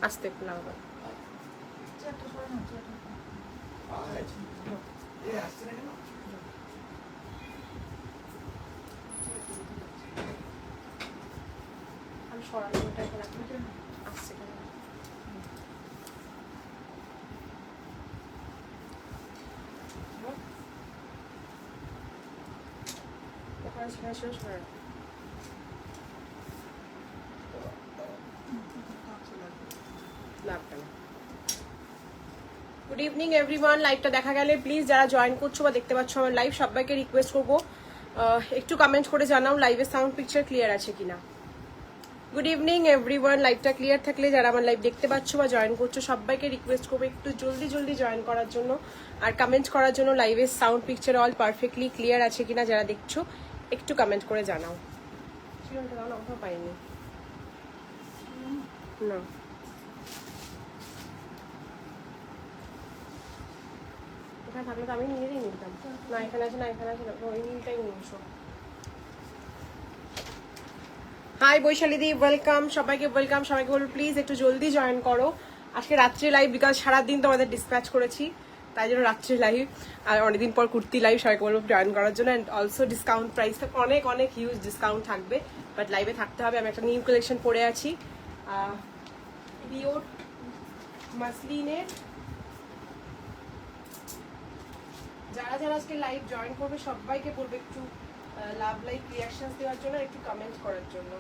আস্তে একটু লাগাবো। আমি সরানো ওটা এখন আসছে কেন? Good evening everyone. লাইভটা দেখা গেলে প্লিজ যারা জয়েন করছো বা দেখতে পাচ্ছ আমার লাইভ, সবাইকে রিকোয়েস্ট করবো একটু কমেন্ট করে জানাও লাইভের সাউন্ড পিকচার ক্লিয়ার আছে কিনা। Good evening everyone. লাইভটা ক্লিয়ার থাকলে যারা আমার লাইভ দেখতে পাচ্ছ বা জয়েন করছো সবাইকে রিকোয়েস্ট করবো একটু জলদি জলদি জয়েন করার জন্য আর কমেন্ট করার জন্য লাইভের sound picture all perfectly clear আছে কিনা যারা দেখছো একটু কমেন্ট করে জানাও। পাইনি না, এখানে থাকলে তো আমি নিজেই নিতাম। না এখানে আছে, না এখানে আছে, ওই নীলটাই নিয়ে এসো। হাই বৈশালীদি, ওয়েলকাম সবাইকে, ওয়েলকাম সবাইকে। বলবো প্লিজ একটু জলদি জয়েন করো। আজকে রাত্রে লাইভ, বিকজ সারাদিন তোমাদের ডিসপ্যাচ করেছি তাই জন্য রাত্রে লাইভ, আর অনেকদিন পর কুর্তি লাইভ। সবাইকে বলবো জয়েন করার জন্য। অ্যান্ড অলসো ডিসকাউন্ট প্রাইস অনেক অনেক হিউজ ডিসকাউন্ট থাকবে, বাট লাইভে থাকতে হবে। আমি একটা নিউ কালেকশন পরে আছি পিওর মাসলিনের। যারা যারা আজকে লাইভ জয়েন করবে সবাইকে বলবো একটু লাভ লাইভ রিয়াকশন দেওয়ার জন্য, একটু কমেন্ট করার জন্য।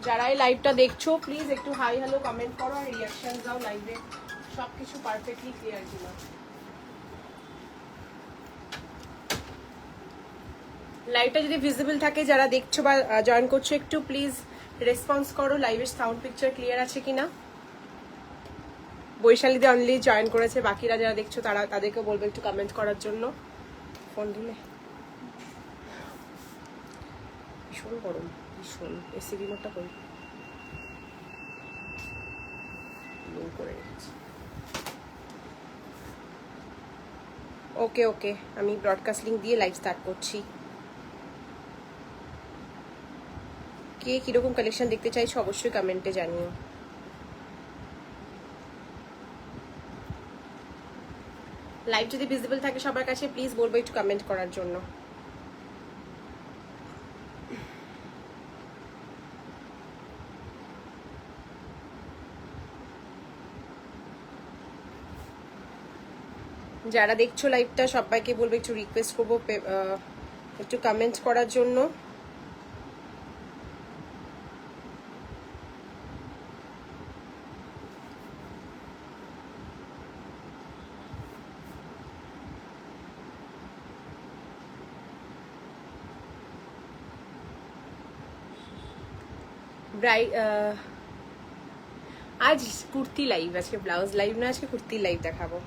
যারা এই লাইভটা দেখছো প্লিজ একটু হাই হ্যালো কমেন্ট করো আর রিয়াকশন দাও লাইভে সবকিছু পারফেক্টলি ক্লিয়ার কিনা। লাইভটা যদি ভিজিবল থাকে যারা দেখছো বা জয়েন করছো একটু প্লিজ রেসপন্স করো লাইভের সাউন্ড পিকচার ক্লিয়ার আছে কিনা। বৈশালীতে অনলি জয়েন করেছে, বাকিরা যারা দেখছো তারা তাদেরকে বলবো একটু কমেন্ট করার জন্য। ফোন দিলে ভীষণ গরম, ভীষণ। এসি রিমোটটা করি করে রেখেছি। ওকে ওকে, আমি ব্রডকাস্ট লিঙ্ক দিয়ে লাইভ স্টার্ট করছি। কে কিরকম কালেকশন দেখতে চাইছো অবশ্যই কমেন্টে জানিও। লাইভ যদি ভিজিবল থাকে সবার কাছে প্লিজ বলবো একটু কমেন্ট করার জন্য। যারা দেখছো লাইভটা সবাইকে বলবো একটু রিকোয়েস্ট করবো একটু কমেন্ট করার জন্য। আজ কুর্তি লাইভ, আজকে ব্লাউজ লাইভ না, আজকে কুর্তি লাইভ দেখাবো।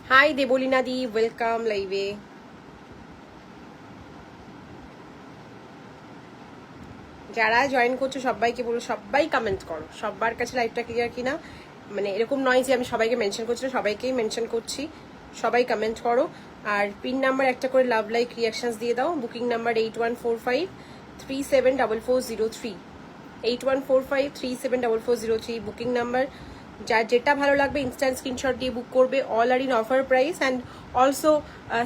হাই দেবলিনা দি, ওয়েলকাম লাইভে। যারা জয়েন করছো সবাইকে বলো সবাই কমেন্ট করো, সবার কাছে লাইভটা ক্লিয়ার কিনা। মানে এরকম নয় যে আমি সবাইকে মেনশন করছি না, সবাইকেই মেনশন করছি। সবাই কমেন্ট করো আর পিন নাম্বার একটা করে লাভ লাইক রিয়াকশনস দিয়ে দাও। Booking number 8145374403, 8145374403 booking number. যার যেটা ভালো লাগবে ইনস্ট্যান্ট স্ক্রিনশট দিয়ে বুক করবে। All are in offer price and also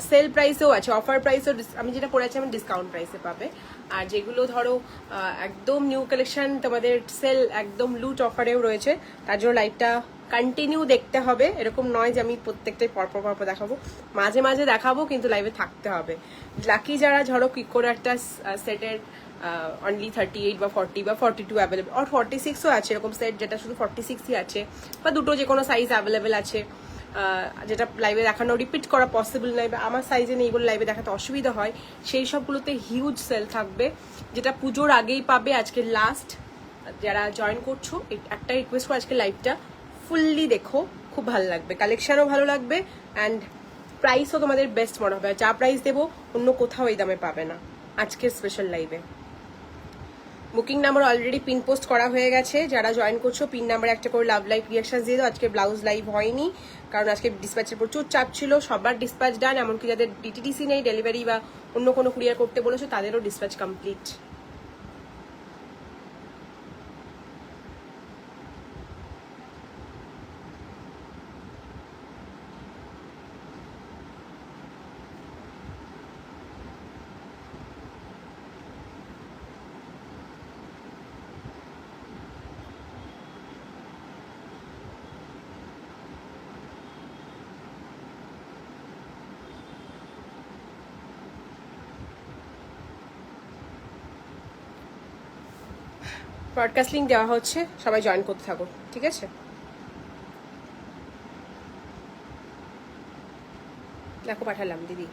sale প্রাইসেও আছে। অফার প্রাইসও আমি যেটা পড়েছি আমি ডিসকাউন্ট প্রাইসে পাবে। আর যেগুলো ধরো একদম নিউ কালেকশন তোমাদের সেল একদম লুট অফারেও রয়েছে। তার জন্য লাইভটা কন্টিনিউ দেখতে হবে, এরকম নয় যে আমি প্রত্যেকটাই পরপর পরপর দেখাবো, মাঝে মাঝে দেখাবো কিন্তু লাইভে থাকতে হবে। লাকি যারা ধরো কি করে একটা সেটের অনলি 38 বা 40 বা 42 অ্যাভেলেবেল, আর 46ও আছে এরকম সেট যেটা শুধু 46ই আছে, বা দুটো যে কোনো সাইজ অ্যাভেলেবেল আছে, যেটা লাইভে দেখানো রিপিট করা পসিবল নয় বা আমার সাইজে নেই বলে লাইভে দেখাতে অসুবিধা হয়, সেই সবগুলোতে হিউজ সেল থাকবে যেটা পুজোর আগেই পাবে। আজকে লাস্ট যারা জয়েন করছো একটা রিকোয়েস্ট করো, আজকে লাইভটা ফুললি দেখো, খুব ভালো লাগবে, কালেকশনও ভালো লাগবে অ্যান্ড প্রাইসও তোমাদের বেস্ট মনে হবে। যা প্রাইস দেবো অন্য কোথাও এই দামে পাবে না আজকের স্পেশাল লাইভে। Booking number already pin post করা হয়ে গেছে। যারা জয়েন করছো পিন নাম্বার একটা করে লাভ লাইভ রিয়াকশন দিয়ে দাও। আজকে ব্লাউজ লাইভ হয়নি কারণ আজকে ডিসপ্যাচের প্রচুর চাপ ছিল, সবার ডিসপ্যাচ ডান, এমনকি যাদের ডিটিডিসি নেই, ডেলিভারি বা অন্য কোনো কুরিয়ার করতে বলেছো তাদেরও ডিসপ্যাচ কমপ্লিট। ব্রডকাস্ট লিঙ্ক দেওয়া হচ্ছে, সবাই জয়েন করতে থাকো, ঠিক আছে? দেখো পাঠালাম দিদি।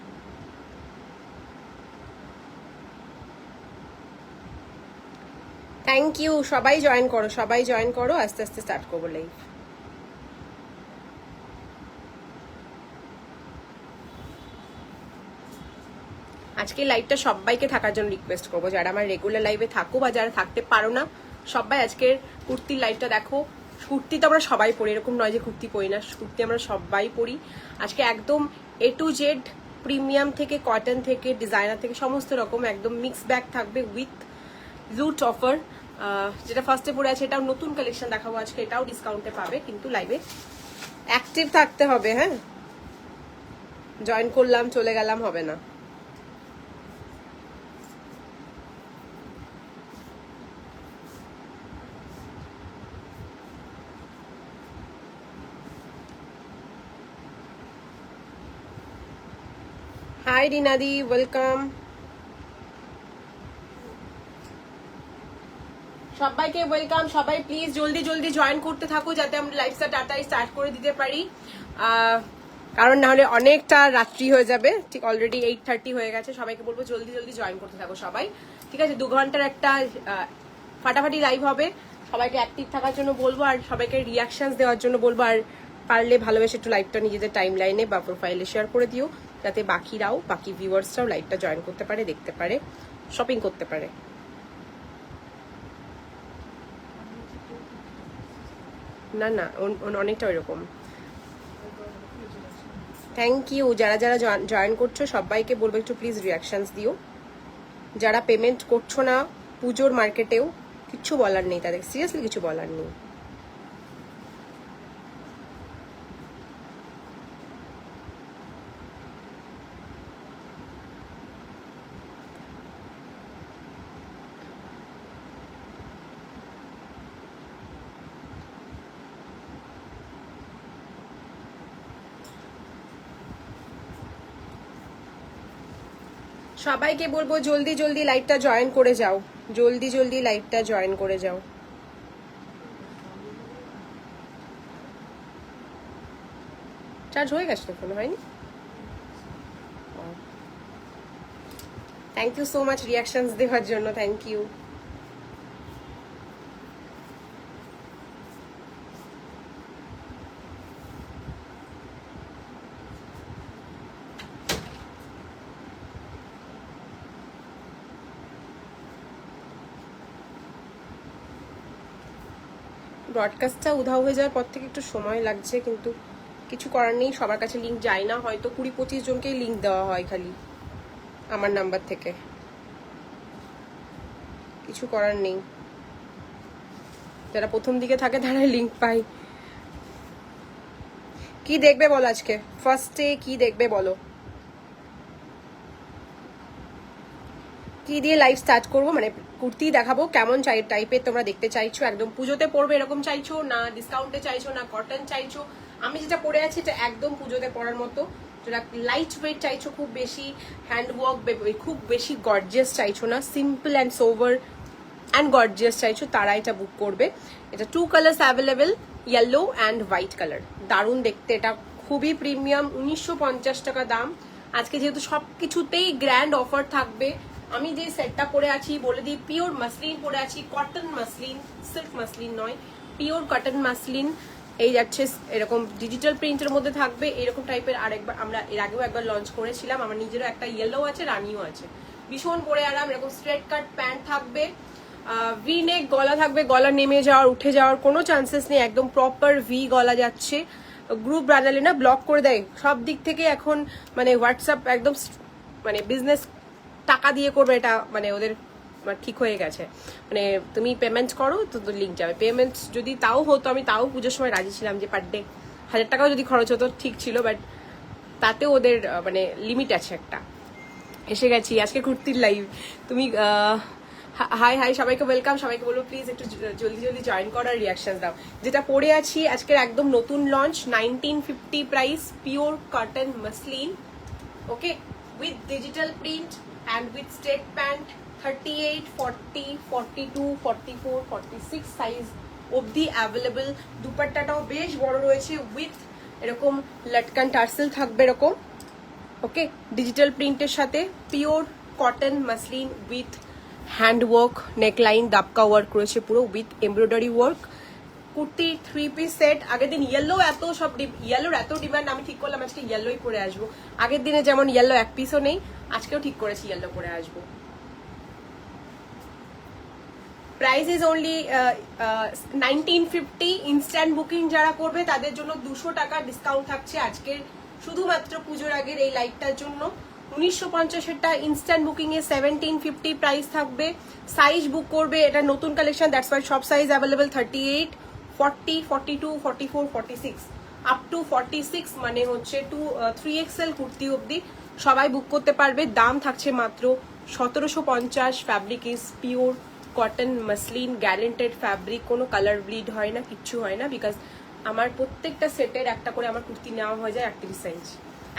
থ্যাংক ইউ, সবাই জয়েন করো, সবাই জয়েন করো, আস্তে আস্তে স্টার্ট করবো লাইভ। আজকে লাইভটা সবাইকে থাকার জন্য রিকোয়েস্ট করবো, যারা আমার রেগুলার লাইভে থাকো বা যারা থাকতে পারো না, সবাই আজকের কুর্তির লাইভটা দেখো। কুর্তি তো আমরা সবাই পরি, এরকম নয় যে কুর্তি পরি না, কুর্তি আমরা সবাই পরি। আজকে একদম A to Z, প্রিমিয়াম থেকে কটন থেকে ডিজাইনার থেকে সমস্ত রকম একদম মিক্স ব্যাগ থাকবে উইথ লুট অফার। যেটা ফার্স্টে পরে আছে এটাও নতুন কালেকশন দেখাবো আজকে, এটাও ডিসকাউন্টে পাবে, কিন্তু লাইভে অ্যাক্টিভ থাকতে হবে। হ্যাঁ, জয়েন করলাম চলে গেলাম হবে না। হাই রিনাদি, ওয়েলকাম। সবাইকে ওয়েলকাম, সবাই প্লিজ জলদি জলদি জয়েন করতে থাকো যাতে আমরা লাইভটা তাড়াতাড়ি স্টার্ট করে দিতে পারি, কারণ না হলে অনেকটা রাত্রি হয়ে যাবে। ঠিক অলরেডি 8:30 হয়ে গেছে। সবাইকে বলবো জলদি জলদি জয়েন করতে থাকো সবাই, ঠিক আছে? 2 ঘন্টার একটা ফাটাফাটি লাইভ হবে, সবাইকে অ্যাক্টিভ থাকার জন্য বলবো আর সবাইকে রিয়াকশনস দেওয়ার জন্য বলবো। আর পারলে ভালোবেসে একটু লাইভটা নিজেদের টাইম লাইনে বা প্রোফাইলে শেয়ার করে দিও, যাতে বাকিরাও, বাকি ভিউয়ার্সরাও লাইভটা জয়েন করতে পারে, দেখতে পারে, শপিং করতে পারে। না না, অনেকটা ওইরকম। থ্যাংক ইউ, যারা যারা জয়েন করছো সবাইকে বলবো একটু প্লিজ রিয়াকশনস দিও। যারা পেমেন্ট করছো না পুজোর মার্কেটেও, কিছু বলার নেই তাদের, সিরিয়াসলি কিছু বলার নেই। সবাইকে বলবো জলদি জলদি লাইভটা জয়েন করে যাও, জলদি জলদি লাইভটা জয়েন করে যাও। চার্জ হয়ে গেছে তো, কোনো হয়নি। Thank you so much reactions দেওয়ার জন্য, থ্যাংক ইউ। ব্রডকাস্টটা উধাও হয়ে যাওয়ার পর থেকে একটু সময় লাগছে, কিন্তু কিছু করার নেই, সবার কাছে লিঙ্ক যায় না, হয়তো 20-25 জনকেই লিঙ্ক দেওয়া হয় খালি আমার নাম্বার থেকে, কিছু করার নেই। যারা প্রথম দিকে থাকে তারাই লিঙ্ক পায়। কি দেখবে বলো আজকে ফার্স্টে, কি দেখবে বলো? কি দিয়ে লাইভ স্টার্ট করবো, মানে কুর্তি দেখাবো কেমন টাইপের তোমরা দেখতে চাইছো? একদম পুজোতে পরবে এরকম চাইছো, না ডিসকাউন্টে চাইছো, না কটন চাইছো? আমি যেটা পরে আছি এটা একদম পুজোতে পরার মতো। যেটা লাইট ওয়েট চাইছো, খুব বেশি হ্যান্ডওয়ার্ক, খুব বেশি গর্জিয়াস চাইছো না, simple and sober and gorgeous চাইছো, তারা এটা বুক করবে। এটা 2 colours available, yellow and white colour, দারুণ দেখতে। এটা খুবই প্রিমিয়াম, 1950 টাকা দাম। আজকে যেহেতু সবকিছুতেই গ্র্যান্ড অফার থাকবে, আমি যে সেটটা পরে আছি বলে দিই, পিওর মাসলিন পরে আছি, কটন মাসলিন, সিল্ক মাসলিন নয়, পিওর কটন মাসলিন। এই যাচ্ছে এরকম ডিজিটাল প্রিন্টের মধ্যে থাকবে, এরকম টাইপের। আরেকবার আমরা এর আগেও একবার লঞ্চ করেছিলাম, আমার নিজেরও একটা ইয়েলো আছে, রানিও আছে, ভীষণ পরে আরাম। এরকম স্ট্রেট কাট প্যান্ট থাকবে, ভি নেক গলা থাকবে, গলা নেমে যাওয়ার উঠে যাওয়ার কোনো চান্সেস নেই, একদম প্রপার ভি গলা যাচ্ছে। গ্রুপ বানালে না ব্লক করে দেয় সব দিক থেকে। এখন মানে হোয়াটসঅ্যাপ একদম মানে বিজনেস টাকা দিয়ে করবে, এটা মানে ওদের ঠিক হয়ে গেছে। মানে তুমি পেমেন্ট করো তো লিঙ্ক যাবে। পেমেন্ট যদি তাও হতো, আমি তাও পুজোর সময় রাজি ছিলাম যে পার ডে 1000 টাকাও যদি খরচ হতো ঠিক ছিল, বাট তাতে ওদের মানে লিমিট আছে একটা। এসে গেছি আজকে কুর্তির লাইভ। তুমি হাই হাই সবাইকে ওয়েলকাম। সবাইকে বলবো প্লিজ একটু জলদি জলদি জয়েন করার রিয়াকশন দাও। যেটা পরে আছি আজকের একদম নতুন launch, 1950 price, pure cotton muslin, okay, with digital print and with straight pant, 38, 40, 42, 44, 46 size অবধি অ্যাভেলেবল। দুপাট্টাটাও বেশ বড় রয়েছে, উইথ এরকম লটকান টার্সেল থাকবে এরকম, ওকে, ডিজিটাল প্রিন্টের সাথে pure cotton muslin with handwork, neckline দাপকা ওয়ার্ক রয়েছে পুরো, with embroidery work. Kurti 3 piece set. আগের দিন ইয়েলো এত সব ইয়েলোর এত ডিমান্ড, আমি ঠিক করলাম আজকে ইয়েলোই পরে আসবো। আগের দিনে যেমন ইয়েলো এক পিসও নেই, আজকেও ঠিক করেছি ইয়েলো পরে আসবো। Price is only 1950। Instant booking যারা করবে তাদের জন্য 200 টাকা ডিসকাউন্ট থাকছে আজকের শুধুমাত্র পুজোর আগের এই লাইভটার জন্য। 1950-এরটা ইনস্ট্যান্ট বুকিং এ 1750 প্রাইস থাকবে। সাইজ বুক করবে, এটা নতুন কালেকশন, দ্যাটস ওয়াই সব সাইজ অ্যাভেলেবল, 38, 40, 42, 44, 46 আপ টু 46, মানে হচ্ছে 3XL কুর্তি অবধি সবাই বুক করতে পারবে। দাম থাকছে মাত্র 1750। Fabric is pure cotton muslin, guaranteed fabric, কোনো কালার ব্লিড হয় না, কিচ্ছু হয় না, বিকজ আমার প্রত্যেকটা সেটের একটা করে আমার কুর্তি নেওয়া হয়ে যায় 38 সাইজ।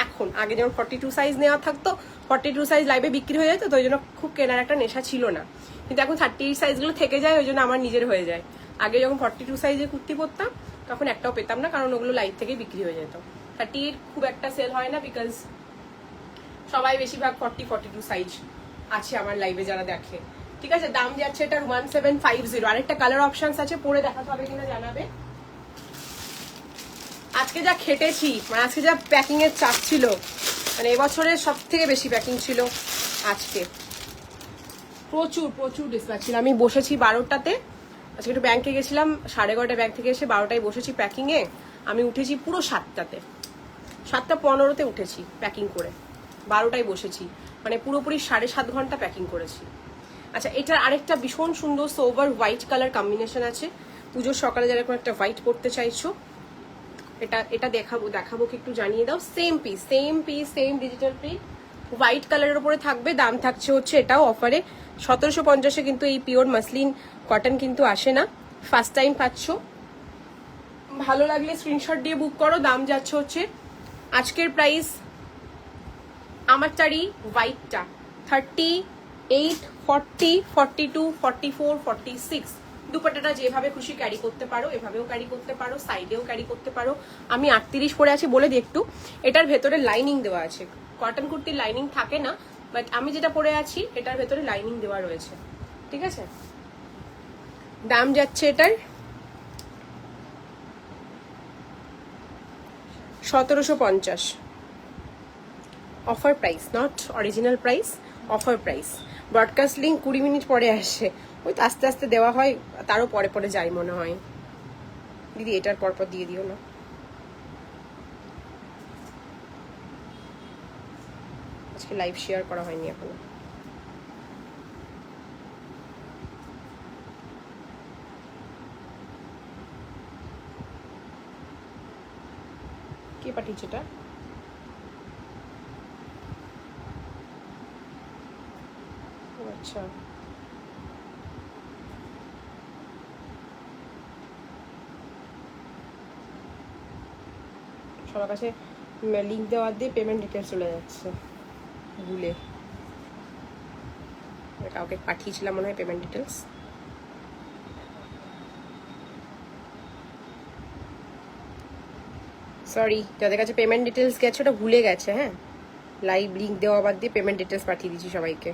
এখন আগে যেমন 42 সাইজ নেওয়া থাকতো, 42 সাইজ লাইভে বিক্রি হয়ে যেত, তো ওই জন্য খুব কেনার একটা নেশা ছিল না। কিন্তু এখন 38 সাইজগুলো থেকে যায়, ওই জন্য আমার নিজের হয়ে যায়। আগে যখন 42 সাইজের কুর্তি পরতাম তখন একটাও পেতাম না, কারণ ওগুলো লাইভ থেকেই বিক্রি হয়ে যেত। 38 খুব একটা সেল হয় না, বিকজ সবাই বেশিরভাগ 40, 42 সাইজ আছে আমার লাইভে যারা দেখে। ঠিক আছে, দাম যাচ্ছে এটা 1750। আরেকটা কালার অপশনস আছে, পরে দেখাতে হবে কিনা জানাবে। আজকে যা খেটেছি, মানে আজকে যা প্যাকিং এর চাপ ছিল, মানে এবছরের সব থেকে বেশি প্যাকিং ছিল আজকে। প্রচুর প্রচুর ডিসপ্যাচ ছিল। আমি বসেছি 12টাতে, আজকে একটু ব্যাংকে গেছিলাম, 11:30 ব্যাংক থেকে এসে 12টায় বসেছি প্যাকিং এ। আমি উঠেছি পুরো 7টাতে, 7:15-তে উঠেছি প্যাকিং করে, 12টায় বসেছি, মানে পুরোপুরি 7.5 ঘন্টা প্যাকিং করেছি। আচ্ছা, এটার আরেকটা ভীষণ সুন্দর সোভার হোয়াইট কালার কম্বিনেশন আছে। পুজোর সকালে যারা কোনো একটা হোয়াইট পরতে চাইছো, এটা দেখাবো কি একটু জানিয়ে দাও। Same piece same digital print, white কালারের উপরে থাকবে। দাম থাকছে হচ্ছে এটাও অফারে 1750-এ, কিন্তু এই পিওর মাসলিন কটন কিন্তু আসে না, ফার্স্ট টাইম পাচ্ছ। ভালো লাগলে স্ক্রিনশট দিয়ে বুক করো। দাম যাচ্ছে হচ্ছে আজকের প্রাইস আমারটারই হোয়াইটটা 38, 40, 42, 44, 46। দুপাট্টাটা যেভাবে খুশি ক্যারি করতে পারো, এভাবেও ক্যারি করতে পারো, সাইডেও ক্যারি করতে পারো। আমি 38 পরে আছি বলে দিই একটু, এটার ভেতরে লাইনিং দেওয়া আছে। কটন কুর্তির লাইনিং থাকে না, বাট আমি যেটা পরে আছি এটার ভেতরে লাইনিং দেওয়া রয়েছে। ঠিক আছে, দাম যাচ্ছে এটার 1750। Offer price, not original price, offer price. Broadcast link 20 minute পরে আসে, ওই তো আস্তে আস্তে দেওয়া হয়, তারও পরে পরে যাই মনে হয়। দিদি এটার পরপর দিয়ে দিও না। আজকে লাইভ শেয়ার করা হয়নি এখনো। কে পাঠিয়েছে এটা? আচ্ছা, সবার কাছে লিঙ্ক দেওয়ার দিয়ে পেমেন্ট ডিটেলস চলে যাচ্ছে ভুলে। কাউকে পাঠিয়েছিলাম মনে হয় পেমেন্ট ডিটেলস। সরি, যাদের কাছে পেমেন্ট ডিটেলস গেছে ওটা ভুলে গেছে। হ্যাঁ, লাইভ লিঙ্ক দেওয়া বাদ দিয়ে পেমেন্ট ডিটেলস পাঠিয়ে দিচ্ছি সবাইকে।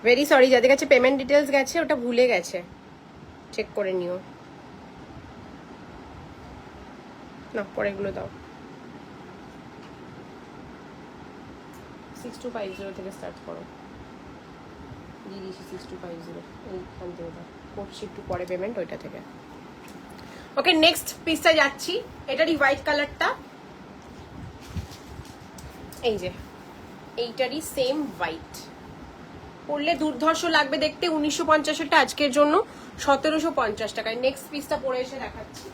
ভেরি সরি, যাদের কাছে পেমেন্ট ডিটেলস গেছে ওটা ভুলে গেছে, চেক করে নিও না, পরেগুলো দাও। 6250 থেকে স্টার্ট করো। দিয়ে দিয়েছি 6250 এইখান থেকে করছি একটু পরে পেমেন্ট ওইটা থেকে। ওকে নেক্সট পিসটা যাচ্ছি, এটারই হোয়াইট কালারটা, এই যে এইটারই সেম হোয়াইট, পরলে দুর্ধর্ষ লাগবে দেখতে। 1950-এরটা আজকের জন্য 1750 টাকায়। নেক্সট পিসটা পরে এসে দেখাচ্ছি।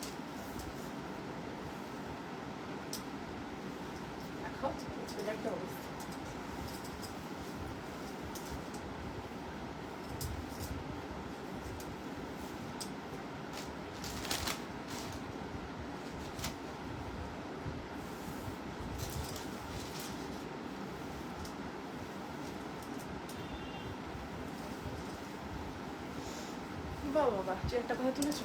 বাবা একটা কথা তুলেছ।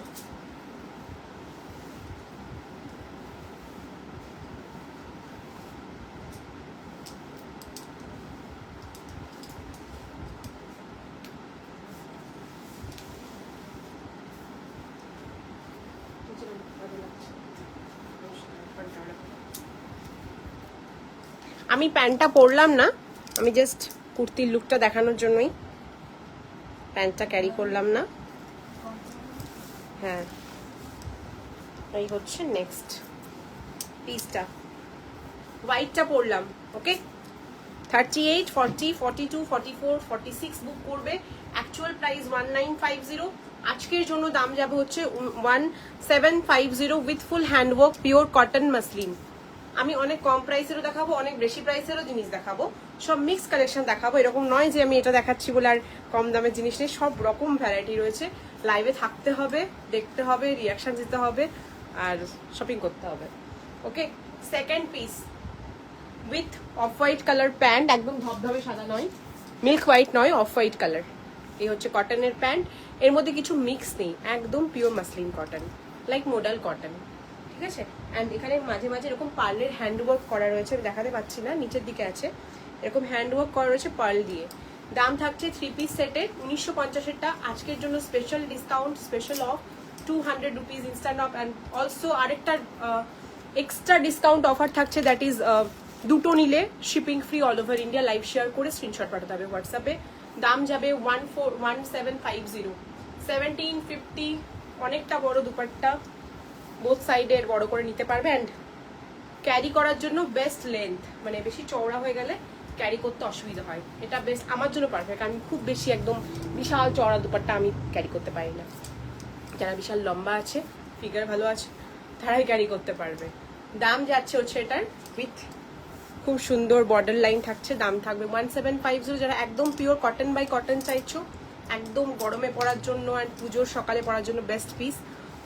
আমি প্যান্টটা পরলাম না, আমি জাস্ট কুর্তির লুকটা দেখানোর জন্যই প্যান্টটা ক্যারি করলাম না। হ্যাঁ এই হচ্ছে নেক্সট পিসটা, হোয়াইটটা পরলাম। ওকে 38, 40, 42, 44, 46 বুক করবে। অ্যাকচুয়াল প্রাইস 1950, আজকের জন্য দাম যাবে হচ্ছে 1750 with full handwork pure cotton muslin. আমি অনেক কম প্রাইসেরও দেখাবো, অনেক বেশি প্রাইসেরও জিনিস দেখাবো, সব মিক্স কালেকশন দেখাবো। এরকম নয় যে আমি এটা দেখাচ্ছি বলে আর কম দামের জিনিস নেই, সব রকম ভ্যারাইটি রয়েছে। লাইভে থাকতে হবে, দেখতে হবে, রিয়াকশন দিতে হবে আর শপিং করতে হবে। Okay second piece with off white colour pant, একদম ধবধবে সাদা নয়, মিল্ক হোয়াইট নয়, অফ হোয়াইট কালার। এই হচ্ছে কটনের প্যান্ট, এর মধ্যে কিছু মিক্স নেই, একদম pure muslin cotton, like modal cotton, ঠিক আছে। অ্যান্ড এখানে মাঝে মাঝে এরকম পার্লের হ্যান্ডওয়ার্ক করা রয়েছে, আমি দেখাতে পাচ্ছি না, নিচের দিকে আছে এরকম হ্যান্ডওয়ার্ক করা রয়েছে পার্ল দিয়ে। দাম থাকছে 3 পিস সেটের 1950-এরটা, আজকের জন্য special discount, special of 200 rupees instant of. And also আরেকটা এক্সট্রা ডিসকাউন্ট অফার থাকছে, দ্যাট ইজ দুটো নিলে shipping free all over India. Live share করে স্ক্রিনশট পাঠাতে হবে হোয়াটসঅ্যাপে। দাম যাবে 1750, 1750। অনেকটা বড় দুপাট্টা, বোথ সাইডের বড় করে নিতে পারবে। অ্যান্ড ক্যারি করার জন্য বেস্ট লেন্থ, মানে বেশি চওড়া হয়ে গেলে ক্যারি করতে অসুবিধা হয়, এটা বেস্ট আমার জন্য পারফেক্ট। আমি খুব বেশি একদম বিশাল চওড়া দুপাট্টা আমি ক্যারি করতে পারি না, যারা বিশাল লম্বা আছে, ফিগার ভালো আছে, তারাই ক্যারি করতে পারবে। দাম যাচ্ছে হচ্ছে এটার উইথ খুব সুন্দর বর্ডার লাইন থাকছে, দাম থাকবে 1750। যারা একদম পিওর কটন বাই কটন চাইছো, একদম গরমে পরার জন্য আর পুজোর সকালে পরার জন্য বেস্ট পিস,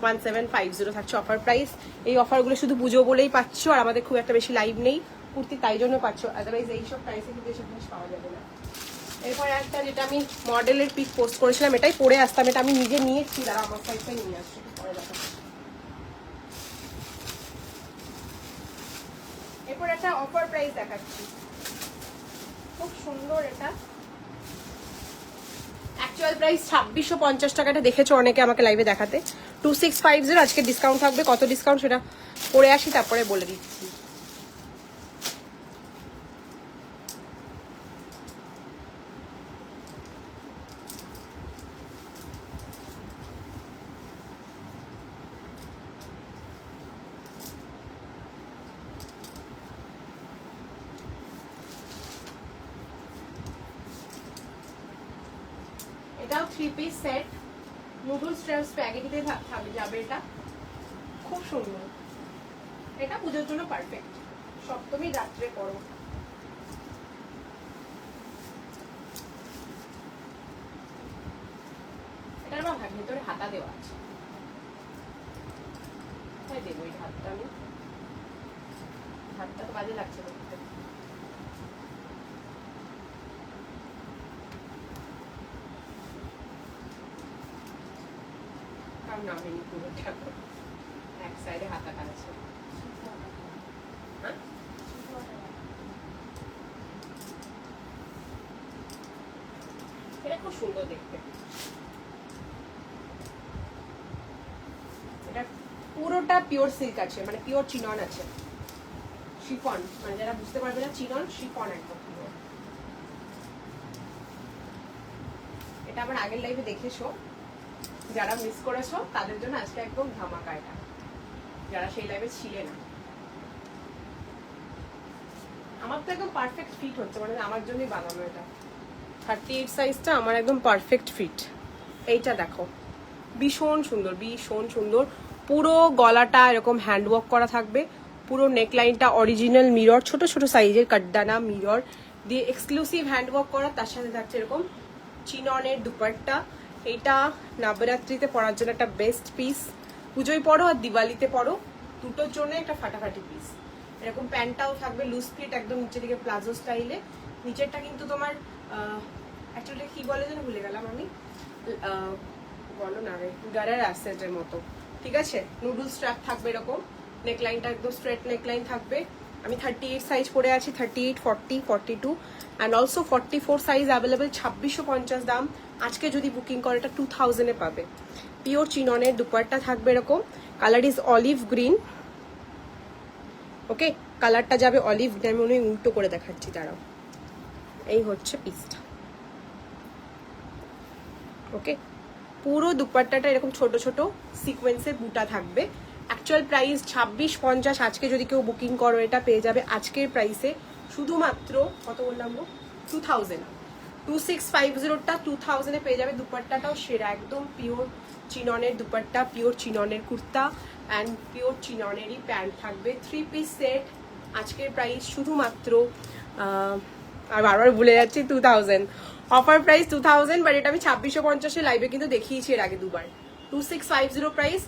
1750 থাকছে অফার প্রাইস। এই অফারগুলো শুধু পুজো বলেই পাচ্ছ, আর আমাদের খুব একটা বেশি লাইভ নেই কুর্তি, তাই জন্য পাচ্ছ, আদারওয়াইজ এইসব প্রাইসে কিন্তু এসব জিনিস পাওয়া যাবে না। এরপর একটা যেটা আমি মডেলের পিক পোস্ট করেছিলাম, এটাই পরে আসতাম, এটা আমি নিজে নিয়েছি, তারা আমার সাইডটাই নিয়ে আসছি, পরে দেখা। এরপর একটা অফার প্রাইস দেখাচ্ছি, খুব সুন্দর। এটা অ্যাকচুয়াল প্রাইস 2650 টাকাটা দেখেছো অনেকে আমাকে লাইভে দেখাতে, 2650 আজকে ডিসকাউন্ট থাকবে। কত ডিসকাউন্ট সেটা পরে আসি, তারপরে বলে দিচ্ছি। এটাও 3 পিস সেট, নুডলস স্প্যাগেটিতে যাবে, এটা খুব সুন্দর। এটা পুজোর জন্য পারফেক্ট, সপ্তমী রাত্রে পরো। এটার আমার ভেতরে হাতা দেওয়া আছে, তাই দেবো এই হাতটা, আমি হাতটা তো কাজে লাগছে না, না হয়নি পুরোটা, এক সাইডে হাতা কাটছে। এটা খুব সুন্দর দেখতে, এটা পুরোটা পিওর সিল্ক আছে, মানে পিওর চিনন আছে, শিফন, মানে যারা বুঝতে পারবে না চিনন শিফন একদম পিওর। এটা আমার আগের লাইভে দেখেছো, যারা মিস করেছো তাদের জন্য আজকে একদম ধামাকা এটা, যারা সেই লাইভে ছিলে না। আমার তো একদম পারফেক্ট ফিট হচ্ছে, মানে আমার জন্যই বানানো এটা। 38 সাইজটা আমার একদম পারফেক্ট ফিট। এইটা দেখো, ভীষণ সুন্দর, ভীষণ সুন্দর। পুরো গলাটা এরকম হ্যান্ডওয়ার্ক করা থাকবে, পুরো নেকলাইনটা অরিজিনাল মিরর, ছোট ছোট সাইজের কাটদানা মিরর দিয়ে এক্সক্লুসিভ হ্যান্ডওয়ার্ক করা। তার সাথে থাকছে এরকম চিননের দুপাট্টা। এটা নবরাত্রিতে পরার জন্য একটা বেস্ট পিস, পুজোয় পরো আর দিওয়ালিতে পরো, দুটোর জন্য একটা ফাটাফাটি পিস। এরকম প্যান্টটাও থাকবে লুজ ফিট, একদম নিচে দিকে প্লাজো স্টাইলে। নিচেরটা কিন্তু তোমার অ্যাকচুয়ালি কি বলে যেন ভুলে গেলাম আমি, বলো না রে, গারার অ্যাসেটের মতো, ঠিক আছে। নুডলস স্ট্র্যাপ থাকবে এরকম, নেকলাইনটা একদম স্ট্রেট নেকলাইন থাকবে। আমি 38 সাইজ পরে আছি, 38, 40, 42 অ্যান্ড অলসো 44 সাইজ অ্যাভেলেবেল। 2650 দাম। আজকে যদি বুকিং করে এটা 2000-এ পাবে। পিওর চিননের দুপাট্টা থাকবে এরকম, কালার ইজ অলিভ গ্রিন। ওকে, কালারটা যাবে অলিভ গ্রিন, আমি মনে হয় উল্টো করে দেখাচ্ছি, দাঁড়াও। এই হচ্ছে পিসটা। ওকে, পুরো দুপাট্টাটা এরকম ছোট ছোট সিকোয়েন্সের বুটা থাকবে। Actual price 2650। আজকে যদি কেউ বুকিং করো এটা পেয়ে যাবে আজকের প্রাইসে শুধুমাত্র কত বললাম গো, 2000। 2650টা 2000-এ পেয়ে যাবে। দুপাট্টাটাও সেরা, একদম পিওর চিননের দুপাট্টা, পিওর চিননের কুর্তা অ্যান্ড পিওর চিননেরই প্যান্ট থাকবে। 3 পিস সেট। আজকের প্রাইস শুধুমাত্র আর বারবার ভুলে যাচ্ছি 2000। অফার প্রাইস 2000, বাট এটা আমি 2650-এ লাইভে কিন্তু দেখিয়েছি এর আগে দুবার। 2650 প্রাইস।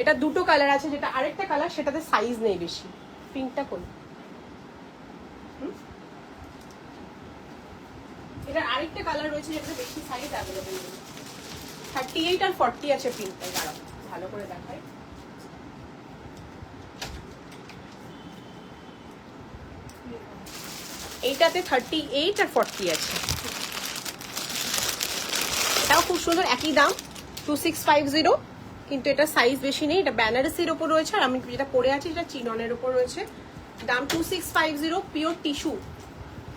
এটা দুটো কালার আছে, যেটা আরেকটা কালার সেটাতে সাইজ নেই বেশি। পিঙ্কটা কোন, এটার আরেকটা কালার রয়েছে যেটাতে বেশি সাইজ অ্যাভেলেবেল নেই। 38 আর 40 আছে পিঙ্কটা, দাঁড়াও ভালো করে দেখাই। এইটাতে 38 আর 40 আছে। এটাও খুব সুন্দর, একই দাম 2650, কিন্তু এটা সাইজ বেশি নেই। এটা বেনারসির ওপর রয়েছে, আর আমি যেটা পরে আছি এটা চিননের ওপর রয়েছে। দাম 2650। Pure tissue,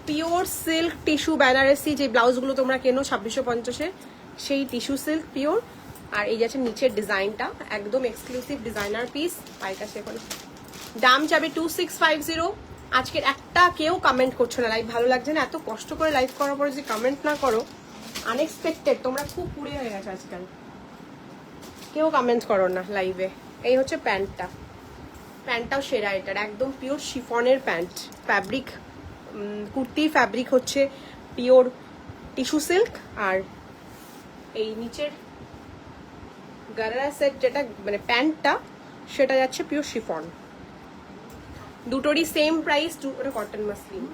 pure silk tissue Banarasi, যে ব্লাউজগুলো তোমরা কেনো 2650-এর, সেই টিস্যু সিল্ক পিওর। আর এই যাচ্ছে নিচের ডিজাইনটা, একদম এক্সক্লুসিভ ডিজাইনার পিস। পায়ের কাছে এখন দাম যাবে 2650। আজকের একটা কেউ কমেন্ট করছো না, লাইভ ভালো লাগছে না, এত কষ্ট করে লাইভ করার পরে যদি কমেন্ট না করো, আনএক্সপেক্টেড। তোমরা খুব পুড়ে হয়ে গেছে আজকাল, কেউ কমেন্ট করো না লাইভে। এই হচ্ছে প্যান্টটা, প্যান্টটাও সেরা, এটার একদম পিওর শিফনের প্যান্ট। ফ্যাব্রিক কুর্তি ফ্যাব্রিক হচ্ছে পিওর টিস্যু সিল্ক, আর এই নিচের গারারা সেট যেটা মানে প্যান্টটা, সেটা যাচ্ছে পিওর শিফন। দুটোরই সেম প্রাইস, ওটা কটন মাসলিন।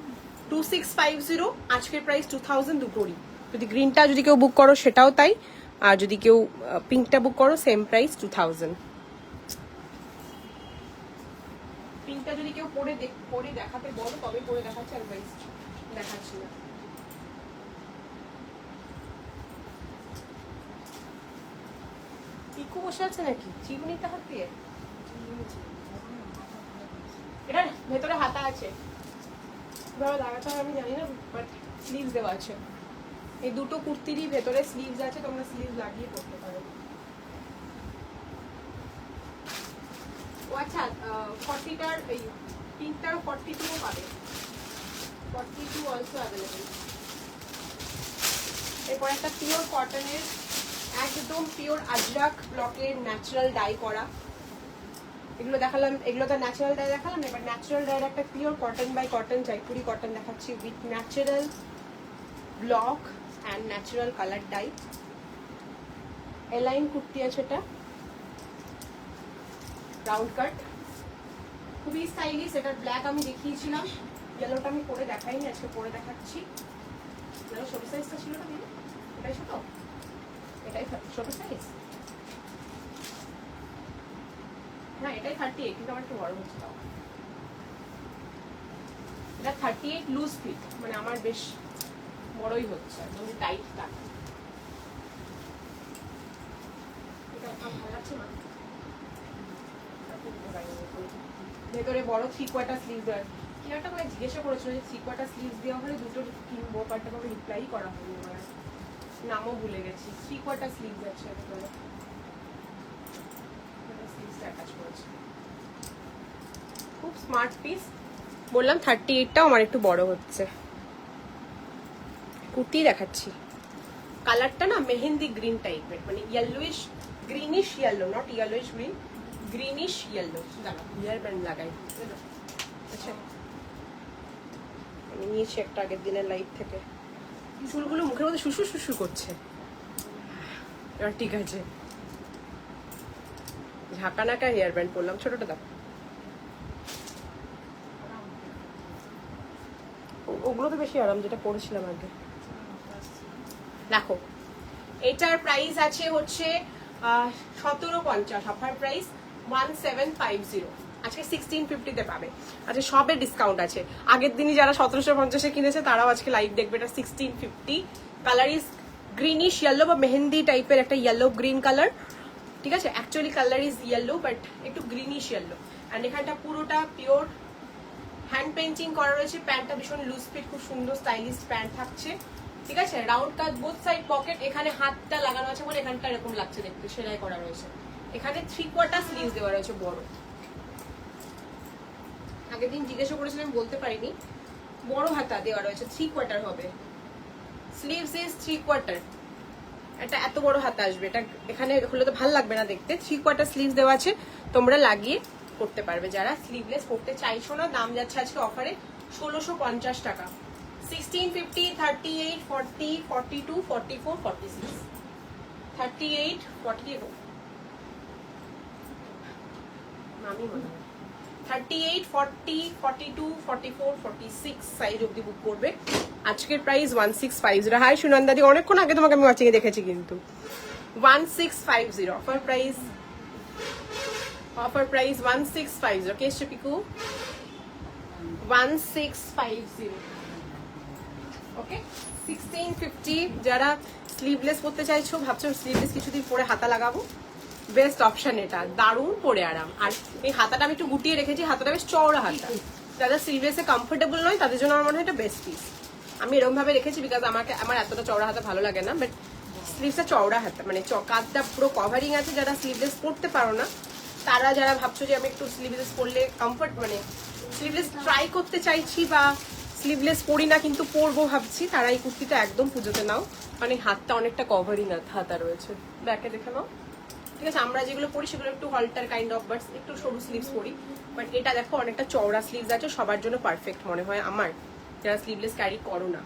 2650, আজকের প্রাইস 2000 দুটোরই। যদি গ্রিনটা যদি কেউ বুক করো সেটাও তাই, আর যদি কেউ পিঙ্কটা বুক করো সেম প্রাইস 2000। পিঙ্কটা যদি কেউ পরে দেখাতে বলো তবে পরে দেখাচ্ছে, অ্যাডভাইস দেখাচ্ছি না। ইকো বসে আছে নাকি চিমনিটা হাত দিয়ে? এটা ভেতরে হাতা আছে, কিভাবে লাগাতে হয় আমি জানি না, বাট স্লিভস দেওয়া আছে। এই দুটো কুর্তিরই ভেতরে স্লিভস আছে, তোমরা স্লিভ লাগিয়ে পরতে পারো। ও আচ্ছা, 40টার এই পিঙ্কটার 42 পাবে, 42 অলসো অ্যাভেলেবেল। এরপর একটা পিওর কটনের, একদম পিওর আজরাক ব্লকের ন্যাচারাল ডাই করা, এগুলো দেখালাম, এগুলো তো ন্যাচারাল ডাই দেখালাম। এবার ন্যাচারাল ডাইয়ের একটা pure cotton by cotton Jaipuri cotton দেখাচ্ছি, with natural block and natural colour dye. A line kurti আছে, এটা রাউন্ড কাট, খুবই স্টাইলিশ। এটার ব্ল্যাক আমি দেখিয়েছিলাম, ইয়েলোটা আমি পরে দেখাইনি, আজকে পরে দেখাচ্ছি। ছোট সাইজটা ছিল না, এটাই ছোট, এটাই ছোট সাইজ। হ্যাঁ এটাই 38, কিন্তু আমার একটু বড় হচ্ছে। তাও এটা 38 লুজ ফিট, মানে আমার বেশ বড়ই হচ্ছে, একদম টাইট থাকে। এটা ভালো লাগছে না, ভেতরে বড় 3 কোয়ার্টার স্লিভ দেওয়া। কি একটা করে জিজ্ঞাসা করেছিল যে 3 কোয়ার্টার স্লিভ দেওয়া হলে দুটো কিনবো, বাট আমাকে রিপ্লাই করা হয়নি আমার। নামও ভুলে গেছি। 3/4 স্লিভস আছে, স্লিভসটা অ্যাটাচ করেছে। খুব স্মার্ট পিস। বললাম 38টাও আমার একটু বড় হচ্ছে। কুর্তি দেখাচ্ছি, কালারটা না মেহেন্দি গ্রিন টাইপের, মানে yellowish greenish yellow, not yellowish green, greenish yellow. দাঁড়া হেয়ার ব্যান্ড লাগাই। আচ্ছা আমি নিয়েছি একটা আগের দিনের লাইভ থেকে। চুলগুলো মুখের মধ্যে শুশুর শুশুর করছে। এবার ঠিক আছে, ঝাঁকা নাকা হেয়ার ব্যান্ড পরলাম। ছোটটা দাও, ওগুলো তো বেশি আরাম, যেটা পরেছিলাম আগে। দেখো এটার প্রাইস আছে হচ্ছে 1750, অফার প্রাইস 1750। আজকে 1650-তে পাবে। আচ্ছা সবে ডিসকাউন্ট আছে। আগের দিনই যারা 1750-এ কিনেছে তারাও আজকে লাইভ দেখবে। এটা 1650। কালার ইজ গ্রিনিশ ইয়েলো বা মেহেন্দি টাইপের একটা ইয়েলো গ্রিন কালার, ঠিক আছে। Actually colour is yellow but একটু গ্রিনিশ ইয়েলো। অ্যান্ড এখানটা পুরোটা পিওর হ্যান্ড পেন্টিং করা রয়েছে। প্যান্টটা ভীষণ লুজ ফিট, খুব সুন্দর স্টাইলিশ প্যান্ট থাকছে, ঠিক আছে। রাউন্ড কাট, বোথ সাইড পকেট। এখানে হাতটা লাগানো আছে বলে এখানটা এরকম লাগছে দেখতে, সেলাই করা রয়েছে। এখানে 3/4 স্লিভ দেওয়া রয়েছে বড়। আগের দিন জিজ্ঞাসা করেছিলাম, বলতে পারিনি। বড় হাতা দেওয়া রয়েছে, 3/4 হবে। Sleeves is 3/4। এটা এত বড় হাতা আসবে, এটা এখানে হলে তো ভালো লাগবে না দেখতে। 3/4 স্লিভস দেওয়া আছে, তোমরা লাগিয়ে করতে পারবে যারা স্লিভলেস করতে চাইছো না। দাম যাচ্ছে আজকে অফারে 1650 টাকা। 1650, 38, 40, 42, 44, 46, 38, 44 মামি মনে হয় 38, 40, 42, 44, 46 সাইজ অবধি বুক করবে। আজকের প্রাইস 1650। হাই সুনন্দাদি, অনেকক্ষণ আগে তোমাকে আমি ওয়াচিং এ দেখেছি কিন্তু। 1650 অফার প্রাইস, অফার প্রাইস 1650। কে এসছে পিকু? 1650। ওকে 1650। যারা স্লিভলেস পরতে চাইছো, ভাবছো স্লিভলেস কিছুদিন পরে হাতা লাগাবো, বেস্ট অপশন এটা। দারুণ পরে আরাম। আর এই হাতাটা আমি একটু গুটিয়ে রেখেছি, হাতাটা বেশ চওড়া হাতা। যারা স্লিভলেসে কমফোর্টেবল নয় তাদের জন্য আমার মনে হয় এটা বেস্ট পিস। আমি এরকম ভাবে রেখেছি বিকজ আমার এতটা চওড়া হাতা ভালো লাগে না, বাট স্লিভসটা চওড়া হাতা, মানে কাঁধটা পুরো কভারিং আছে। যারা স্লিভলেস পরতে পারো না, তারা যারা ভাবছো যে আমি একটু স্লিভলেস পরলে কমফোর্ট, মানে স্লিভলেস ট্রাই করতে চাইছি বা স্লিভলেস পরি না কিন্তু পরবো ভাবছি, তারা এই কুর্তিটা একদম পুজোতে নাও। মানে হাতটা অনেকটা কভারিং হাতা রয়েছে। ব্যাকে দেখে নাও, ঠিক আছে। আমরা যেগুলো পরি সেগুলো একটু হলটার কাইন্ড অফ, বাট একটু সরু স্লিভস পরি। বাট এটা দেখো অনেকটা চওড়া স্লিভস আছে, সবার জন্য পারফেক্ট মনে হয় আমার, যারা স্লিভলেস ক্যারি করো না।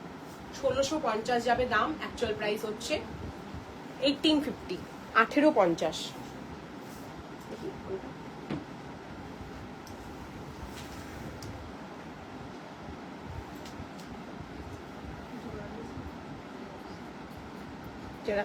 1650 যাবে দাম। অ্যাকচুয়াল প্রাইস হচ্ছে 1850, 1850। যারা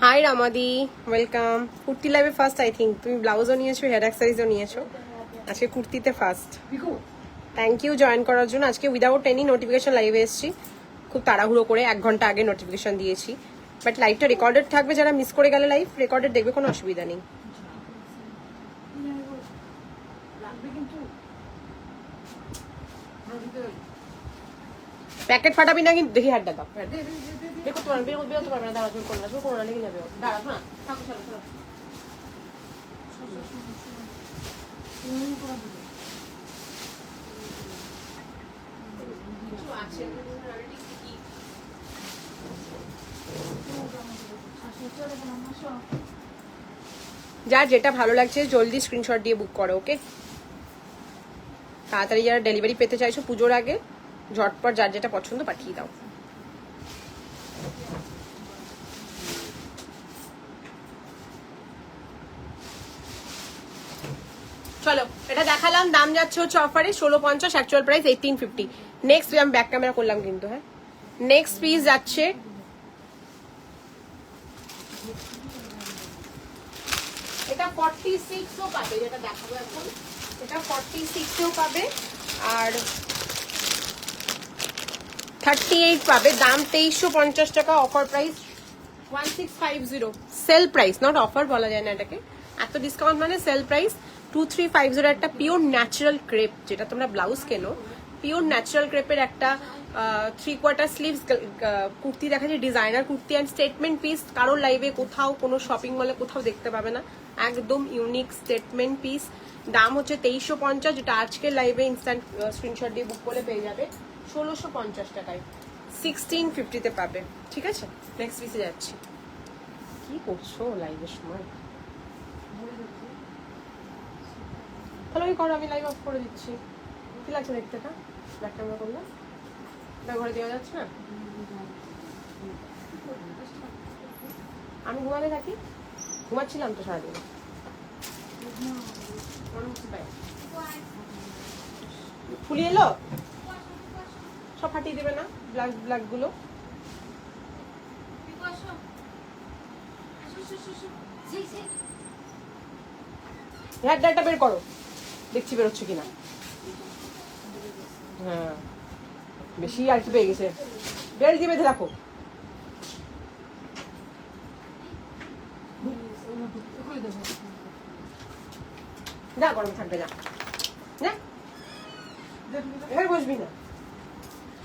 হাই রামাদি, ওয়েলকাম। কুর্তি লাইভে ফার্স্ট আই থিঙ্ক। তুমি ব্লাউজও নিয়েছো, হেয়ার অ্যাক্সেসরিজও নিয়েছো, আজকে কুর্তিতে ফার্স্ট। থ্যাংক ইউ জয়েন করার জন্য। আজকে উইদাউট এনি নোটিফিকেশন লাইভে এসেছি, খুব তাড়াহুড়ো করে 1 ঘন্টা আগে নোটিফিকেশন দিয়েছি। বাট লাইভটা রেকর্ডেড থাকবে, যারা মিস করে গেলে লাইভ রেকর্ডেড দেখবে, কোনো অসুবিধা নেই। প্যাকেট ফাটাবি না কিন্তু। দেখি হাতটা দাও, দেখো তোমার বেরোতে পারবে না। দাঁড়া, তুমি করোনা লেগে যাবে। দাঁড়া না, থাকো, চলো চলো। যার যেটা ভালো লাগছে জলদি স্ক্রিনশট দিয়ে বুক করো, ওকে। তাড়াতাড়ি যারা ডেলিভারি পেতে চাইছো পুজোর আগে, ঝটপট যার যেটা পছন্দ পাঠিয়ে দাও। চলো এটা দেখালাম, দাম যাচ্ছে হচ্ছে অফারে 1650, অ্যাকচুয়াল প্রাইস 1850। নেক্সট আমি ব্যাক ক্যামেরা করলাম কিন্তু, হ্যাঁ নেক্সট পিস যাচ্ছে এটা 46ও পাবে, যেটা দেখাবো এখন এটা 46এও পাবে আর 38 পাবে। দাম 2350 টাকা, offer price 1650। Sale price, not offer বলা যায় না এটাকে, এত ডিসকাউন্ট মানে সেল প্রাইস 2350। একটা পিওর ন্যাচারাল ক্রেপ, যেটা তোমরা ব্লাউজ কেনো, পিওর ন্যাচারাল ক্রেপের একটা 3/4 স্লিভস কুর্তি দেখা যায়, designer kurti and statement piece. কারোর লাইভে কোথাও কোনো শপিং মলে কোথাও দেখতে পাবে না, একদম ইউনিক স্টেটমেন্ট পিস। দাম হচ্ছে 2350, যেটা আজকের লাইভে ইনস্ট্যান্ট স্ক্রিনশট দিয়ে বুক করলে পেয়ে যাবে 1650 টাকায়, 1650-তে পাবে। ঠিক আছে, নেক্সট পিসে যাচ্ছি। কি করছো লাইভের সময়? তাহলে ওই করো, আমি লাইভ অফ করে দিচ্ছি। কি লাগছে দেখতে? না ব্যাক ক্যামেরা করলে এটা ঘরে দেওয়া যাচ্ছে না। আমি ঘুমালে থাকি, ঘুমাচ্ছিলাম তো সারাদিন। ফুলি এলো, সব ফাটিয়ে দেবে না ব্ল্যাক ব্ল্যাক গুলো। হেয়ার ডাটা বের করো, দেখছি বেরোচ্ছে কিনা। হ্যাঁ বেশি আর কি পেয়ে গেছে, বেল্ট দিয়ে বেঁধে রাখো। না গরম থাকবে না, এখানে বসবি না,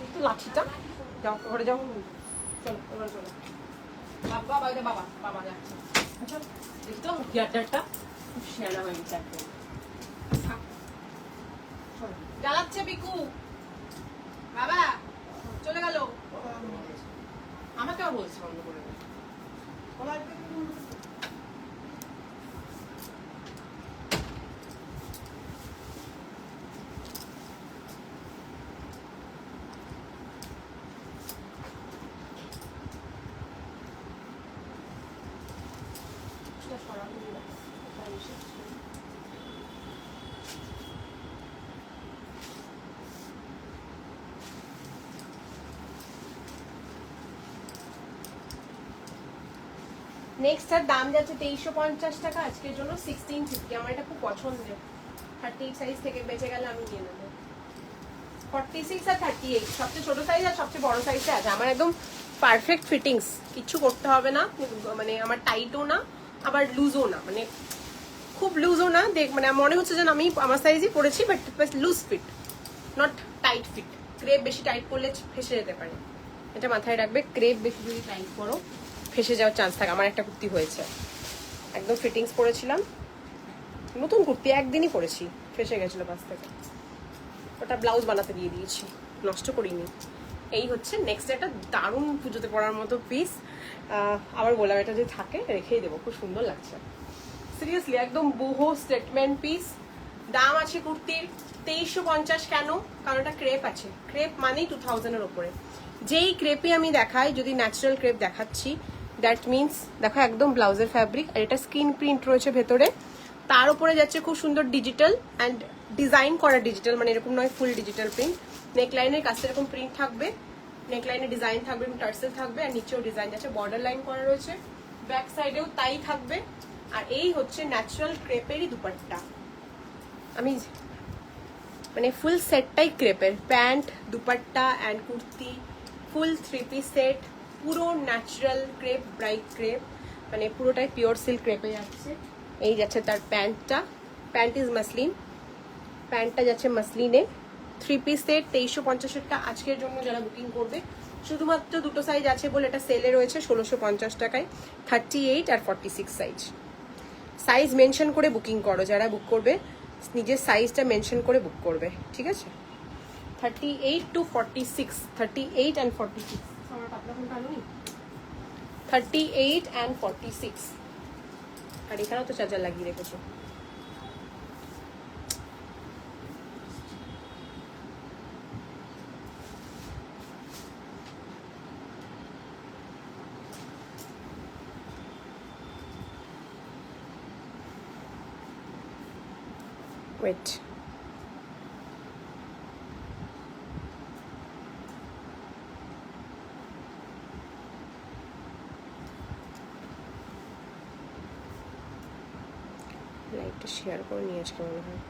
একটু লাঠিটা যাও ঘরে যাও। চলো এবার চলো, বাবা বাবা বাবা যাচ্ছে। আচ্ছা দেখি তো হেয়ার ডাটা খুব শেয়ারা হয়ে গেছে একদম। জ্বালাচ্ছে পিকু, বাবা চলে গেল। আমাকেও বলছে বন্ধ করে দে। নেক্সট এর দাম যাচ্ছে 2350 টাকা, আজকের জন্য 1650। আমার এটা খুব পছন্দের, 38 সাইজ থেকে বেঁচে গেলে আমি নিয়ে নেবো। 46 আর 38 সবচেয়ে ছোট সাইজ আর সবচেয়ে বড় সাইজে আছে। আমার একদম পারফেক্ট ফিটিংস, কিচ্ছু করতে হবে না, মানে আমার টাইটও না আবার লুজও না, মানে খুব লুজও না, দেখ মানে মনে হচ্ছে যেন আমি আমার সাইজই পরেছি, but loose fit, not tight fit. Crepe বেশি টাইট করলে ফেসে যেতে পারে, এটা মাথায় রাখবে। ক্রেপ বেশি যদি টাইট করো ফেসে যাওয়ার চান্স থাকে। আমার একটা কুর্তি হয়েছে, একদম ফিটিংস পরেছিলাম, নতুন কুর্তি একদিনই পরেছি, ফেসে গেছিলো পাশ থেকে, ওটা ব্লাউজ বানাতে দিয়ে দিয়েছি, নষ্ট করিনি। এই হচ্ছে নেক্সট একটা দারুণ পুজোতে পরার মতো পিস। আবার বললাম এটা যে থাকে রেখেই দেবো, খুব সুন্দর লাগছে সিরিয়াসলি, একদম বহু স্টেটমেন্ট পিস। দাম আছে কুর্তির 2350। কেন? কারণ এটা ক্রেপ আছে, ক্রেপ মানেই 2000-এর ওপরে। যেই ক্রেপে আমি দেখাই, যদি ন্যাচারাল ক্রেপ দেখাচ্ছি, দ্যাট মিনস দেখো একদম ব্লাউজের ফ্যাব্রিক, আর এটা স্ক্রিন প্রিন্ট রয়েছে ভেতরে, তার উপরে যাচ্ছে খুব সুন্দর ডিজিটাল অ্যান্ড ডিজাইন করা ডিজিটাল, মানে এরকম নয় ফুল ডিজিটাল প্রিন্ট। নেকলাইনের কাছে এরকম প্রিন্ট থাকবে, নেকলাইনে ডিজাইন থাকবে, টার্সেল থাকবে, আর নিচেও ডিজাইন আছে, বর্ডার লাইন করা রয়েছে, ব্যাক সাইডেও তাই থাকবে। আর এই হচ্ছে ন্যাচারাল ক্রেপেরই দুপাট্টা। আমি মানে ফুল সেটটাই ক্রেপের, pant dupatta and kurti, full 3 piece set, পুরো ন্যাচারাল ক্রেপ, ব্রাইট ক্রেপ, মানে পুরোটাই পিওর সিল্ক ক্রেপে যাচ্ছে। এই যাচ্ছে তার প্যান্টটা, প্যান্ট ইজ মাসলিন, প্যান্টটা যাচ্ছে মাসলিনে, 3 পিস সেট 2350-এরটা আজকের জন্য যারা বুকিং করবে। শুধুমাত্র দুটো সাইজ আছে বলে এটা সেলে রয়েছে 1650 টাকায়, 38 আর 46 সাইজ। সাইজ মেনশন করে বুকিং করো, যারা বুক করবে নিজের সাইজটা মেনশন করে বুক করবে, ঠিক আছে? 38 to 46, 38 and 46, আমার পাতলা কোনটা আনুনি, 38 and 46। আর এখানেও তো চার্জার লাগিয়ে রেখেছো। ওয়েট, লাইভটা শেয়ার করে নিয়ে আজকে মনে হয়।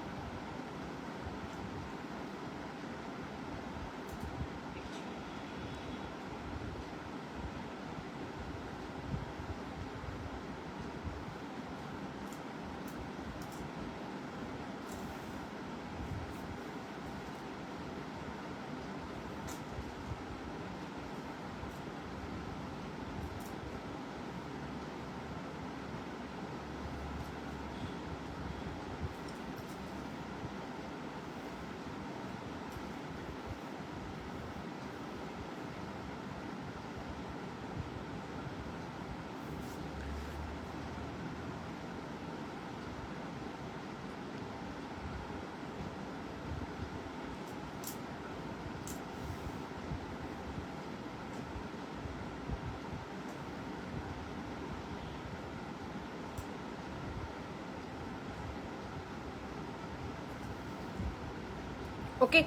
ওকে,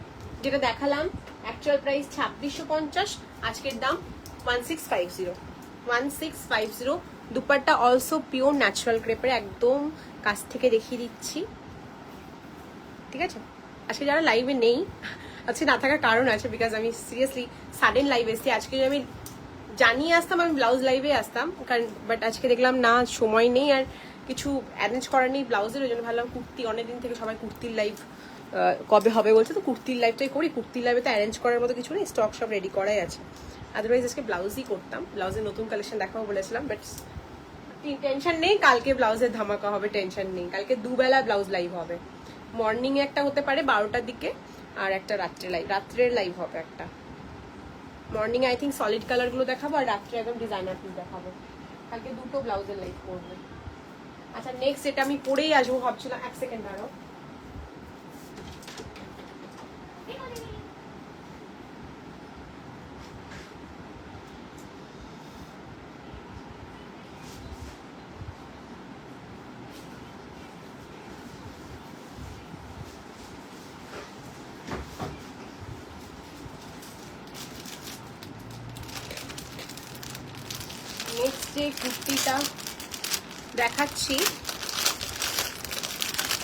যেটা দেখালাম অ্যাকচুয়াল প্রাইস 2650, আজকের দাম 1650, 1650। দুপাট্টা অলসো পিওর ন্যাচারাল ক্রেপের, একদম কাছ থেকে দেখিয়ে দিচ্ছি, ঠিক আছে। আজকে যারা লাইভে নেই, আজকে না থাকার কারণ আছে, বিকজ আমি সিরিয়াসলি সাডেন লাইভ এসেছি। আজকে আমি জানিয়ে আসতাম আমি ব্লাউজ লাইভে আসতাম, কারণ বাট আজকে দেখলাম না সময় নেই আর কিছু অ্যারেঞ্জ করার নেই ব্লাউজের, ওই জন্য ভাবলাম কুর্তি, অনেকদিন থেকে সবাই কুর্তির লাইভ কবে হবে বলছে, তো কুর্তির লাইভটাই করি। কুর্তির লাইভে তো অ্যারেঞ্জ করার মতো কিছু নেই, স্টক সব রেডি করাই আছে। আদারওয়াইজ আজকে ব্লাউজই করতাম, ব্লাউজের নতুন কালেকশন দেখাবো বলেছিলাম, বাট টেনশন নেই, কালকে ব্লাউজের ধামাকা হবে, টেনশন নেই। কালকে দুবেলা ব্লাউজ লাইভ হবে, মর্নিং একটা হতে পারে 12টার দিকে, আর একটা রাত্রের লাইভ হবে একটা। মর্নিং আই থিঙ্ক সলিড কালারগুলো দেখাবো, আর রাত্রে একদম ডিজাইনার পিস দেখাবো। কালকে দুটো ব্লাউজের লাইভ করবে। আচ্ছা নেক্সট এটা আমি পরেই আসবো ভাবছিলাম, এক সেকেন্ড দাঁড়াও। নেক্সট যে কুর্তিটা দেখাচ্ছি,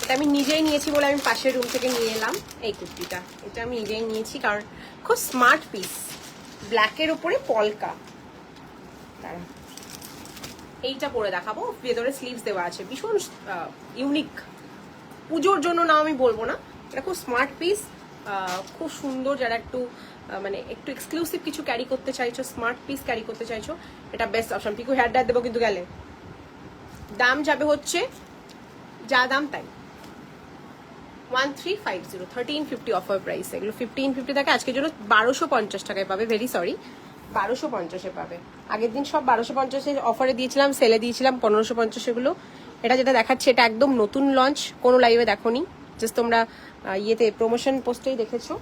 এটা আমি নিজেই নিয়েছি বলে আমি পাশের রুম থেকে নিয়ে এলাম। এই কুর্তিটা এটা আমি নিজেই নিয়েছি, কারণ খুব স্মার্ট পিস, ব্ল্যাকের উপরে পলকা। তারা এইটা পরে দেখাবো, ভেতরে স্লিভস দেওয়া আছে, ভীষণ ইউনিক। পুজোর জন্য না আমি বলবো না, এটা খুব স্মার্ট পিস, খুব সুন্দর। যারা একটু মানে একটু এক্সক্লুসিভ কিছু ক্যারি করতে চাইছো, স্মার্ট পিস ক্যারি করতে চাইছো, এটা বেস্ট অপশন। পিকু হেয়ার ডার দেবো কিন্তু গেলে, দাম যাবে হচ্ছে যা দাম তাই, 1350, 1350 অফার প্রাইস। এগুলো 1550 থাকে, আজকের জন্য 1250 টাকায় পাবে। ভেরি সরি, 1250-এ পাবে। আগের দিন সব 1250-এ অফারে দিয়েছিলাম, সেলে দিয়েছিলাম 1550 এগুলো। এটা যেটা দেখাচ্ছে এটা একদম নতুন লঞ্চ, কোনো লাইভে দেখোনি, জাস্ট তোমরা ইয়েতে প্রমোশন পোস্টেই দেখেছো।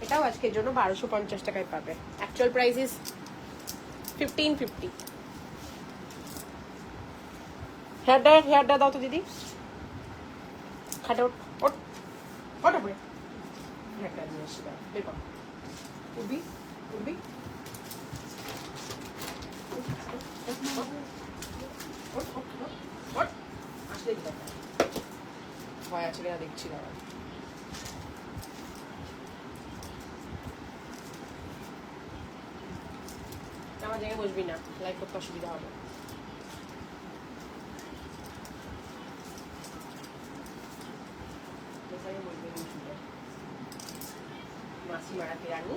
এটাও আজকের জন্য 1250 টাকায় পাবে। Actual price is 1550। হেয়ার ডার দাও তো দিদি, খাটা ওঠ ওঠ ওঠ উপরে, হেয়ার ডার নিয়ে আসি, বের কর, উঠবি উঠবি, আসলে ভয় আছে কিনা দেখছি না। আমার জায়গায় বসবি না, লাইভ করতে অসুবিধা হবে। মাসি মারাতে রানি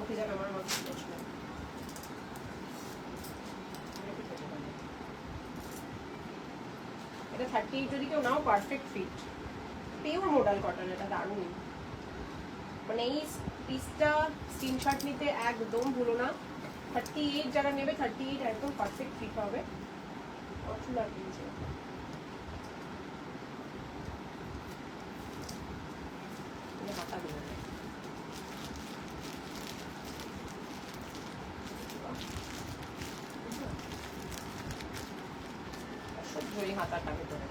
উঠে যাবে আমার মতো। এটা 38 যদি কেউ নাও, perfect fit, pure modal cotton, এটা দারুণ। মানে এই পিসটা স্ক্রিনশট নিতে একদম ভুলো না। 38 যারা নেবে, 38 একদম পারফেক্ট ফিট হবে। অচুলা কিনছে হাতা দিল, হাতাটা ভেতরে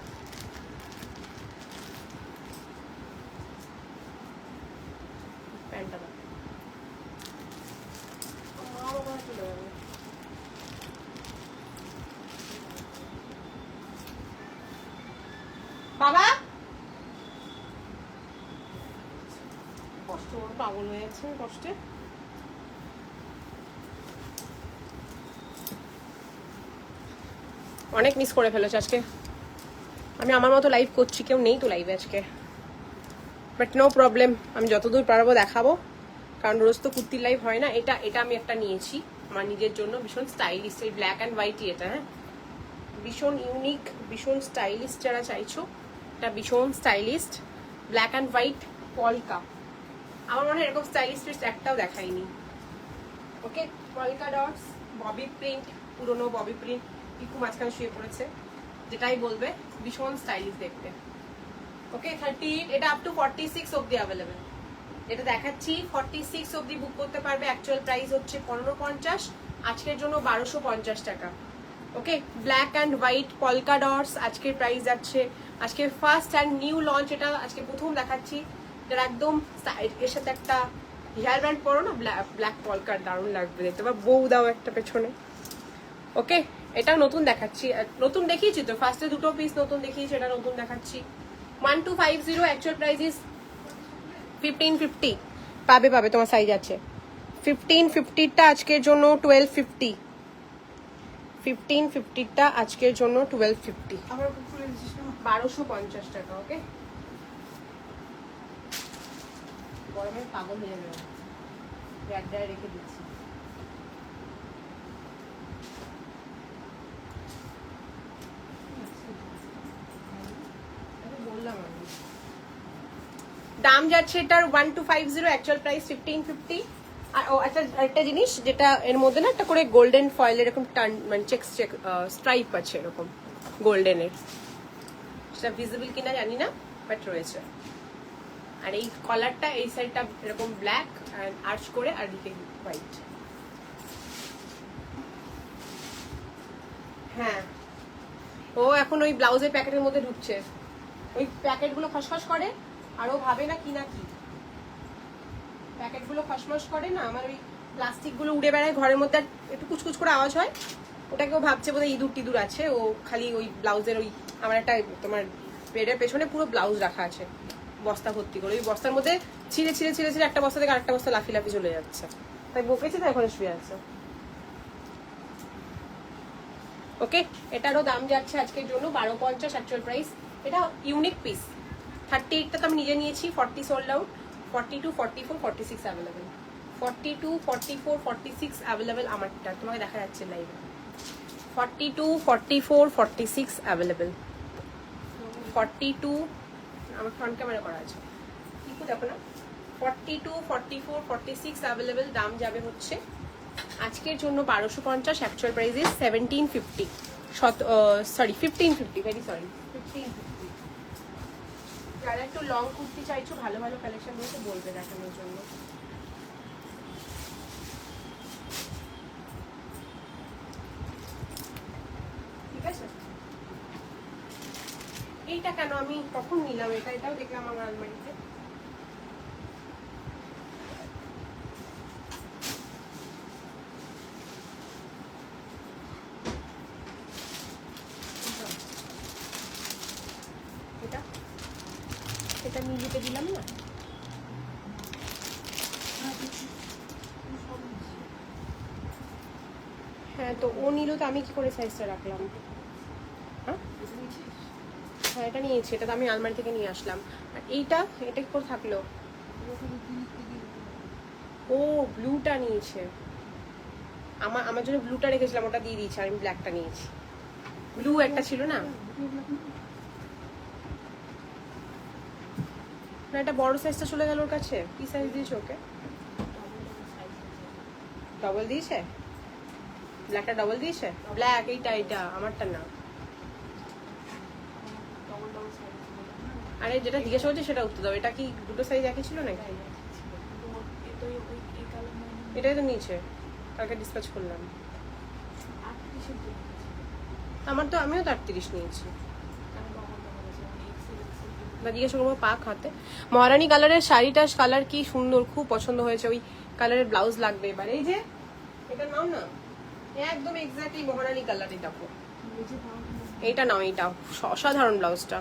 বাবা কষ্ট, পাগল হয়ে যাচ্ছে কষ্টে। অনেক মিস করে ফেলেছে আজকে। আমি আমার মতো লাইভ করছি, কেউ নেই তো লাইভে আজকে, বাট নো প্রবলেম, আমি যতদূর পারবো দেখাবো, কারণ রোজ তো কুর্তির লাইভ হয় না। এটা এটা আমি একটা নিয়েছি আমার নিজের জন্য, ভীষণ স্টাইলিশ, এই ব্ল্যাক অ্যান্ড হোয়াইটই এটা। হ্যাঁ, ভীষণ ইউনিক, ভীষণ স্টাইলিশ যারা চাইছো, এটা ভীষণ স্টাইলিস্ট ব্ল্যাক অ্যান্ড হোয়াইট পলকা। আমার মনে হয় এরকম স্টাইলিশ ড্রেস একটাও দেখাইনি। ওকে, পলকা ডটস, ববি প্রিন্ট, পুরোনো ববি প্রিন্ট, একটু মাঝখানে শুয়ে পড়েছে, যেটাই বলবে, ভীষণ স্টাইলিশ দেখতে। ওকে, 38, এটা আপ টু 46 অবধি অ্যাভেলেবেল। এটা দেখাচ্ছি 46 অবধি বুক করতে পারবে। অ্যাকচুয়াল প্রাইস হচ্ছে 1550, আজকের জন্য 1250 টাকা। ওকে, ব্ল্যাক অ্যান্ড হোয়াইট পলকা ডটস, আজকের প্রাইস যাচ্ছে, আজকে ফার্স্ট অ্যান্ড নিউ লঞ্চ, এটা আজকে প্রথম দেখাচ্ছি। এটা একদম এর সাথে একটা হেয়ার ব্যান্ড পরো না, ব্ল্যাক পলকার, দারুণ লাগবে দেখতে, বা বউ দাও একটা পেছনে। ওকে, এটাও নতুন দেখাচ্ছি, নতুন দেখিয়েছি তো, ফার্স্টে দুটো পিস নতুন দেখিয়েছি, এটা নতুন দেখাচ্ছি। 1250, অ্যাকচুয়াল প্রাইস ইজ 1550। পাবে পাবে, তোমার সাইজ আছে। 1550টা আজকের জন্য 1250, 1550টা আজকের জন্য 1250, 1250 টাকা। ওকে, গরমে পাগল হয়ে যাবে, ব্যাগটায় রেখে দিচ্ছি। বললাম আমি দাম যাচ্ছে এটার 1250, অ্যাকচুয়াল প্রাইস 1550। আর ও আচ্ছা, একটা জিনিস যেটা এর মধ্যে না একটা করে গোল্ডেন ফয়েল এরকম টার্ন, মানে চেক্স স্ট্রাইপ আছে এরকম গোল্ডেনের, সেটা ভিজিবল কিনা জানি না, বাট রয়েছে। আর এই কলারটা, এই সাইডটা এরকম ব্ল্যাক আর আর্চ করে, আর দিকে হোয়াইট। হ্যাঁ, ও এখন ওই ব্লাউজের প্যাকেটের মধ্যে ঢুকছে, ওই প্যাকেটগুলো খসখস করে, আর ও ভাবে না কি না কি, প্যাকেটগুলো খসখস করে না, আমার ওই প্লাস্টিকগুলো উড়ে বেড়ায় ঘরের মধ্যে, আর একটু কুচকুচ করে আওয়াজ হয়, ওটাকেও ভাবছে বোধহয় ইঁদুর টিদুর আছে। ও খালি ওই ব্লাউজের ওই, আমার একটা তোমার বেডের পেছনে পুরো ব্লাউজ রাখা আছে বস্তা ভর্তি করে, ওই বস্তার মধ্যে ছিঁড়ে ছিঁড়ে ছিঁড়ে ছিঁড়ে একটা বস্তা থেকে আরেকটা বস্তা লাফি লাফি চলে যাচ্ছে, তাই বকেছে, তাই ওখানে শুয়ে আছে। ওকে, এটারও দাম যাচ্ছে আজকের জন্য 1250, অ্যাকচুয়াল প্রাইস। এটা ইউনিক পিস। 38টা তো আমি নিজে নিয়েছি, 40 সোল্ড আউট, 42, 44, 46 অ্যাভেলেবেল, 42, 44, 46 অ্যাভেলেবেল আমারটা, তোমাকে দেখা যাচ্ছে লাইভে। 42, 44, 46 অ্যাভেলেবেল, 42, আমার ফ্রন্ট ক্যামেরা করা আছে, একটু দেখো না, 42, 44, 46 অ্যাভেলেবেল। দাম যাবে হচ্ছে আজকের জন্য 1250, actual price is 1750, sorry 1550, very sorry 1550। যারা একটু লং কুর্তি চাইছো, ভালো ভালো কালেকশন রয়েছে, বলবে দেখানোর জন্য। ঠিক আছে, এইটা কেন আমি কখন নিলাম, এটাও দেখলাম আমার আলমারিতে। এটা নিজেকে দিলাম না, হ্যাঁ, তো ও নিল, তো আমি কি করে সাইজটা রাখলাম? হ্যাঁ, এটা নিয়েছি, এটা তো আমি আলমারি থেকে নিয়ে আসলাম। আর এইটা, এটা কি করে থাকলো? ও ব্লুটা নিয়েছে, আমার জন্য ব্লুটা রেখেছিলাম, ওটা দিয়ে দিয়েছি, আর আমি ব্ল্যাকটা নিয়েছি। ব্লু একটা ছিল না, না এটা বড় সাইজটা চলে গেল ওর কাছে। কি সাইজ দিয়েছে ওকে? ডবল দিয়েছে, ব্ল্যাকটা ডবল দিয়েছে, ব্ল্যাক এইটা, এটা আমারটা না। আরে যেটা জিজ্ঞাসা করছে সেটা উত্তর দাও, এটা কি দুটো সাইজ একই ছিল নাকি? এটাই তো নিয়েছে, কালকে ডিসপ্যাচ করলাম। আমার তো, আমিও তো 38 নিয়েছি। জিজ্ঞাসা করবো পাক হাতে। মহারানী কালারের শাড়িটা, কালার কি সুন্দর, খুব পছন্দ হয়েছে, ওই কালারের ব্লাউজ লাগবে এবার। এই যে এটা নাও না, একদম এক্স্যাক্টলি মহারানী কালার, এটা এইটা নাও, এইটা অসাধারণ ব্লাউজটা।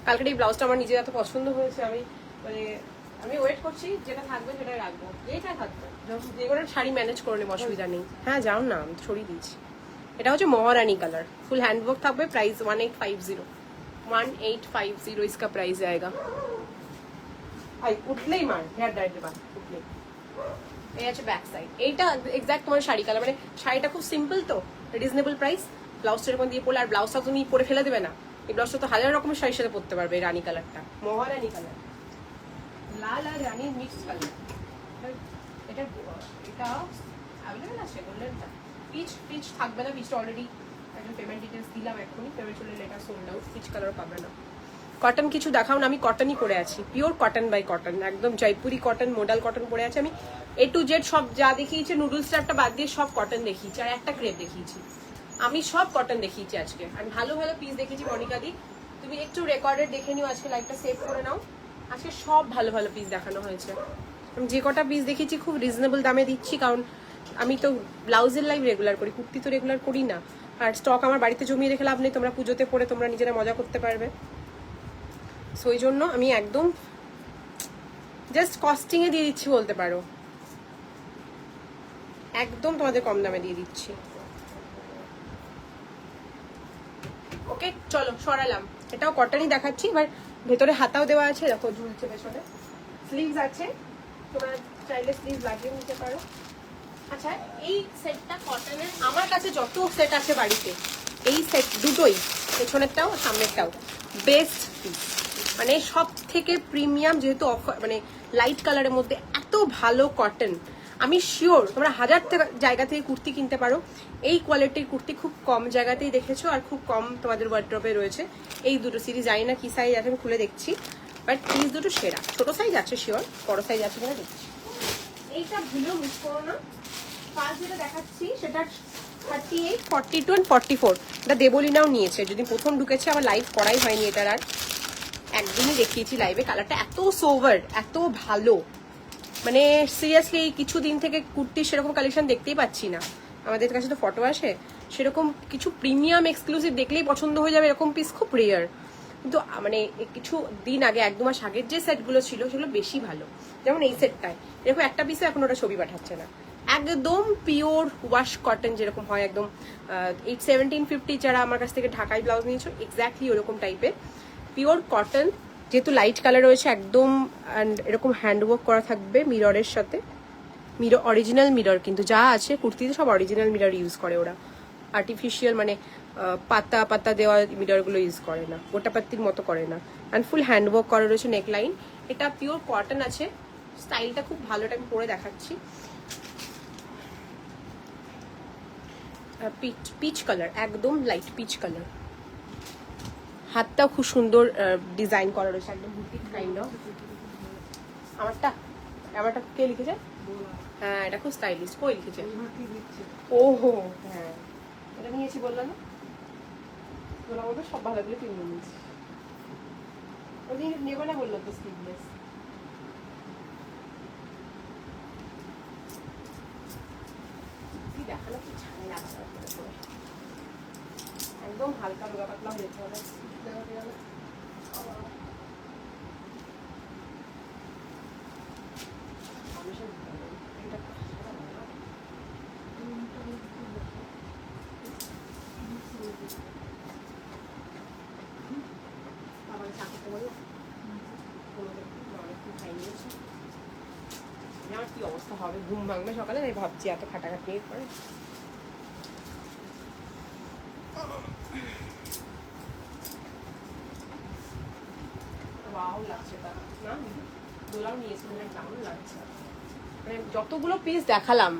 কালকের এই ব্লাউজটা আমার নিজের এত পছন্দ হয়েছে, আমি ওয়েট করছি যেটা থাকবে সেটাই রাখবো, যেটা থাকবে যে কোনো শাড়ি ম্যানেজ করে নেবো, অসুবিধা নেই। হ্যাঁ যাও না, আমি ছড়িয়ে দিচ্ছি। এটা হচ্ছে মহারানী কালার, ফুল হ্যান্ডওয়ার্ক থাকবে, প্রাইস 1850। 1850 इसका प्राइस आएगा। आई उठलेই মার হেয়ার ড্রায়ার দেবা, উঠলেই। এই আছে ব্যাক সাইড, এইটা এক্স্যাক্ট তোমার শাড়ি কালার, মানে শাড়িটা খুব সিম্পল তো, রিজনেবল প্রাইস। ব্লাউজটা এরকম দিয়ে পরলে, আর ব্লাউজটা তুমি পরে ফেলে দেবে না, এই ব্লাউজটা তো হাজার রকমের শাড়ির সাথে পরতে পারবে। এই রানী কালারটা মহারানী কালার, লাল আর রানী মিক্স কালার। এটা এটা অ্যাভেলেবল আছে গোল্ডেনটা। পিচ থাকবে না, পিচটা অলরেডি একদম পেমেন্ট ডিটেলস দিলাম এখনই, পেমেন্ট চলে letter sold out, peach colour পাবে না। কটন কিছু দেখাও না, আমি কটনই পরে আছি, পিওর কটন বাই কটন, একদম জয়পুরি কটন, মোডাল কটন পরে আছে আমি। A to Z সব যা দেখিয়েছি, নুডলস স্টাফটা বাদ দিয়ে সব কটন দেখিয়েছি, আর একটা ক্রেপ দেখিয়েছি। আমি সব কটন দেখিয়েছি আজকে, আমি ভালো ভালো পিস দেখেছি। মনিকা দি তুমি একটু রেকর্ডেড দেখে নিও, আজকে লাইভটা সেভ করে নাও। আজকে সব ভালো ভালো পিস দেখানো হয়েছে। আমি যে কটা পিস দেখেছি খুব রিজনেবল দামে দিচ্ছি, কারণ আমি তো ব্লাউজের লাইভ রেগুলার করি, কুর্তি তো রেগুলার করি না। আর স্টক আমার বাড়িতে জমিয়ে রেখে লাভ নেই, তোমরা পুজোতে পরে তোমরা নিজেরা মজা করতে পারবে। সো ওই জন্য আমি একদম জাস্ট কস্টিংয়ে দিয়ে দিচ্ছি বলতে পারো, একদম তোমাদের কম দামে দিয়ে দিচ্ছি। ওকে চলো সরালাম, এটাও কটনই দেখাচ্ছি। এবার ভেতরে হাতাও দেওয়া আছে, দেখো ঝুলছে পেছনে, স্লিভস আছে, তোমরা চাইলে স্লিভ লাগিয়ে নিতে পারো। আচ্ছা এই সেটটা কটনের, আমার কাছে যত সেট আছে বাড়িতে, এই সেট দুটোই, পেছনেরটাও সামনেরটাও বেস্ট পিস, মানে সব থেকে প্রিমিয়াম, যেহেতু অফার, মানে লাইট কালারের মধ্যে এত ভালো কটন। আমি শিওর তোমরা হাজার জায়গা থেকে কুর্তি কিনতে পারো, এই কোয়ালিটির কুর্তি খুব কম জায়গাতেই দেখেছো, আর খুব কম তোমাদের ওয়ার্ড্রপে রয়েছে। এই দুটো সিরিজ জানি না কি সাইজ আছে, আমি খুলে দেখছি, বাট পিস দুটো সেরা। ছোট সাইজ আছে শিওর, বড় সাইজ আছে কিনা দেখছি। এইটা ভুলেও মিস করো না, ফার্স্ট যেটা দেখাচ্ছি সেটা 38, 42 and 44, এটা দেবলিনাও নিয়েছে, যদি প্রথম ঢুকেছে, আমার লাইভ করাই হয়নি এটার, আর একদিনই দেখিয়েছি লাইভে। কালারটা এত সোভার, এত ভালো, মানে সিরিয়াসলি এই কিছুদিন থেকে কুর্তির সেরকম কালেকশন দেখতেই পাচ্ছি না। আমাদের কাছে তো ফটো আসে, সেরকম কিছু প্রিমিয়াম এক্সক্লুসিভ দেখলেই পছন্দ হয়ে যাবে এরকম পিস খুব রেয়ার। কিন্তু মানে কিছু দিন আগে, 1-2 মাস আগের যে সেটগুলো ছিল সেগুলো বেশি ভালো। যেমন এই সেটটায় এরকম একটা পিসও এখন ওটা ছবি পাঠাচ্ছে না, একদম পিওর ওয়াশ কটন যেরকম হয়, একদম 1750 যারা আমার কাছ থেকে ঢাকাই ব্লাউজ নিয়েছো এক্স্যাক্টলি ওরকম টাইপের পিওর কটন, যেহেতু লাইট কালার রয়েছে একদম, অ্যান্ড এরকম হ্যান্ডওয়ার্ক করা থাকবে মিররের সাথে। মিরর অরিজিনাল মিরর, কিন্তু যা আছে কুর্তিতে সব অরিজিনাল মিরর ইউজ করে ওরা, আর্টিফিশিয়াল মানে পাতা পাতা দেওয়া মিররগুলো ইউজ করে না, গোটাপাত্তির মতো করে না। অ্যান্ড ফুল হ্যান্ডওয়ার্ক করা রয়েছে নেকলাইন, এটা পিওর কটন আছে, স্টাইলটা খুব ভালো, এটা আমি পরে দেখাচ্ছি। পিচ কালার, একদম লাইট পিচ কালার, হাতটাও খুব সুন্দর ডিজাইন করা রয়েছে, একদম বুটিক কাইন্ড অফ। আমারটা কে লিখেছে? হ্যাঁ এটা খুব স্টাইলিশ, কই লিখেছে? ওহো হ্যাঁ, এটা নিয়েছি বললাম না, বললাম ওদের সব ভালো করে কিনে নিয়েছি, ওদিন নেবো না বললো তো স্লিভলেস। দেখানো কি ঝামেলা, একদম হালকা রোগা পাতলা হয়ে যেতে হবে। আমার কি অবস্থা হবে, ঘুম ভাঙবে সকালে, তাই ভাবছি এত খাটাখাটি করে। যতগুলো পিস দেখালাম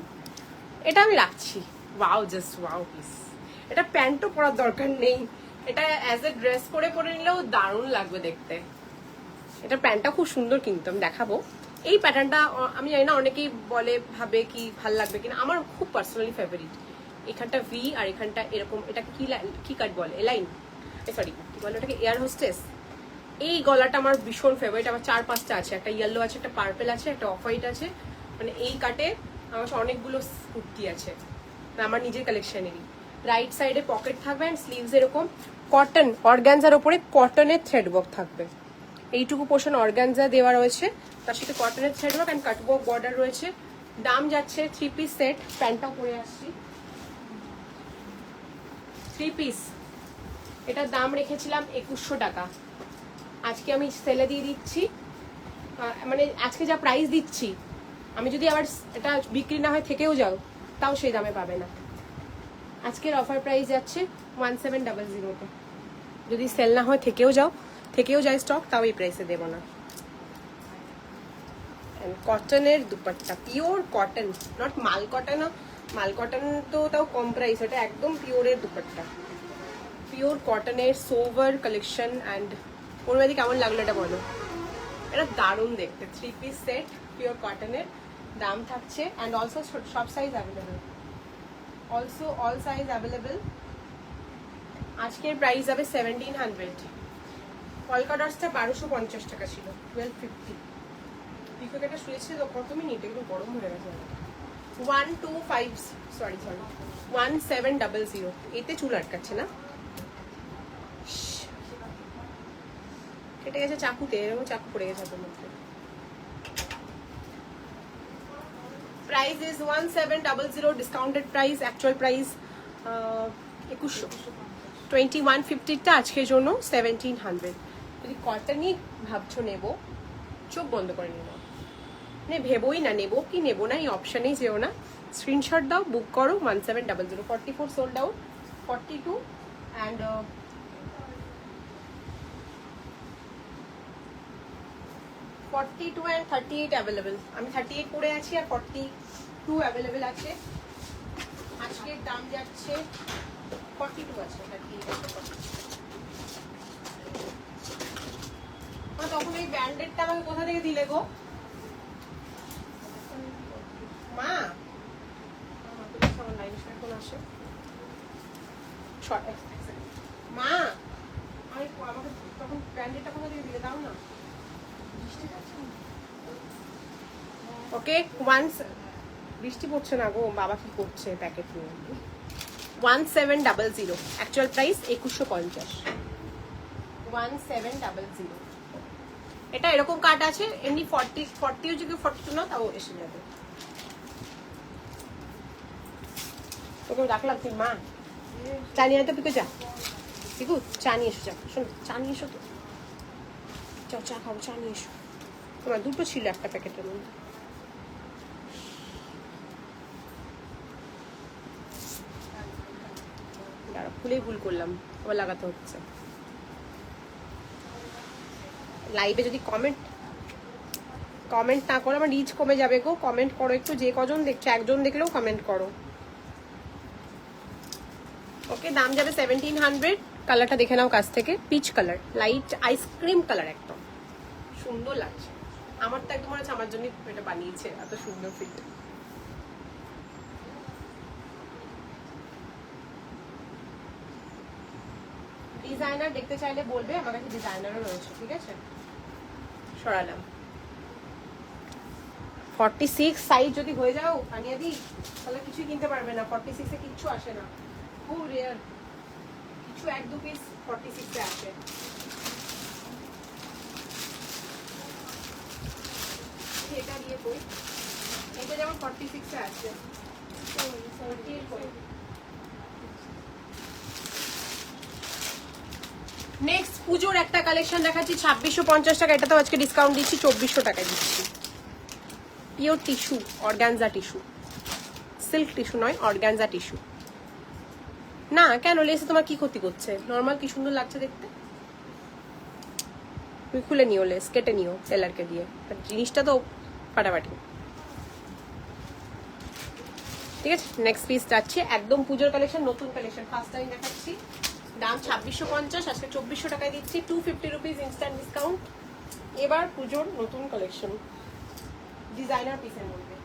এটা আমি রাখছি, ওয়াও জাস্ট ওয়াও পিস। এটা প্যান্টও পরার দরকার নেই, এটা অ্যাজ এ ড্রেস করে পরে নিলেও দারুণ লাগবে দেখতে। এটা প্যান্টটা খুব সুন্দর, কিন্তু আমি দেখাবো। এই প্যাটার্নটা আমি জানি না অনেকেই বলে ভাবে কি ভাল লাগবে কিনা, আমার খুব পার্সোনালি ফেভারিট। এখানটা ভি আর এখানটা এরকম, এটা কি কাট বলে, এলাইন, সরি কি বলে ওটাকে, এয়ার হোস্টেস। এই গলাটা আমার ভীষণ ফেভারিট, আমার 4-5টা আছে, একটা ইয়েলো আছে, একটা পার্পেল আছে, একটা অফ হোয়াইট আছে, মানে এই কাটে আমার অনেকগুলো কুর্তি আছে, আমার নিজের কালেকশনেরই। রাইট সাইডে পকেট থাকবে অ্যান্ড স্লিভস এরকম কটন অর্গানজার ওপরে কটনের থ্রেড ওয়ার্ক থাকবে। এইটুকু পোর্শন অর্গানজা দেওয়া রয়েছে, তার সাথে কটনের thread work and cutwork border রয়েছে। দাম যাচ্ছে 3 পিস সেট, প্যান্টটাও পরে আসছি 3 পিস। এটার দাম রেখেছিলাম 2100 টাকা, আজকে আমি সেলে দিয়ে দিচ্ছি, মানে আজকে যা প্রাইস দিচ্ছি আমি যদি আবার এটা বিক্রি না হয় থেকেও যাও তাও সেই দামে পাবে না। আজকের অফার প্রাইস যাচ্ছে 1700 যদি সেল না হয় থেকেও যায় স্টক তাও এই প্রাইসে দেবো না। কটনের দুপাট্টা, পিওর কটন, নট মাল কটন। মাল কটন তো তাও কম প্রাইস, ওটা একদম পিওরের দুপাট্টা, পিওর কটনের সোভার কালেকশন। অ্যান্ড ওরবাদি কেমন লাগলো এটা বলো? এটা দারুণ দেখতে, 3 পিস সেট পিওর কটনের, দাম থাকছে অ্যান্ড অলসো সব size available, also all size available. আজকের প্রাইস যাবে 1700। কলকাতাসটা 1250 টাকা ছিল, 1250। পিকোটা শুয়েছে তো কত মিনিট, একটু গরম হয়ে গেছে। 1700, এতে চুল আটকাচ্ছে না, কেটে গেছে চাকুতে, এরকম চাকু পড়ে গেছে আপনার মধ্যে। Price is 1700, discounted price, actual price 2100। 2150টা আজকের জন্য 1700। যদি কটনই ভাবছো নেবো, চোখ বন্ধ করে নেব, মানে ভেবোই না নেবো কি নেবো না, এই অপশানেই যেও না, স্ক্রিনশট দাও, বুক করো 1700। 44 sold out, 42 and 42 and 38 available. আমি 38 পরে আছি আর 42 অ্যাভেলেবেল আছে। আজকের দাম যাচ্ছে 42 আছে, 38 আছে 42। তখন এই ব্যান্ডেডটা আমাকে কোথা থেকে দিলে গো মা? এখন আসে মা, আমাকে তখন ব্যান্ডেডটা কোথা থেকে দিলে, দাও না। ওকে, ওয়ান্স বৃষ্টি পড়ছে না গো, বাবা কি করছে প্যাকেট নিয়ে। 1700, অ্যাকচুয়াল প্রাইস 2150। 1700। এটা এরকম কাট আছে, এমনি 40 যদি 42 না তাও এসে যাবে। তোকে ডাকলাম, তুই মা চা নিয়ে তো পিকো, যা পিকু চা নিয়ে এসো, যা শোনো চা নিয়ে এসো, তো যাও চা খাবো, চা নিয়ে এসো। তোমার দুটো ছিল একটা প্যাকেটের মধ্যে। ভুলেই ভুল করলাম, আবার লাগাতে হচ্ছে। লাইভে যদি কমেন্ট না করো আমার রিচ কমে যাবে গো। কমেন্ট করো একটু, যে কজন দেখছো, একজন দেখলেও কমেন্ট করো। ওকে, দাম যাবে 1700। কালারটা দেখে নাও কাছ থেকে, peach colour, light ice cream colour, একদম সুন্দর লাগছে। আমার তো একদম মনে হচ্ছে আমার জন্য এটা বানিয়েছে, এত সুন্দর ফিট। ডিজাইনার দেখতে চাইলে বলবে, আমার কাছে ডিজাইনারও রয়েছে, ঠিক আছে। সরালাম। 46 সাইজ যদি হয়ে যাও আনিয়ে দিই, তাহলে কিছুই কিনতে পারবে না। 46-এ কিচ্ছু আসে না, খুব রেয়ার, কিছু 1-2 পিস 46-এ আসে। এটা দিয়ে কই, এটা যেমন 46-এ আছে। নেক্সট পুজোর একটা কালেকশন দেখাচ্ছি 2650 টাকা, এটা তো আজকে ডিসকাউন্ট দিচ্ছি 2400 টাকায় দিচ্ছি। Pure tissue, organza tissue, silk tissue নয়, অর্গানজা টিস্যু। না কেন, লেসে তোমার কি ক্ষতি করছে? নর্মাল কি সুন্দর লাগছে দেখতে। তুমি খুলে নিও, লেস কেটে নিও টেলারকে দিয়ে, জিনিসটা তো ফাটাফাটি। ঠিক আছে, নেক্সট পিস যাচ্ছে একদম পুজোর কালেকশন, নতুন কালেকশন, ফার্স্ট টাইম দেখাচ্ছি। দাম 2650, আজকে 2400 টাকায় দিচ্ছি, 250 রুপিস ইনস্ট্যান্ট ডিসকাউন্ট। এবার পুজোর নতুন কালেকশন, ডিজাইনার পিসের মধ্যে।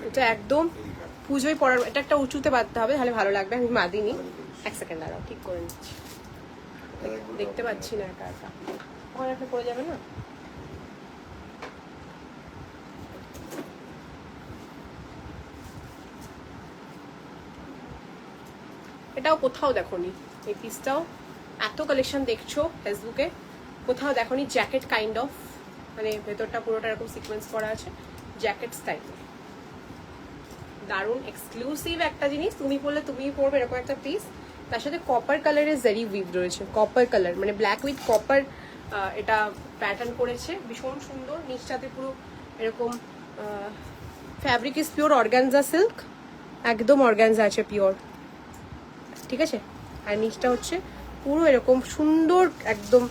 এটা একদম পুজোয় পরার, এটা একটা উঁচুতে বাঁধতে হবে, তাহলে ভালো লাগবে। আমি বাঁধিনি, এক সেকেন্ড দাঁড়াও, ঠিক করে নিচ্ছি। দেখতে পাচ্ছি না একা একা, ওখানে একটা পড়ে যাবে না। এটাও কোথাও দেখোনি, এই পিসটাও এত কালেকশন দেখছো ফেসবুকে, কোথাও দেখোনি। জ্যাকেট কাইন্ড অফ, মানে ভেতরটা পুরোটা এরকম সিকোয়েন্স করা আছে, জ্যাকেট স্টাইলে। দারুণ এক্সক্লুসিভ একটা জিনিস, তুমি পরলে তুমিই পরবে এরকম একটা পিস। তার সাথে কপার কালারের জারি উইভ রয়েছে, কপার কালার মানে ব্ল্যাক উইথ কপার, এটা প্যাটার্ন করেছে, ভীষণ সুন্দর। নিচটাতে পুরো এরকম fabric is pure organza silk, একদম অর্গানজা আছে পিওর, ঠিক আছে। আর নিচটা হচ্ছে পুরো এরকম সুন্দর, একদম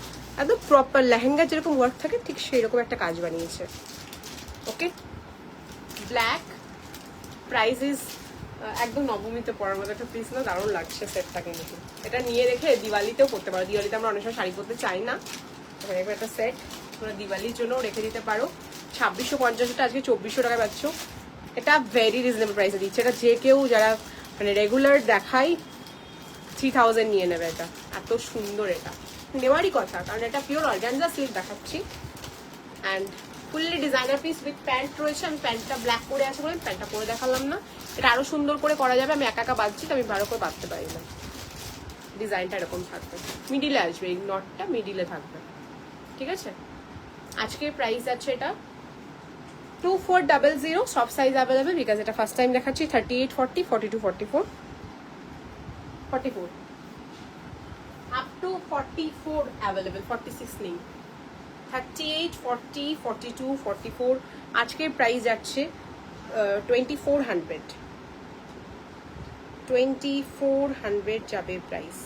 একদম প্রপার লেহেঙ্গা যেরকম ওয়ার্ক থাকে ঠিক সেই রকম একটা কাজ বানিয়েছে। ওকে, ব্ল্যাক, প্রাইস ইজ একদম নবমীতে পরার মতো একটা পিস না, দারুণ লাগছে সেটটাকে। কিন্তু এটা নিয়ে রেখে দিওয়ালিতেও পরতে পারো। দিওয়ালিতে আমরা অনেক সময় শাড়ি পরতে চাই না, এবার একটা সেট তোমরা দিওয়ালির জন্য রেখে দিতে পারো। 2650, আজকে 2400 টাকায় পাচ্ছ। এটা ভেরি রিজনেবল প্রাইসে দিচ্ছে। এটা যে কেউ যারা মানে রেগুলার দেখাই 3000 নিয়ে নেবে। এটা এত সুন্দর, এটা নেওয়ারই কথা, কারণ এটা পিওর অর্গানজা সিল্ক দেখাচ্ছি। And fully designer piece with pant রয়েছে। আমি প্যান্টটা ব্ল্যাক করে আছে বলে প্যান্টটা পরে দেখালাম না। এটা আরো সুন্দর করে করা যাবে, আমি একা একা বাঁধছি তো আমি ভালো করে বাঁধতে পারি না। ডিজাইনটা এরকম থাকবে, মিডিলে আসবে, এই নটটা মিডিলে থাকবে, ঠিক আছে। আজকে প্রাইস আছে এটা 2400, সব সাইজ অ্যাভেলেবেল, বিকজ এটা ফার্স্ট টাইম দেখাচ্ছি। 38, 40, 42, 44, 44 আপ টু 44 অ্যাভেলেবেল, 46 নেই। 38, 40, 42, 44, আজকের প্রাইস যাচ্ছে 2400, 2400 যাবে প্রাইস।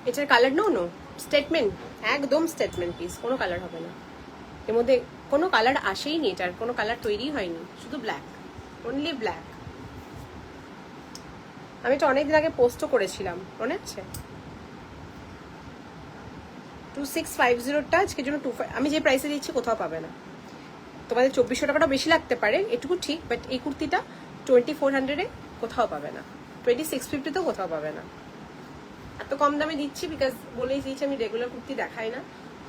এটার কালার নো স্টেটমেন্ট, একদম স্টেটমেন্ট পিস, কোনো কালার হবে না এর মধ্যে, কোনো কালার আসেই নি, এটার কোনো কালার তৈরি হয়নি, শুধু ব্ল্যাক, অনলি ব্ল্যাক। আমি এটা অনেকদিন আগে পোস্টও করেছিলাম, মনে আছে। 2650টা আজকের জন্য 25, আমি যে প্রাইসে দিচ্ছি কোথাও পাবে না। তোমাদের 2400 টাকাটা বেশি লাগতে পারে, এটুকু ঠিক, বাট এই কুর্তিটা 2400-এ কোথাও পাবে না, 2650-তেও কোথাও পাবে না। এত কম দামে দিচ্ছি বিকজ বলেই দিয়েছি আমি রেগুলার কুর্তি দেখাই না,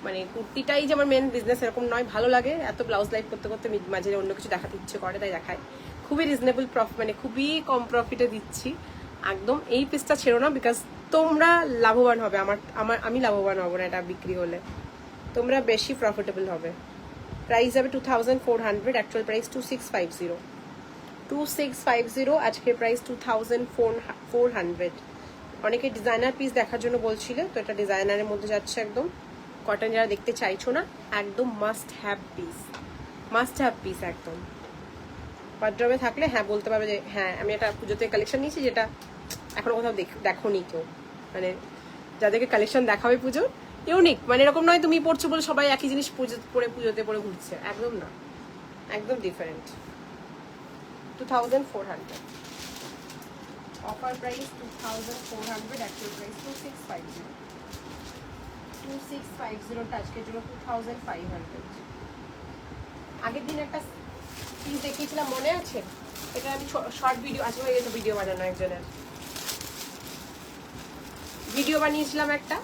মানে কুর্তিটাই যে আমার মেন বিজনেস এরকম নয়, ভালো লাগে এত ব্লাউজ লাইভ করতে করতে মাঝে অন্য কিছু দেখাতে ইচ্ছে করে তাই দেখায়। খুবই রিজনেবল প্রফিট, মানে খুবই কম প্রফিটে দিচ্ছি একদম। এই পিসটা ছেড়ো না, বিকজ তোমরা লাভবান হবে, আমি লাভবান হবো না এটা বিক্রি হলে, তোমরা বেশি প্রফিটেবল হবে। প্রাইস যাবে 2400, অ্যাকচুয়াল প্রাইস 2650, 2650, আজকের প্রাইস 2400। অনেকে ডিজাইনার পিস দেখার জন্য বলছিল, তো এটা ডিজাইনারের মধ্যে যাচ্ছে একদম। কটন যারা দেখতে চাইছো না, একদম must have peace, must have peace একদম। ওয়ার্ড্রবে থাকলে হ্যাঁ বলতে পারবে যে হ্যাঁ আমি এটা পুজোতে কালেকশন নিয়েছি, যেটা এখনো কোথাও দেখোনি কেউ, মানে যাদেরকে কালেকশন দেখাবে পুজোর ইউনিক, মানে এরকম নয় তুমি পড়ছো বলে সবাই একই জিনিস পুজোতে পরে ঘুরছে, একদম না, একদম different. 2400, offer price 2400, actual price 2650, 2650 আজকের জন্য 2500। আগের দিন একটা পিস দেখিয়েছিলাম মনে আছে, এটা আমি শর্ট ভিডিও আছে, হয়ে গেছে ভিডিও বানানো, একজনের ভিডিও বানিয়েছিলাম একটা,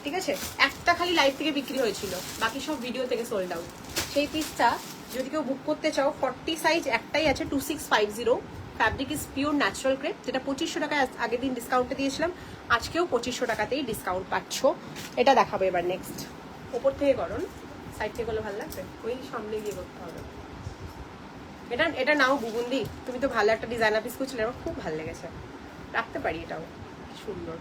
ঠিক আছে, একটা খালি লাইভ থেকে বিক্রি হয়েছিল, বাকি সব ভিডিও থেকে সোল্ড আউট। সেই পিসটা যদি কেউ বুক করতে চাও 40 সাইজ একটাই আছে, 2650। Fabric is pure natural crepe, যেটা 2500 টাকায় আগের দিন ডিসকাউন্টে দিয়েছিলাম, আজকেও 2500 টাকাতেই ডিসকাউন্ট পাচ্ছ। এটা দেখাবো এবার নেক্সট। ওপর থেকে করুন, সাইড থেকে করলে ভালো লাগবে, ওই সামনে গিয়ে করতে হবে। এটা নাও বুগুন্দি, তুমি তো ভালো একটা ডিজাইনার পিস করছিলে, আমার খুব ভালো লেগেছে, রাখতে পারি এটাও, সুন্দর।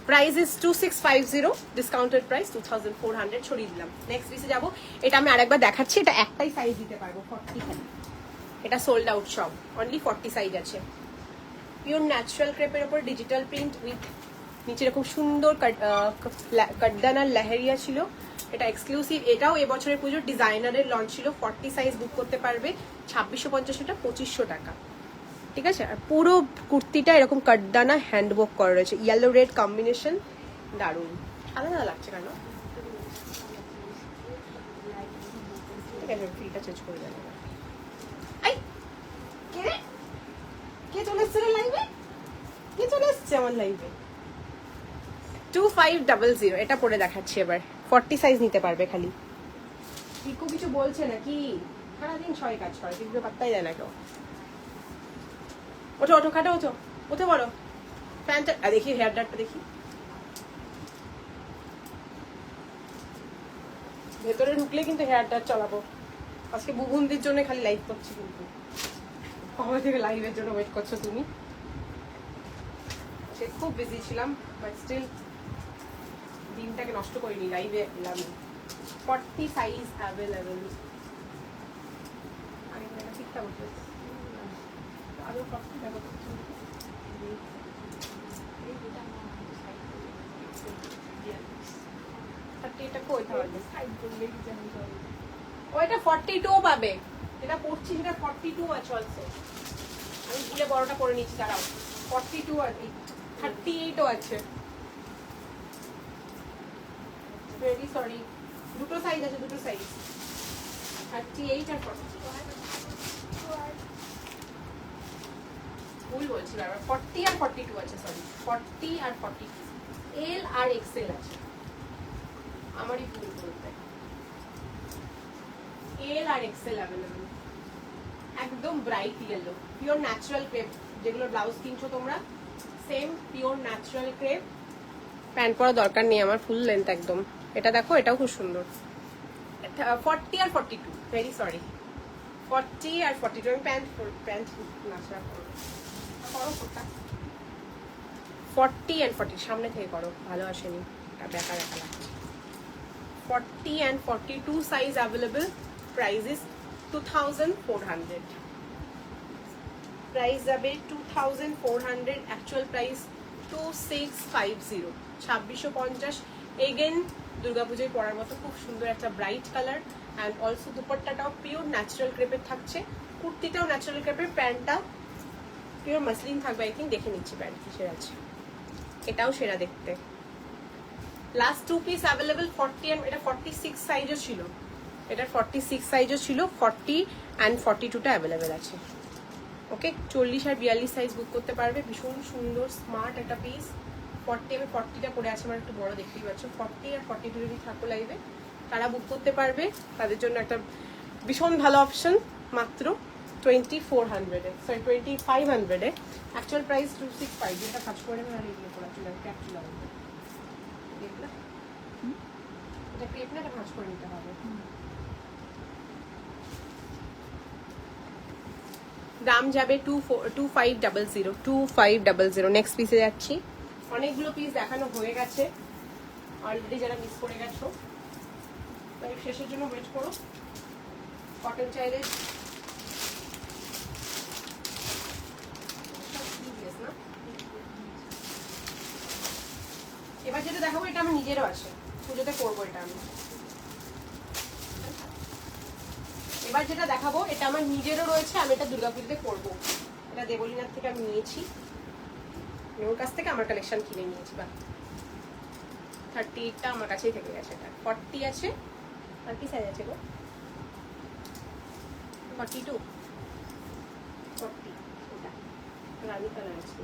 প্রাইস ইজ 2650, ডিসকাউন্টেড প্রাইস 2400 ছড়িয়ে দিলাম। নেক্সট পিসে যাবো, এটা আমি আরেকবার দেখাচ্ছি, এটা একটাই সাইজ দিতে পারবো 40 খালি, এটা সোল্ড আউট সব, অনলি 40 সাইজ আছে। পিওর ন্যাচারাল ক্রেপের উপর ডিজিটাল প্রিন্ট উইথ নিচে এরকম সুন্দর কাটদানার লেহেরিয়া ছিল, এটা এক্সক্লুসিভ, এটাও এবছরের পুজোর ডিজাইনারের লঞ্চ ছিল। 40 সাইজ বুক করতে পারবে, 2650, এটা 2500 টাকা, ঠিক আছে। আর পুরো কুর্তিটা এরকম কাটদানা হ্যান্ডওয়ার্ক করা রয়েছে, ইয়েলো রেড কম্বিনেশন, দারুণ, আলাদা লাগছে কেন, ঠিক আছে ফিলটা চেঞ্জ করে দেবো। কে চলে এসছে লাইভে, কে চলে এসছে আমার লাইভে? 2500, এটা পরে দেখাচ্ছি এবার, 40 সাইজ নিতে পারবে খালি। পিকু কিছু বলছে নাকি? সারাদিন ছয় কাজ করে, কিন্তু পাত্তাই দেয় না কেউ। ওঠো ওঠো, খাটো ওঠো, ওঠে বলো। প্যান্টটা দেখি, হেয়ার ডাটটা দেখি, ভেতরে ঢুকলে কিন্তু হেয়ার ডাট চালাবো। আজকে বুবুন্দির জন্য খালি লাইভ করছি, কিন্তু কবে থেকে লাইভের জন্য ওয়েট করছো তুমি? সে খুব বিজি ছিলাম, বাট স্টিল দিনটাকে নষ্ট করিনি, লাইভে এলাম। 40 সাইজ অ্যাভেলেবেল, ঠিকঠাক উঠবে আরো 40 টাকা। ওইটা 42 পাবে, এটা পড়ছি, সেটা 42 আছে অলসো, আমি ভুলে বড়টা করে নিচ্ছি, দাঁড়াও। 42 আছে, 38ও আছে, ভেরি সরি, দুটো সাইজ আছে, দুটো সাইজ, 38 আর 40। ভুল বলছি বারবার, 40 আর 42 আছে, সরি 40 আর 42, এল আর এক্সেল আছে, আমারই ভুল বলতে, এল আর এক্সেল অ্যাভেলেবল। একদম bright yellow, pure natural crepe, যেগুলো ব্লাউজ কিনছো তোমরা, same pure natural crepe. Pant পরা দরকার নেই আমার, ফুল লেন্থ একদম। এটা দেখো, এটাও খুব সুন্দর, 40 আর 42, ভেরি সরি, 40 আর 42। আমি প্যান্ট নাচড়া করবো, 40 and 40 সামনে থেকে করো, ভালো আসেনি, এটা বেকা বেকা লাগছে। 40 and 42 size available, price is 2400, price যাবে 2400, অ্যাকচুয়াল প্রাইস 2650, 2650। এগেন দুর্গাপুজোয় পরার মতো খুব সুন্দর একটা ব্রাইট কালার, অ্যান্ড অলসো দুপাট্টাটাও পিওর ন্যাচারাল ক্রেপের থাকছে, কুর্তিটাও ন্যাচারাল ক্রেপের, প্যান্টটা পিওর মাসলিন থাকবে। আই থিঙ্ক দেখে নিচ্ছি প্যান্ট কিসের আছে, এটাও সেরা দেখতে। লাস্ট 2 পিস অ্যাভেলেবল, 40 and এটা 46 সাইজও ছিল, এটা 46 সাইজও ছিল, 40 and 42টা অ্যাভেলেবেল আছে। ওকে, 40 আর 42 সাইজ বুক করতে পারবে, ভীষণ সুন্দর স্মার্ট একটা পিস। 40, আমি 40টা পরে আছে, আমার একটু বড় দেখতেই পাচ্ছ। 40 আর 42 যদি থাকো লাইভে, তারা বুক করতে পারবে, তাদের জন্য একটা ভীষণ ভালো অপশন, মাত্র 2400-এ, সরি 2500-এ। অ্যাকচুয়াল প্রাইস 265, যেটা কাজ করে আমি আর এগুলো করা ছিল, ক্যাপচুল লাগবে, দেখলা এটা ক্রেপ না, এটা কাজ করে নিতে হবে। দাম যাবে 2500। নেক্সট পিসে যাচ্ছি, অনেকগুলো পিস দেখানো হয়ে গেছে অলরেডি, যারা মিস করে গেছো তাই শেষের জন্য ওয়েট করো। কটন চাইলে এবার যেটা দেখাবো, এটা আমার নিজেরও আছে, পুজোতে করবো এটা আমি। এবার যেটা দেখাবো, এটা আমার নিজেরও রয়েছে, আমি এটা দুর্গাপুজোতে করবো, এটা দেবলীনাথ থেকে আমি নিয়েছি, ওর কাছ থেকে আমার কালেকশন কিনে নিয়েছি। বা 38টা আমার কাছেই থেকে গেছে। এটা 40 আছে, আর কি সাইজ আছে গো? 42 40 এটা রানী কালার আছে।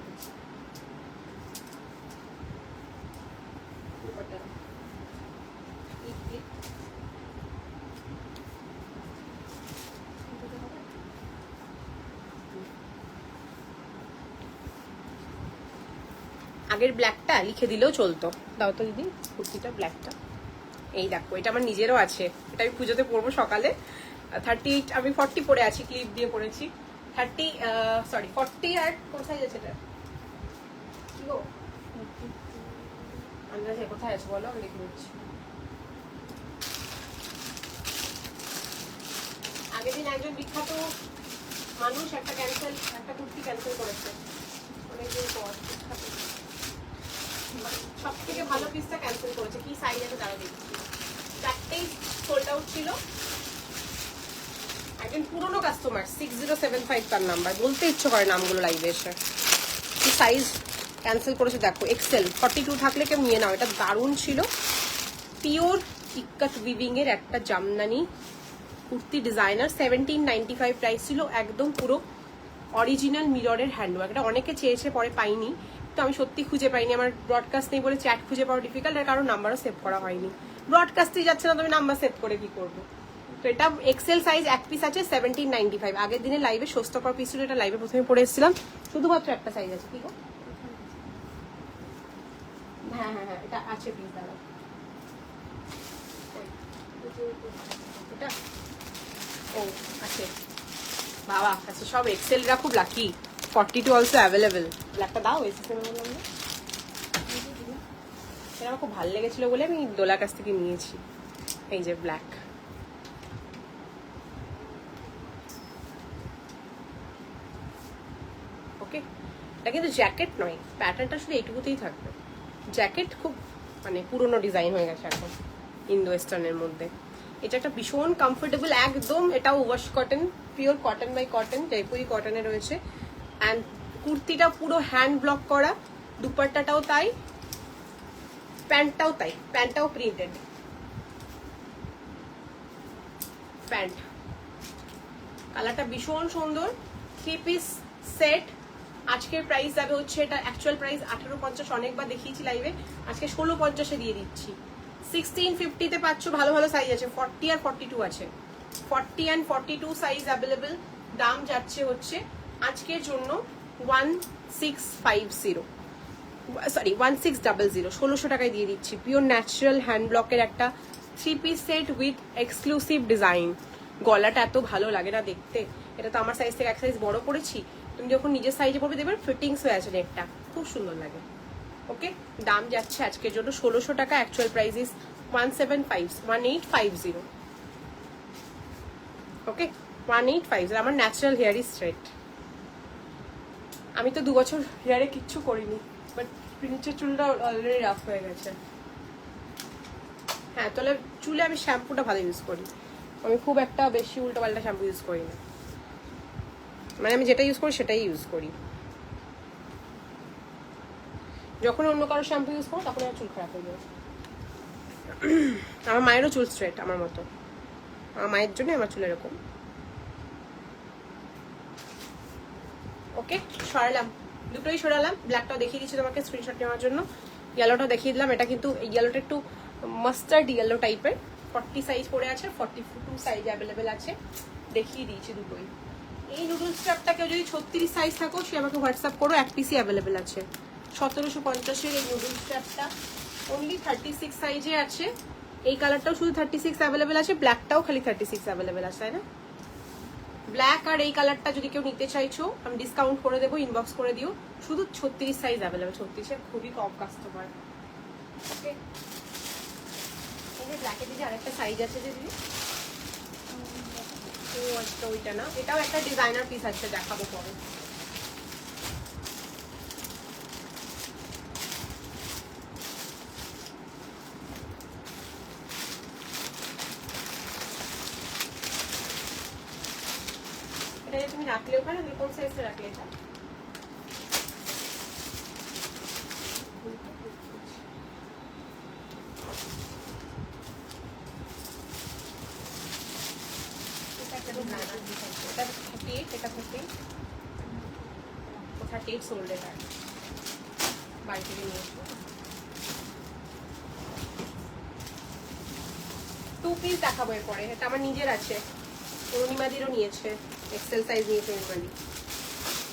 আগের ব্ল্যাকটা লিখে দিলেও চলতো। দাও তো দিদি কুর্তিটা, ব্ল্যাকটা। এই দেখো, এটা আমার নিজেরও আছে, এটা আমি পুজোতে পরবো সকালে। 38, আমি 40 পরে আছি, ক্লিপ দিয়ে পরেছি। 40 আর কোন সাইজ আছে এটা? কি গো আন্দাজে কোথায় আছে বলো, আমি লিখে দিচ্ছি। আগের দিন একজন বিখ্যাত মানুষ একটা কুর্তি ক্যান্সেল করেছে অনেকদিন পর। বিখ্যাত সব থেকে ভালো পিসটা ক্যান্সেল করেছে। কি সাইজ আছে তারা দেখছি। 4টেই সোল্ড আউট ছিল। একজন পুরনো কাস্টমার, 6075 তার নাম্বার, বলতে ইচ্ছে করে নামগুলো লাইভে এসে। কি সাইজ ক্যান্সেল করেছে দেখো, এক্সেল। 42 থাকলে কেউ নিয়ে নাও, এটা দারুণ ছিল। পিওর ইক্কাট উইভিং এর একটা জামদানি কুর্তি, ডিজাইনার। 1795 প্রাইস ছিল, একদম পুরো অরিজিনাল মিররের হ্যান্ডওয়ার্ক। এটা অনেকে চেয়েছে, পরে পাইনি, তো আমি সত্যি খুঁজে পাইনি। আমার ব্রডকাস্ট নেই বলে চ্যাট খুঁজে পাওয়া ডিফিকাল্ট, আর কারণ নাম্বারও সেভ করা হয়নি। ব্রডকাস্টই যাচ্ছে না, তুমি নাম্বার সেভ করে কি করবো? তো এটা এক্সেল সাইজ, এক পিস আছে 1795। আগের দিনে লাইভে স্বস্তিকর পিস ছিল, এটা লাইভে প্রথমে পড়ে এসেছিলাম। শুধুমাত্র একটা সাইজ আছে। কি গো? হ্যাঁ হ্যাঁ হ্যাঁ, এটা আছে পিস। দাঁড়াও, এটা ও আছে বাবা, আচ্ছা সব এক্সেলরা খুব লাকি। 42 also available. ব্ল্যাকটা দাও, এসএসএম এর বললাম না, এটা আমার খুব ভালো লেগেছিল বলে আমি দোলার কাছ থেকে নিয়েছি। এই যে ব্ল্যাক, ওকে। এটা কিন্তু জ্যাকেট নয়, প্যাটার্নটা শুধু এইটুকুতেই থাকবে। জ্যাকেট খুব মানে পুরোনো ডিজাইন হয়ে গেছে এখন ইন্দো ওয়েস্টার্নের মধ্যে। এটা একটা ভীষণ কমফোর্টেবল একদম। এটাও wash cotton, pure cotton by cotton, Jaipuri কটনে রয়েছে। অ্যান্ড কুর্তিটা পুরো হ্যান্ড ব্লক করা, দুপাট্টাটাও তাই, প্যান্টটাও তাই, প্যান্টটাও প্রিন্টেড প্যান্ট। কালারটা ভীষণ সুন্দর। 3 পিস সেট। আজকের প্রাইস যাবে হচ্ছে, এটা অ্যাকচুয়াল প্রাইস 1850, অনেকবার দেখিয়েছি লাইভে, আজকে 1650-এ দিয়ে দিচ্ছি। 1650-তে পাচ্ছ। ভালো ভালো সাইজ আছে, 40 আর 42 আছে। 40 অ্যান্ড 42 সাইজ অ্যাভেলেবেল। দাম যাচ্ছে হচ্ছে আজকের জন্য 1650, সরি 1600, 1600 টাকায় দিয়ে দিচ্ছি। পিওর ন্যাচারাল হ্যান্ড ব্লকের একটা 3 piece set with exclusive design. গলাটা এত ভালো লাগে না দেখতে। এটা তো আমার সাইজ থেকে এক সাইজ বড় পড়েছি, তুমি যখন নিজের সাইজে পড়বে দেখবে ফিটিংস হয়ে আছে নেকটা, খুব সুন্দর লাগে। ওকে, দাম যাচ্ছে আজকের জন্য 1600 টাকা। Actual price is 1850। ওকে, 1850। আমার ন্যাচারাল হেয়ার ইজ স্ট্রেট। আমি তো 2 বছর হেয়ারে কিচ্ছু করিনি, বাট নিচের চুলটা অলরেডি রাফ হয়ে গেছে। হ্যাঁ, তাহলে চুলে আমি শ্যাম্পুটা ভালো ইউজ করি, আমি খুব একটা বেশি উল্টোপাল্টা শ্যাম্পু ইউজ করি না। মানে আমি যেটা ইউজ করি সেটাই ইউজ করি। যখন অন্য কারো শ্যাম্পু ইউজ করো তখন আমার চুল খারাপ হয়ে যায়। আমার মায়েরও চুল স্ট্রেট আমার মতো, আমার মায়ের জন্য আমার চুল এরকম। ওকে, সরালাম, দুটোই সরালাম। ব্ল্যাকটাও দেখিয়ে দিচ্ছি তোমাকে স্ক্রিনশট নেওয়ার জন্য, ইয়েলোটাও দেখিয়ে দিলাম। এটা কিন্তু ইয়েলোটা একটু মাস্টার্ড ইয়েলো টাইপের। 40 সাইজ পড়ে আছে, 42 সাইজ অ্যাভেলেবেল আছে, দেখিয়ে দিয়েছি দুটোই। এই নুডলস ট্র্যাপটা কেউ যদি 36 সাইজ থাকো সে আমাকে হোয়াটসঅ্যাপ করো, এক পিসই অ্যাভেলেবেল আছে। 1750-এর এই নুডলস ট্র্যাপটা অনলি 36 সাইজে আছে। এই কালারটাও শুধু 36 অ্যাভেলেবেল আছে, ব্ল্যাকটাও খালি 36 অ্যাভেলেবেল আছে, তাই না? ব্ল্যাক আর এই কালারটা যদি কেউ নিতে চাইছো আমি ডিসকাউন্ট করে দেবো, ইনবক্স করে দিও। শুধু 36 সাইজ অ্যাভেলেবেল, 36-এর খুবই কম কাস্টমার। ওকে, এই যে ব্ল্যাকের দিদি আরেকটা সাইজ আছে যে দিদি, ও আচ্ছা ওইটা না, এটাও একটা ডিজাইনার পিস আছে, দেখাবো পরে। এটা তুমি রাখলে ওখানে, কোন সাইজে রাখলে এটা? এটা থেকে 38 সোল্ড এটা বাড়ি থেকে নিয়ে এসো। 2 পিস দেখাবো এরপরে। এটা আমার নিজের আছে, অরুণিমাদিরও নিয়েছে, এক্সেল সাইজ নিয়েছে অরুণিমাদি।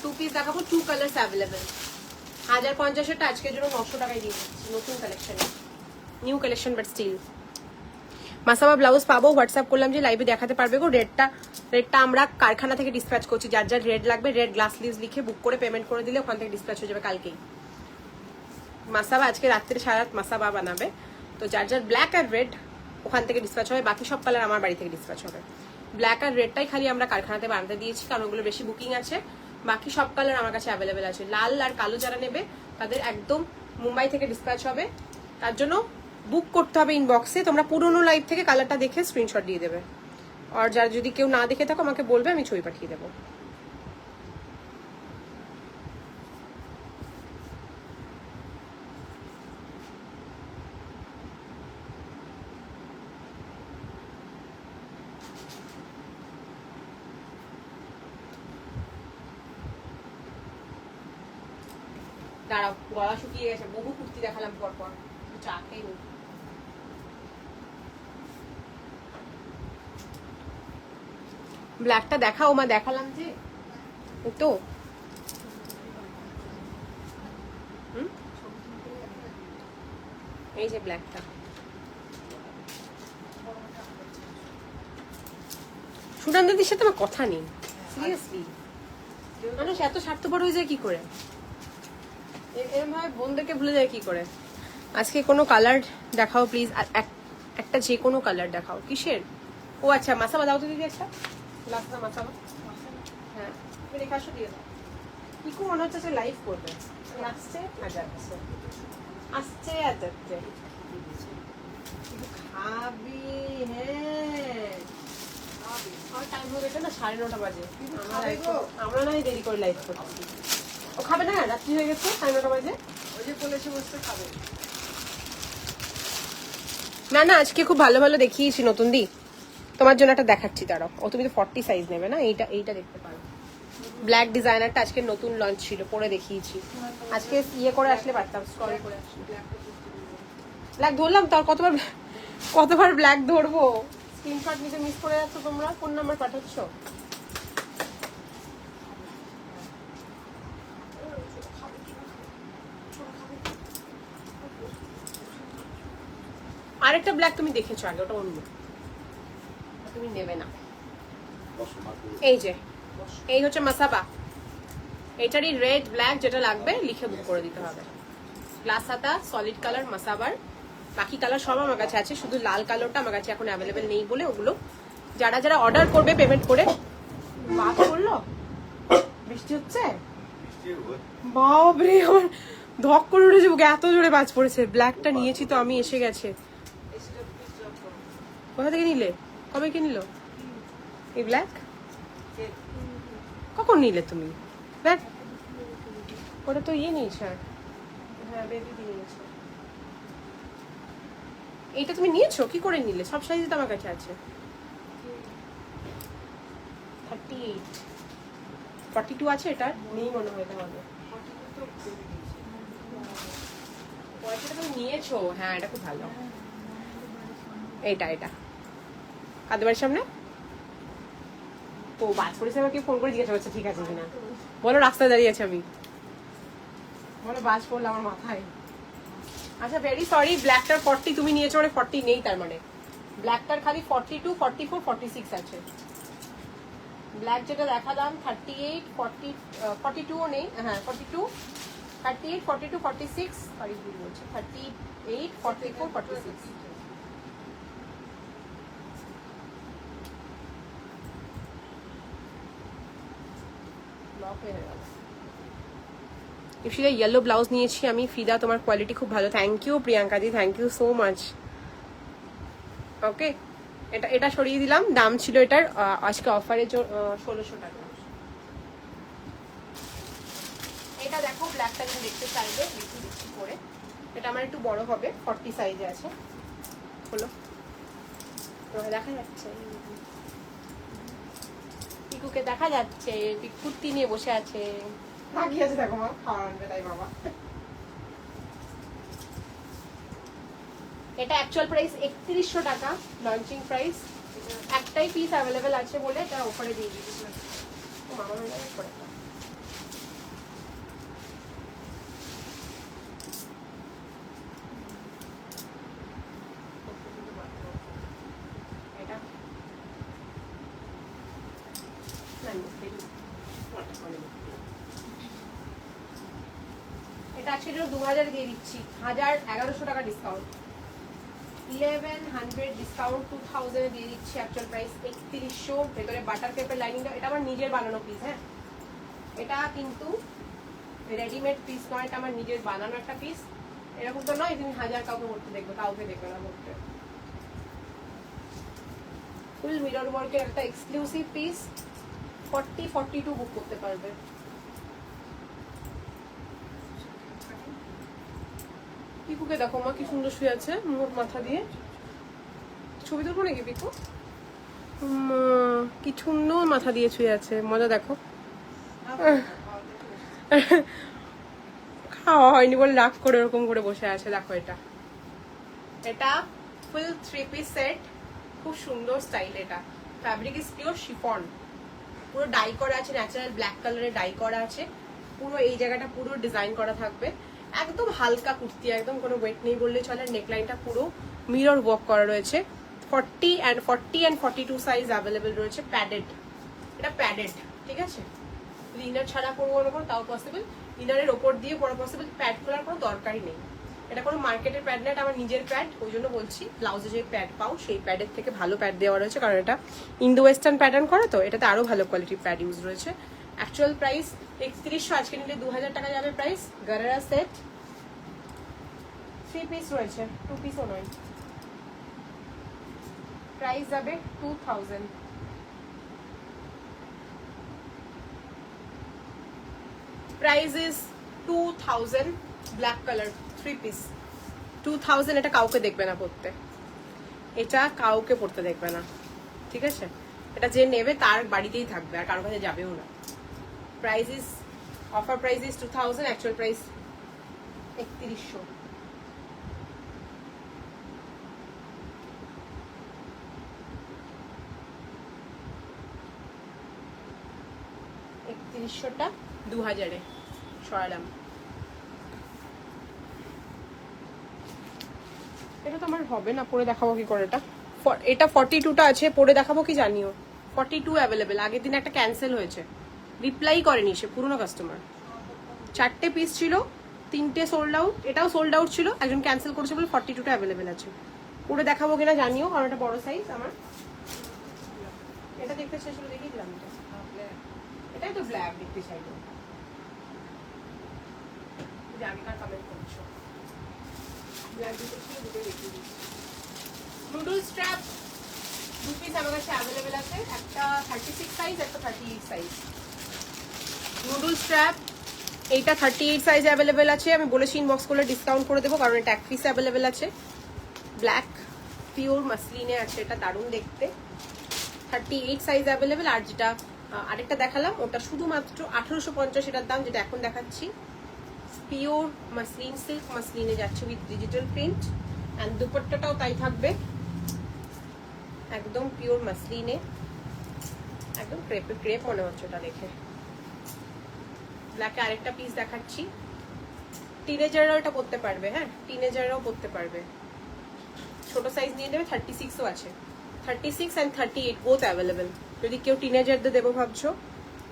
2 পিস দেখাবো, 2 কালার্স অ্যাভেলেবেল। 1050 আজকের জন্য 900 টাকায় দিয়ে দিচ্ছি, নতুন কালেকশনে, new collection but still. Masaba blouse পাবো, হোয়াটসঅ্যাপ করলাম যে লাইভে দেখাতে পারবে গো। রেডটা আমরা কারখানা থেকে ডিসপ্যাচ করছি, যার যার রেড লাগবে রেড গ্লাস লিভস লিখে বুক করে পেমেন্ট করে দিলে ওখান থেকে ডিসপ্যাচ হয়ে যাবে কালকেই। মাসাবা আজকে রাত্রে সারা রাত মাসাবা বানাবে, তো যার যার ব্ল্যাক আর রেড ওখান থেকে ডিসপ্যাচ হবে, বাকি সব কালার আমার বাড়ি থেকে ডিসপ্যাচ হবে। ব্ল্যাক আর রেডটাই খালি আমরা কারখানাতে বানাতে দিয়েছি, কারণ ওগুলো বেশি বুকিং আছে। বাকি সব কালার আমার কাছে অ্যাভেলেবেল আছে। লাল আর কালো যারা নেবে তাদের একদম মুম্বাই থেকে ডিসপ্যাচ হবে, তার জন্য বুক করতে হবে ইনবক্সে। তোমরা পুরোনো লাইভ থেকে কালারটা দেখে স্ক্রিনশট দিয়ে দেবে, আর যারা যদি কেউ না দেখে থাকো আমাকে বলবে, আমি ছবি পাঠিয়ে দেবো। দাঁড়াও, গলা শুকিয়ে গেছে, বহু কুর্তি দেখালাম পরপর, চা খেয়ে নি। ব্ল্যাকটা দেখাও মা, দেখালাম যে তো এই যে ব্ল্যাকটা। সুনন্দিদির সাথে আমার কথা নেই সিরিয়াসলি, মানুষ এত স্বার্থপর হয়ে যায় কি করে, এরকম ভাবে বোনদেরকে ভুলে যায় কি করে। আজকে কোনো কালার দেখাও প্লিজ, একটা যে কোনো কালার দেখাও। কিসের? ও আচ্ছা, মাসাবা দাও তো দিদি একটা, লাস্ট মাসাবা। হ্যাঁ রেখে আসো, দিয়ে দাও। কিকু মনে হচ্ছে লাইভ করবে, আসছে না যাচ্ছে, আসছে আর যাচ্ছে। খাবি? হ্যাঁ আমার টাইম হয়ে গেছে না, 9:30 বাজে। আমরা না দেরি করে লাইভ করছি। ও খাবে না, রাত্রি হয়ে গেছে, 9:30 বাজে। ওই যে বলেছে বসতে খাবে। না না, আজকে খুব ভালো ভালো দেখিয়েছি নতুন দি, তোমার জন্য একটা দেখাচ্ছি। দাঁড়াও, ও তুমি তো 40 সাইজ নেবে না, এইটা দেখতে পারো। ব্ল্যাক ডিজাইনারটা আজকে নতুন লঞ্চ ছিল, পরে দেখিয়েছি। আজকে ইয়ে করে আসলে পারতাম, স্ক্রল করে আসলে। ব্ল্যাক ধরলাম, তার কতবার ব্ল্যাক ধরবো। স্ক্রিনশট নিতে মিস করে যাচ্ছ তোমরা, কোন নাম্বার পাঠাচ্ছ? আরেকটা ব্ল্যাক তুমি দেখেছো আগে, ওটা অন্য, তুমি নেবে না। এই যে এই হচ্ছে মাসাবা, এটারই রেড ব্ল্যাক যেটা লাগবে লিখে বুক করে দিতে হবে। গ্লাস হাতা, সলিড কালার মাসাবার, বাকি কালার সব আমার কাছে আছে, শুধু লাল কালারটা আমার কাছে এখন অ্যাভেলেবেল নেই বলে ওগুলো যারা যারা অর্ডার করবে পেমেন্ট করে। বাস করলো, বৃষ্টি হচ্ছে, বাবরে আমার ধক করে উঠেছে বুকে, এত জোরে বাজ পড়েছে। ব্ল্যাকটা নিয়েছি তো আমি, এসে গেছে। কোথা থেকে নিলে, কবে কে নিল এই ব্ল্যাক? কখন নিলে তুমি ব্ল্যাক? ওটা তো ইয়ে নিয়েছে, হ্যাঁ বেবি নিয়েছে। এইটা তুমি নিয়েছো, কি করে নিলে? সব সাইজে তো আমার কাছে আছে। 38 42 আছে, এটা নেই মনে হয় তোমাদের। পয়সাটা তুমি নিয়েছো, হ্যাঁ এটা খুব ভালো। এটা কাদের বাড়ির সামনে তো বাজ পড়েছে, আমাকে ফোন করে জিজ্ঞাসা করছে ঠিক আছে কিনা। বলো রাস্তায় দাঁড়িয়ে আছে আমি, বলো বাজ পড়লো আমার মাথায়। আচ্ছা ভেরি সরি, ব্ল্যাকটার 40 তুমি নিয়েছো, মানে 40 নেই, তার মানে ব্ল্যাকটার খালি 42 44 46 আছে। ব্ল্যাক যেটা দেখালাম 38 40 42ও নেই, হ্যাঁ 42 38 42 46 সরি ভুল বলছি, 38 44 46। ইপসিটা ইয়েলো ব্লাউজ নিয়েছি আমি। ফিদা তোমার কোয়ালিটি খুব ভালো, thank you Priyanka di, thank you so much. Okay এটা সরিয়ে দিলাম, দাম ছিল এটার আজকে অফারে 1600 টাকা। এটা দেখো ব্ল্যাকটা যদি দেখতে চাইবে দেখি করে, এটা আমার একটু বড় হবে, 40 সাইজে আছে। হলো দেখা যাচ্ছে, পিকুকে দেখা যাচ্ছে, কুর্তি নিয়ে বসে আছে, তাকিয়ে আছে, দেখো মা খাওয়া আনবে তাই বাবা। এটা অ্যাকচুয়াল প্রাইস 3100 টাকা, লঞ্চিং প্রাইস। একটাই পিস অ্যাভেলেবেল আছে বলে এটা অফারে দিয়ে দিয়েছি। মামা করে এটা আজকে 2000 দিয়ে দিচ্ছি, 1100 টাকা ডিসকাউন্ট, 1100 ডিসকাউন্ট 2000 এ দিয়ে দিচ্ছি। অ্যাকচুয়াল প্রাইস 3100, ভেতরে বাটার পেপার লাইনিং। এটা আমার নিজের বানানো পিস, হ্যাঁ এটা কিন্তু রেডিমেড পিস নয়, এটা আমার নিজের বানানো একটা পিস। এরকম তো নয় তুমি 1000 কাউকে করতে দেখবে, কাউকে দেখবে না করতে। ফুল মিরর ওয়ার্কের একটা এক্সক্লুসিভ পিস, 40-42 বুক করতে পারবে। পিকুকে দেখো মা কি সুন্দর শুয়ে আছে মোট মাথা দিয়ে। ছবি তুলবো নাকি পিকু? কি সুন্দর মাথা দিয়ে শুয়ে আছে, মজা দেখো। খাওয়া হয়নি বলে রাগ করে ওরকম করে বসে আছে। দেখো এটা এটা ফুল 3 পিস সেট, খুব সুন্দর স্টাইল। এটা ফ্যাব্রিক ইজ পিওর শিফন, পুরো ডাই করা আছে, ন্যাচারাল ব্ল্যাক কালারের ডাই করা আছে। পুরো এই জায়গাটা পুরো ডিজাইন করা থাকবে। একদম হালকা কুর্তি, একদম কোনো ওয়েট নেই বললে চলে। নেকলাইনটা পুরো মিরর ওয়ার্ক করা রয়েছে। 40 and 42 সাইজ অ্যাভেলেবেল রয়েছে। প্যাডেড, এটা প্যাডেড, ঠিক আছে। ইনার ছাড়া পরবো না তাও পসিবল, ইনারের ওপর দিয়ে পরা পসিবল। প্যাড খোলার কোনো দরকারই নেই। এটা কোনো মার্কেটের প্যাড না, এটা আমার নিজের প্যাড, ওই জন্য বলছি। ব্লাউজে যে প্যাড পাও সেই প্যাডের থেকে ভালো প্যাড দেওয়া রয়েছে, কারণ এটা ইন্দো ওয়েস্টার্ন প্যাটার্ন করা, তো এটাতে আরো ভালো কোয়ালিটির প্যাড ইউজ রয়েছে। অ্যাকচুয়াল প্রাইস 3100, আজকে নিলে 2000 টাকা যাবে প্রাইস। গারারা সেট 3 পিস রয়েছে, 2 পিসও নয়। প্রাইস যাবে 2000। Price is 2000, black colour 3 piece 2000। এটা কাউকে দেখবে না পড়তে, এটা কাউকে পড়তে দেখবে না, ঠিক আছে। এটা যে নেবে তার বাড়িতেই থাকবে, আর কারোর কাছে যাবেও না। Price is, offer price is 2000, actual price 3100। টা 2000-এ সরালাম। এটা তো আমার হবে না, পরে দেখাবো কি করে। এটা 42টা আছে, পরে দেখাবো কি জানিও। 42 অ্যাভেলেবেল। আগের দিন একটা ক্যান্সেল হয়েছে, রিপ্লাই করেনি সে, পুরনো কাস্টমার। 4টে পিস ছিল, 3টে সোল্ড আউট, এটাও সোল্ড আউট ছিল, একজন ক্যান্সেল করেছে বলে 42টা অ্যাভেলেবেল আছে। পরে দেখাবো কিনা জানিও, কারণ এটা বড় সাইজ আমার। এটা দেখতে চাইছিল, দেখিয়ে দিলাম। এটাই তো ব্ল্যাক দেখতে চাইলো, আগেকার কমেন্ট করছো। ব্ল্যাক দেখতে ছিল, দুটো দেখিয়ে দিচ্ছি। নুডল স্ট্র্যাপ 2 পিস আমার কাছে অ্যাভেলেবেল আছে, একটা 36 সাইজ, একটা 38 সাইজ। নুডল স্ট্র্যাপ এইটা 38 সাইজ অ্যাভেলেবেল আছে। আমি বলেছি ইনবক্স করলে ডিসকাউন্ট করে দেবো, কারণ এটা 1 পিস অ্যাভেলেবেল আছে। ব্ল্যাক পিওর মাসলিনে আছে, এটা দারুণ দেখতে। 38 সাইজ অ্যাভেলেবেল। আর যেটা আরেকটা দেখালাম ওটা শুধুমাত্র 1850, এটার দাম, যেটা এখন দেখাচ্ছি পিওর মাসলিন, সিল্ক মাসলিনে যাচ্ছে উইথ ডিজিটাল প্রিন্ট। অ্যান্ড দুপাট্টাটাও তাই থাকবে, একদম পিওর মাসলিনে, একদম ক্রেপ মনে হচ্ছে ওটা দেখে। ব্ল্যাকে আরেকটা পিস দেখাচ্ছি, টিনেজাররাও এটা পরতে পারবে, হ্যাঁ টিনেজাররাও পরতে পারবে। ছোট সাইজ নিয়ে নেবে, 36ও আছে। 36 and 38 বোথ অ্যাভেলেবেল। যদি কেউ টিনেজারদের দেবো ভাবছো,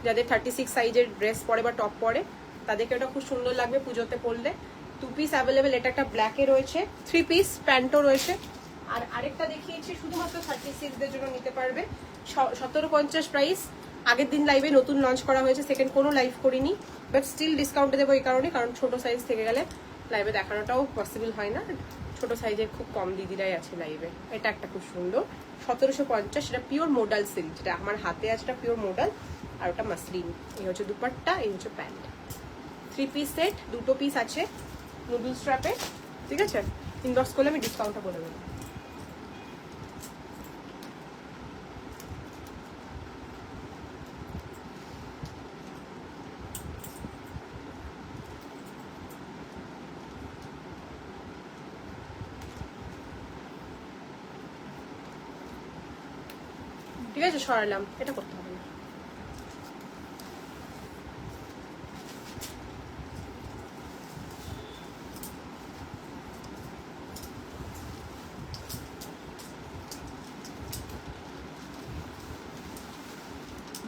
যাদের 36 সাইজের ড্রেস পরে বা টপ পরে, তাদেরকে ওটা খুব সুন্দর লাগবে পুজোতে পরলে। 2 পিস অ্যাভেলেবেল। এটা একটা ব্ল্যাকে রয়েছে, 3 পিস প্যান্টও রয়েছে। আর আরেকটা দেখিয়েছি শুধুমাত্র 36দের জন্য নিতে পারবে, 1750 প্রাইস। আগের দিন লাইভে নতুন লঞ্চ করা হয়েছে, সেকেন্ড কোনো লাইভ করিনি, বাট স্টিল ডিসকাউন্টে দেবো এই কারণে, কারণ ছোট সাইজ থেকে গেলে লাইভে দেখানোটাও পসিবল হয় না। ছোট সাইজের খুব কম দিদিরাই আছে লাইভে। এটা একটা খুব সুন্দর 1750, এটা পিওর মোডাল সিল্ক, যেটা আমার হাতে আছে এটা পিওর মোডাল, আর ওটা মাসলিন। এই হচ্ছে দুপাট্টা, এই হচ্ছে প্যান্ট। 3 পিস সেট, 2টো পিস আছে নুডল স্ট্র্যাপে, ঠিক আছে। ইনবক্স করলে আমি ডিসকাউন্টটা বলে দেবো। ঠিক আছে, সরালাম, এটা করতে হবে না।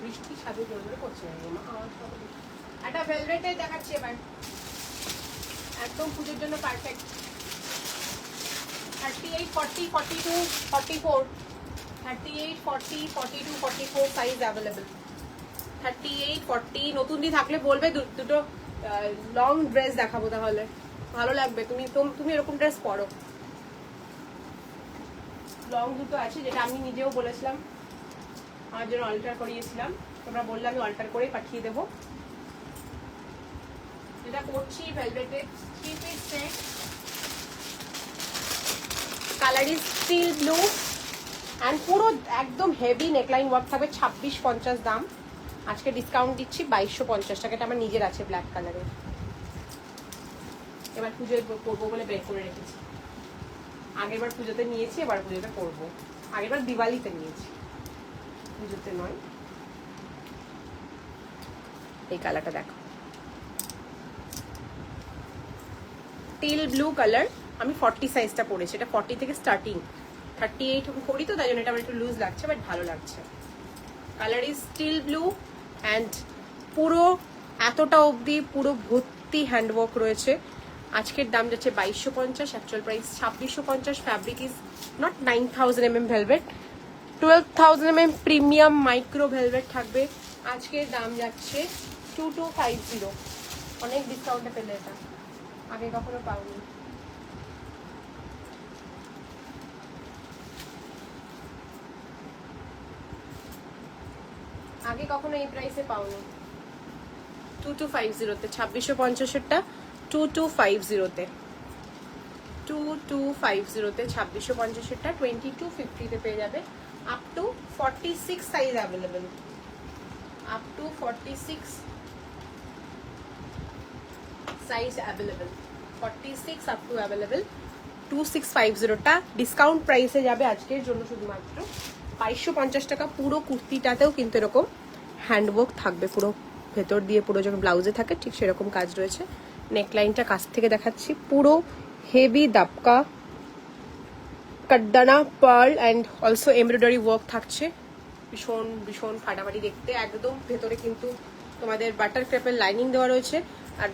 বৃষ্টি সাথে জোর জোরে করছে একটা ভেলভেটে দেখাচ্ছি এবার, একদম পুজোর জন্য পারফেক্ট। 38, 40, 42, 44, 38, 40, 42, 44 size available. 38, 40 নতুন দিয়ে থাকলে বলবে, দুটো লং ড্রেস দেখাবো, তাহলে ভালো লাগবে। তুমি এরকম ড্রেস পরো। লং দুটো আছে, যেটা আমি নিজেও বলেছিলাম আমার জন্য অল্টার করিয়েছিলাম, তোমরা বললে আমি অল্টার করে পাঠিয়ে দেবো। যেটা করছি ভেলভেটের 3 piece set, colour is steel blue and পুরো একদম হেভি নেকলাইন ওয়ার্ক থাকবে। 2650 দাম, আজকে ডিসকাউন্ট দিচ্ছি 2250 টাকা। এটা আমার নিজের আছে ব্ল্যাক কালারের, এবার পুজোয় করবো বলে বের করে রেখেছি। আগেরবার পুজোতে নিয়েছি, এবার পুজোতে করবো। আগেরবার দিওয়ালিতে নিয়েছি, পুজোতে নয়। এই কালারটা দেখো, টিল ব্লু কালার। আমি 40 সাইজটা পরেছি, এটা 40 থেকে স্টার্টিং, 38 করি তো, তাই জন্য এটা আমার একটু লুজ লাগছে, বাট ভালো লাগছে। Colour is steel blue and পুরো এতটা অবধি পুরো ভর্তি হ্যান্ডওয়ার্ক রয়েছে। আজকের দাম যাচ্ছে 2250, actual price 2650। Fabric is not 9000 mm velvet, 12000 mm premium micro velvet থাকবে। আজকের দাম যাচ্ছে 2250, অনেক ডিসকাউন্টে পেলে এটা, আগে কখনো পাওনি। আগে কখনো এই প্রাইসে পাওনি। 2250-তে, 2650-এরটা 2250-তে, 2250-তে 2650-এরটা 2250-তে পেয়ে যাবে। Up to 46 size available, up to 46 size available, 46 up to available. 2650-টা ডিসকাউন্ট প্রাইসে যাবে আজকের জন্য শুধুমাত্র 2250 টাকা। পুরো কুর্তিটাতেও কিন্তু এরকম হ্যান্ডওয়ার্ক থাকবে, পুরো ভেতর দিয়ে পুরো যখন ব্লাউজে থাকে ঠিক সেরকম কাজ রয়েছে। নেকলাইনটা কাছ থেকে দেখাচ্ছি, পুরো হেভি দাপকা কাটদানা pearl and also embroidery work থাকছে, ভীষণ ভীষণ ফাটাফাটি দেখতে। একদম ভেতরে কিন্তু তোমাদের বাটার ক্রেপের লাইনিং দেওয়া রয়েছে, আর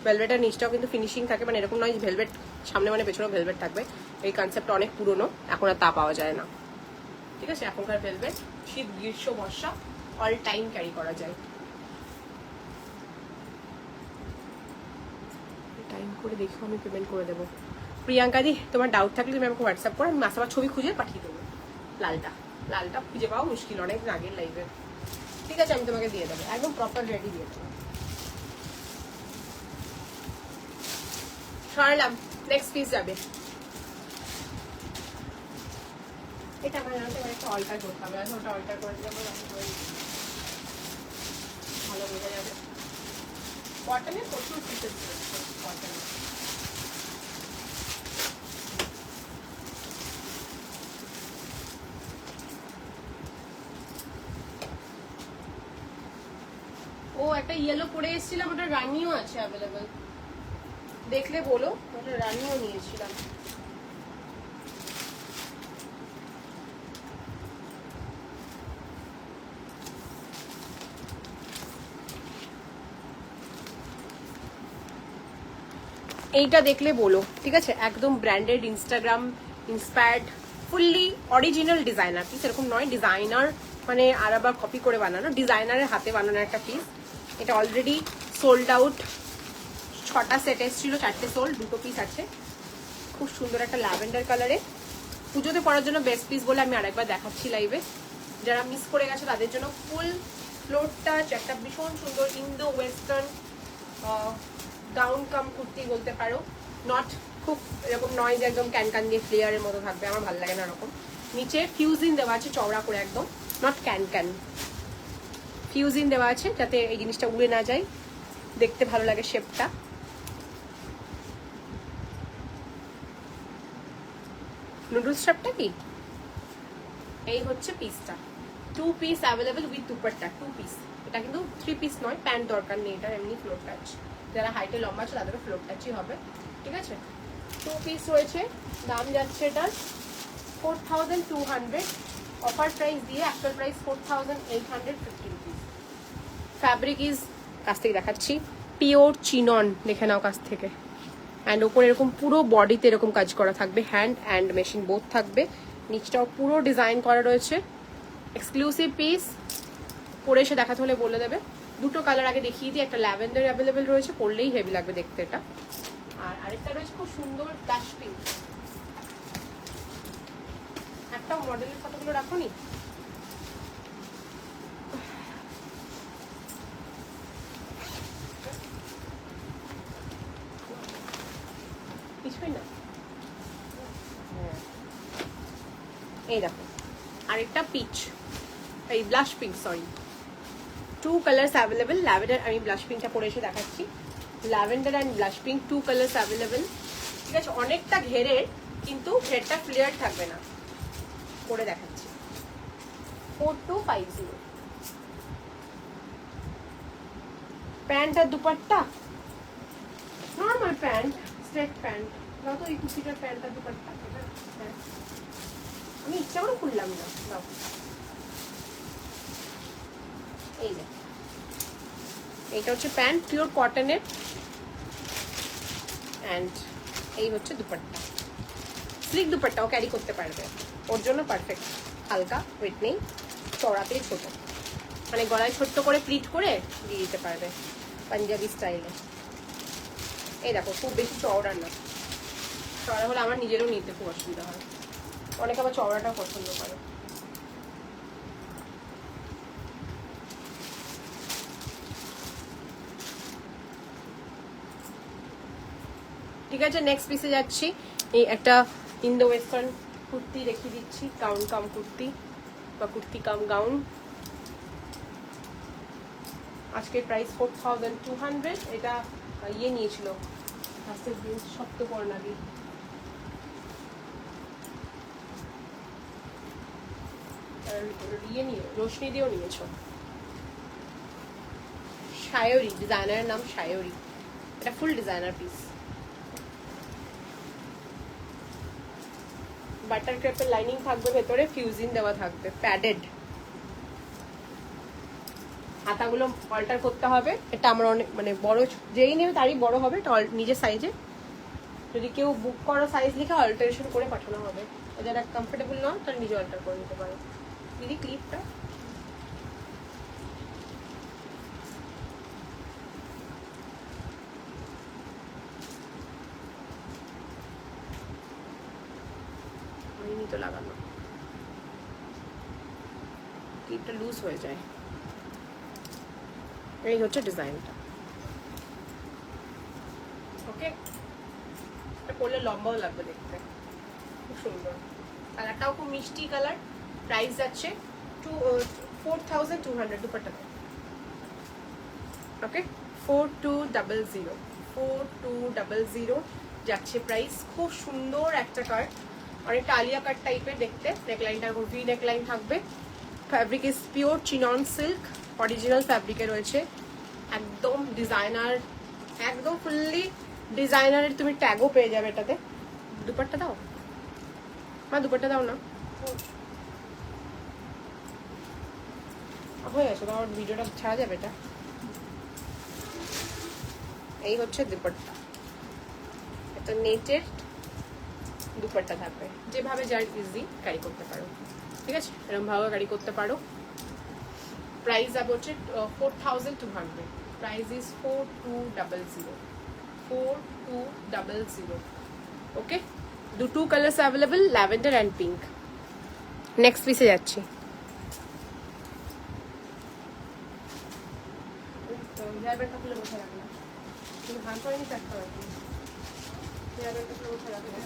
ভেলভেটের নিচটাও কিন্তু ফিনিশিং থাকে, মানে এরকম নয় যে ভেলভেট সামনে মানে পেছনেও ভেলভেট থাকবে। এই কনসেপ্টটা অনেক পুরনো, এখন আর তা পাওয়া যায় না। ঠিক আছে, এখনকার ভেলভেট শীত গ্রীষ্ম বর্ষা অল টাইম ক্যারি করা যায়। টাইম করে দেখো, আমি পেমেন্ট করে দেবো। প্রিয়াঙ্কা দি, তোমার ডাউট থাকলে তুমি আমাকে হোয়াটসঅ্যাপ করো, আমি মাসাবার ছবি খুঁজে পাঠিয়ে দেবো। লালটা খুঁজে পাওয়া মুশকিল, অনেক আগের লাইভে। ঠিক আছে, আমি তোমাকে দিয়ে দেবো, একদম প্রপার রেডি দিয়ে দেবো। সরালাম, নেক্সট পিস যাবে। এটা আমার একটা অল্টার করতে হবে, ওটা অল্টার করে দেবো, ভালো বোঝা যাবে। কটনের প্রচুর পিসেস রয়েছে, কটনের। ও একটা ইয়েলো পরে এসেছিলাম, ওটা রানিও আছে অ্যাভেলেবেল, দেখলে বলো, ওটা রানিও নিয়েছিলাম। এইটা দেখলে বলো, ঠিক আছে, একদম branded, Instagram inspired, fully original designer piece, এরকম নয় ডিজাইনার মানে আর আবার কপি করে বানানো, ডিজাইনারের হাতে বানানো একটা পিস। এটা অলরেডি সোল্ড আউট, 6টা সেট এসেছিল, 4টে সোল্ড, 2টো পিস আছে। খুব সুন্দর একটা ল্যাভেন্ডার কালারে, পুজোতে পরার জন্য বেস্ট পিস বলে আমি আরেকবার দেখাচ্ছি লাইভে। যারা মিস করে গেছো তাদের জন্য ফুল ফ্লোর টাচ একটা ভীষণ সুন্দর ইন্দো ওয়েস্টার্ন গাউন কাম কুর্তি বলতে পারো। নট খুব এরকম নয় যে একদম ক্যান দিয়ে ফ্লেয়ারের মতো থাকবে, আমার ভালো লাগে না এরকম। নিচে ফিউজিন দেওয়া আছে চওড়া করে, একদম নট ক্যান, ফিউজিন দেওয়া আছে যাতে এই জিনিসটা উড়ে না যায়, দেখতে ভালো লাগে শেপটা। নুডলস শেপটা কি, এই হচ্ছে পিসটা, 2 piece available with dupatta, 2 piece. এটা কিন্তু 3 পিস নয়, প্যান্ট দরকার নেই, এটা এমনি ফ্লোর টাচ, যারা হাইটে লম্বা আছে তাদেরও ফ্লোর টাচই হবে, ঠিক আছে। 2 পিস রয়েছে, দাম যাচ্ছে এটার 4200, অফার প্রাইস দিয়ে actual price 4850 rupees. Fabric is, কাছ থেকে দেখাচ্ছি, পিওর চিনন, দেখে নাও কাছ থেকে। অ্যান্ড ওপরে এরকম পুরো বডিতে এরকম কাজ করা থাকবে, হ্যান্ড অ্যান্ড মেশিন বোথ থাকবে, নিচটাও পুরো ডিজাইন করা রয়েছে। এক্সক্লুসিভ পিস, পরে এসে দেখাতে হলে বলে দেবে। দুটো কালার আগে দেখিয়ে দিই, একটা ল্যাভেন্ডার অ্যাভেলেবেল রয়েছে, পরলেই হেভি লাগবে দেখতে এটা। আর আরেকটা রয়েছে খুব সুন্দর ব্লাশ পিঙ্ক, একটা মডেলের ফটোগুলো রাখো নি, কিছুই না, এই দেখো আরেকটা পিচ, এই blush pink, sorry 2 colours available. Lavender, আমি ব্লাশ পিঙ্কটা পরে এসে দেখাচ্ছি, lavender and blush pink 2 colours available, ঠিক আছে। অনেকটা ঘেরের, কিন্তু ঘেরটা ক্লিয়ার থাকবে না, পরে দেখাচ্ছি। 4250, প্যান্ট আর dupatta, normal pant, straight pant, যত এই কুচিটার প্যান্ট আর দুপাট্টা, আমি ইচ্ছা করে খুললাম না, দাও। এই যে এইটা হচ্ছে প্যান্ট, পিওর কটনের, অ্যান্ড এই হচ্ছে দুপাট্টা, স্লিক দুপাট্টাও ক্যারি করতে পারবে, ওর জন্য পারফেক্ট, হালকা ওয়েট নেই, চড়াতেই ছোট, মানে গলায় ছোট্ট করে প্লিট করে দিয়ে দিতে পারবে পাঞ্জাবি স্টাইলে। এই দেখো খুব বেশি চওড়া না, চওড়া হলে আমার নিজেরও নিতে খুব অসুবিধা হয়, অনেকে আবার চওড়াটাও পছন্দ করে। ঠিক আছে, নেক্সট পিসে যাচ্ছি। এই একটা ইন্দো ওয়েস্টার্ন কুর্তি রেখে দিচ্ছি, গাউন কাম কুর্তি বা কুর্তি কাম গাউন, আজকের প্রাইস 4200। এটা ইয়ে নিয়েছিল আজকের দিন, সপ্তপর্ণাদি, ইয়ে নিয়ে রোশনি দিয়েও নিয়েছ, সায়রি, ডিজাইনারের নাম সায়রি, এটা ফুল ডিজাইনার পিস, বাটার ক্রেপের লাইনিং থাকবে, ভেতরে ফিউজিং দেওয়া থাকবে, প্যাডেড, হাতাগুলো অল্টার করতে হবে, এটা আমার অনেক মানে বড়, যেই নেবে তারই বড় হবে, এটা নিজের সাইজে, যদি কেউ বুক করো সাইজ লিখে অল্টারেশন করে পাঠানো হবে, যারা কমফোর্টেবল নয় তারা নিজে অল্টার করে নিতে পারো। দিদি ক্লিপটা তো লাগানো, ক্লিপটা লুজ হয়ে যায়। এই হচ্ছে ডিজাইনটা, ওকে, এটা পরলে লম্বাও লাগবে দেখতে, খুব সুন্দর, কালারটাও খুব মিষ্টি কালার। প্রাইস যাচ্ছে 4200, দুপাট্টা, ওকে 4200 যাচ্ছে প্রাইস। খুব সুন্দর একটা কাট, অনেকটা আলিয়া কাট টাইপের দেখতে, নেকলাইনটা ভি নেকলাইন থাকবে, fabric is pure chinon silk, original ফ্যাব্রিকে রয়েছে, একদম ডিজাইনার, একদম ফুললি ডিজাইনারের তুমি ট্যাগও পেয়ে যাবে এটাতে। দুপাট্টা দাও মা, দুপাট্টা দাও না, হয়ে গেছে তোমার ভিডিওটা ছাড়া যাবে এটা। এই হচ্ছে দুপাট্টা, এটা নেটের দুপাট্টা থাকবে, যেভাবে যার ইজি ক্যারি করতে পারো, ঠিক আছে, এরকম ভাবে ক্যারি করতে পারো। প্রাইস যাবে হচ্ছে 4200, price is 4200, okay. Two colours available, lavender and pink. Next পিসে যাচ্ছি, হেয়ারব্যান্ডটা খুলে বসে রাখলাম, তুমি হান করে নিতে একটা রাখি, হেয়ারব্যান্ডটা খুলে বসে রাখলাম।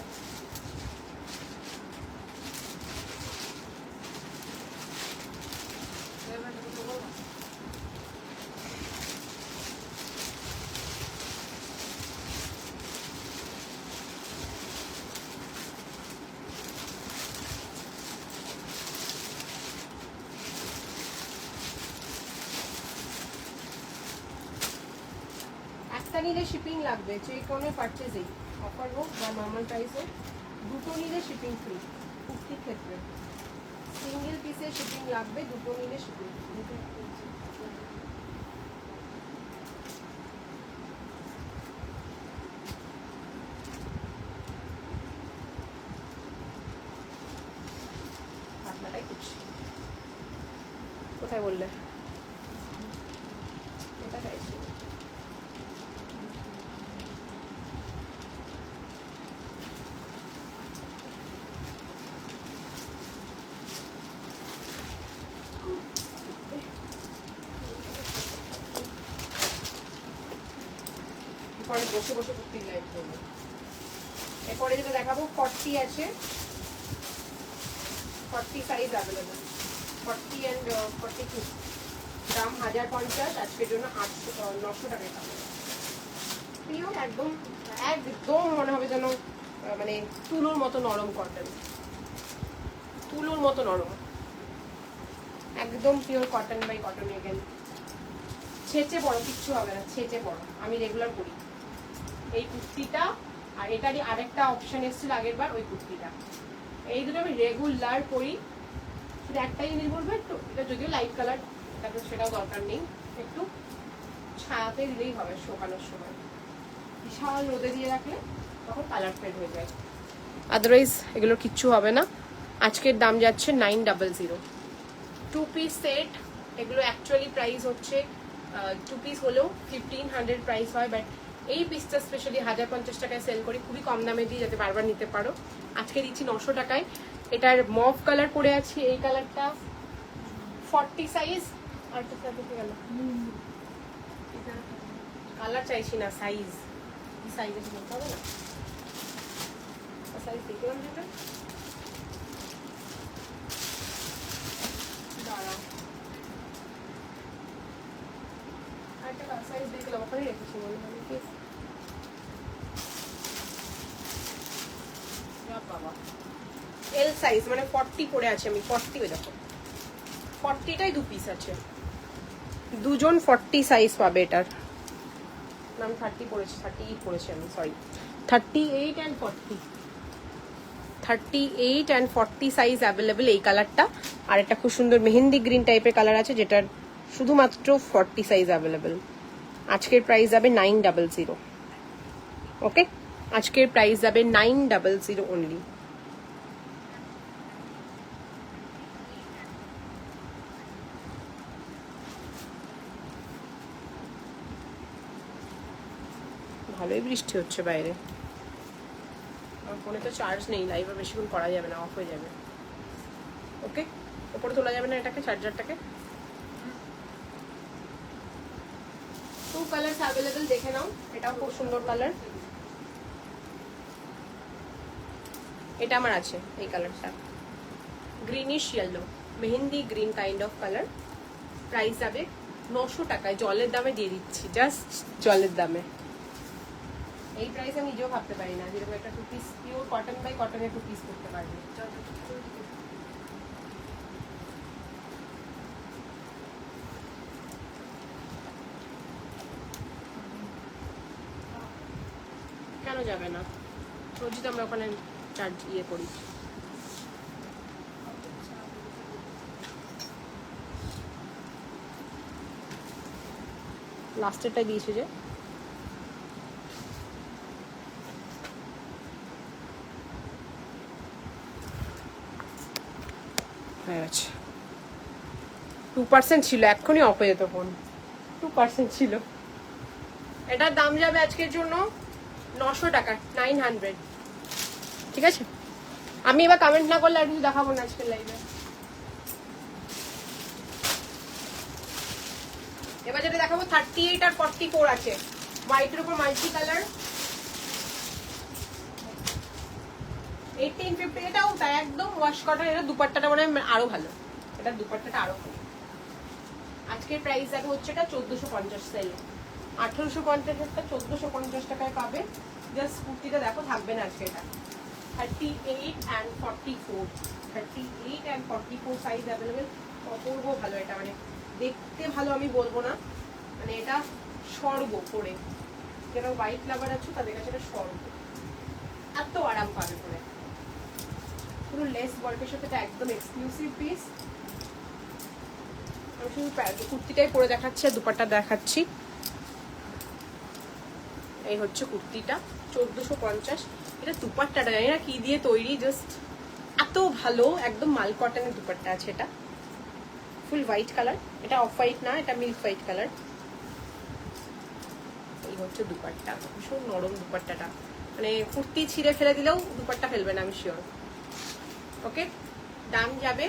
নিলে শিপিং লাগবে, যে কোনো পারচেজেই, অফার হোক বা নর্মাল প্রাইস হোক, দুটো নিলে শিপিং ফ্রি। কুর্তির ক্ষেত্রে সিঙ্গেল পিসের শিপিং লাগবে, দুটো নিলে শিপিং ফ্রি। আপনারাই করছি, কোথায় বললে? এটা চাইছি পরে বসে বসে কুর্তির লাইট করবো। এরপরে যেটা দেখাবো 40 আছে, 40 সাইজ অ্যাভেলেবল, 40 অ্যান্ড 42, দাম 1050, আজকের জন্য 900 টাকায় পাবো। পিওর একদম একদম মনে হবে যেন মানে তুলোর মতো নরম কটন, তুলোর মতো নরম, একদম pure cotton by cotton. Again ছেঁচে পড়ো, কিচ্ছু হবে না, ছেঁচে পড়ো। আমি রেগুলার করি এই কুর্তিটা, আর এটারই আরেকটা অপশন এসেছিল আগের বার, ওই কুর্তিটা। এই দুটো আমি রেগুলার করি। শুধু একটাই জিনিস বলবো, একটু এটা যদিও লাইট কালার, তারপর সেটাও দরকার নেই, একটু ছায়াতে দিলেই হবে শুকানোর সময়। বিশাল রোদে দিয়ে রাখলে তখন কালার ফেড হয়ে যায়, আদারওয়াইজ এগুলোর কিচ্ছু হবে না। আজকের দাম যাচ্ছে 900। 2 পিস সেট, এগুলো অ্যাকচুয়ালি প্রাইস হচ্ছে 2 পিস হলেও 1500 প্রাইস হয়, বাট এই পিসটা স্পেশালি 1050 টাকায় সেল করি, খুবই কম দামে দিই যাতে বারবার নিতে পারো। আজকে দিচ্ছি 900 টাকায়। এটার মভ কালার পরে আছি, এই কালারটা 40 সাইজ। আর তো গেল কালার চাইছি না, সাইজ, কি সাইজ আছে বলতে হবে না, সাইজ দেখলাম যেটা, দাঁড়া আরেকটা সাইজ দেখলাম ওখানে রেখেছি মনে হয় কি। বাবা এল সাইজ মানে 40 পরে আছে, আমি 40, ওই দেখো 40টাই 2 পিস আছে, দুজন 40 সাইজ পাবে। এটার আমি 30 পরেছি, 38 পরেছি আমি, sorry 38 and 40, 38 and 40 size available এই কালারটা। আর একটা খুব সুন্দর মেহেন্দি গ্রিন টাইপের কালার আছে, যেটার শুধুমাত্র 40 সাইজ অ্যাভেলেবেল। আজকের প্রাইস যাবে 900। ওকে, আজকের প্রাইস যাবে 900 অনলি। ভালোই বৃষ্টি হচ্ছে বাইরে, আমার ফোনে তো চার্জ নেই, লাইভে বেশিক্ষণ করা যাবে না, অফ হয়ে যাবে। ওকে, ওপরে তোলা যাবে না এটাকে, চার্জারটাকে। 2 কালার অ্যাভেলেবেল, দেখে নাও। এটাও খুব সুন্দর কালার, এটা আমার আছে এই কালারটা, greenish yellow, mehendi green kind of colour. Price যাবে 900 টাকায়, জলের দামে দিয়ে দিচ্ছি, জাস্ট জলের দামে। এই প্রাইস আমি নিজেও ভাবতে পারি না, যেরকম একটা 2 পিস পিওর কটন বাই কটনের 2 পিস করতে পারবে। কেন যাবে না, রোজই তো আমরা ওখানে চার্জ ইয়ে করি। লাস্টেরটাই দিয়েছে যে, হয়ে গেছে। 2% ছিল, এক্ষুনি অফ হয়ে যেত ফোন, 2% ছিল। এটার দাম যাবে আজকের জন্য 900 টাকা, 900। ঠিক আছে, আমি এবার কমেন্ট না করলে আর কিছু দেখাবো না আজকের লাইভে। এবার যেটা দেখাবো 38 আর 44 আছে, হোয়াইটের উপর মাল্টি কালার, 1850। এটাও তাই একদম ওয়াশ কটন। এটা দুপাট্টাটা মানে আরো ভালো, এটা দুপাট্টাটা আরো ভালো। আজকের প্রাইস যাবে হচ্ছে এটা 1450 সেল, 1850 একটা 1450 টাকায় পাবে। জাস্ট কুর্তিটা দেখো, থাকবে না আজকে। এটা 38 and 44, 38 and 44 সাইজ অ্যাভেলেবেল। অপূর্ব ভালো এটা, মানে দেখতে ভালো আমি বলবো না, মানে এটা স্বর্গ করে যারা হোয়াইট লাভার আছো তাদের কাছে এটা স্বর্গ, এত আরাম পাবে পরে। পুরো লেস ওয়ার্কের সাথে এটা একদম এক্সক্লুসিভ পিস। আমি শুধু কুর্তিটাই পরে দেখাচ্ছি আর দুপাট্টা দেখাচ্ছি। এই হচ্ছে কুর্তিটা 1450। এটা দুপাট্টাটা জানি না কি দিয়ে তৈরি, জাস্ট এত ভালো, একদম মাল কটনের দুপাট্টা আছে। এটা ফুল হোয়াইট কালার, এটা অফ হোয়াইট না, এটা মিল্ক হোয়াইট কালার। এই হচ্ছে দুপাট্টা, ভীষণ নরম দুপাট্টাটা, মানে কুর্তি ছিঁড়ে ফেলে দিলেও দুপাট্টা ফেলবে না আমি শিওর। ওকে, দাম যাবে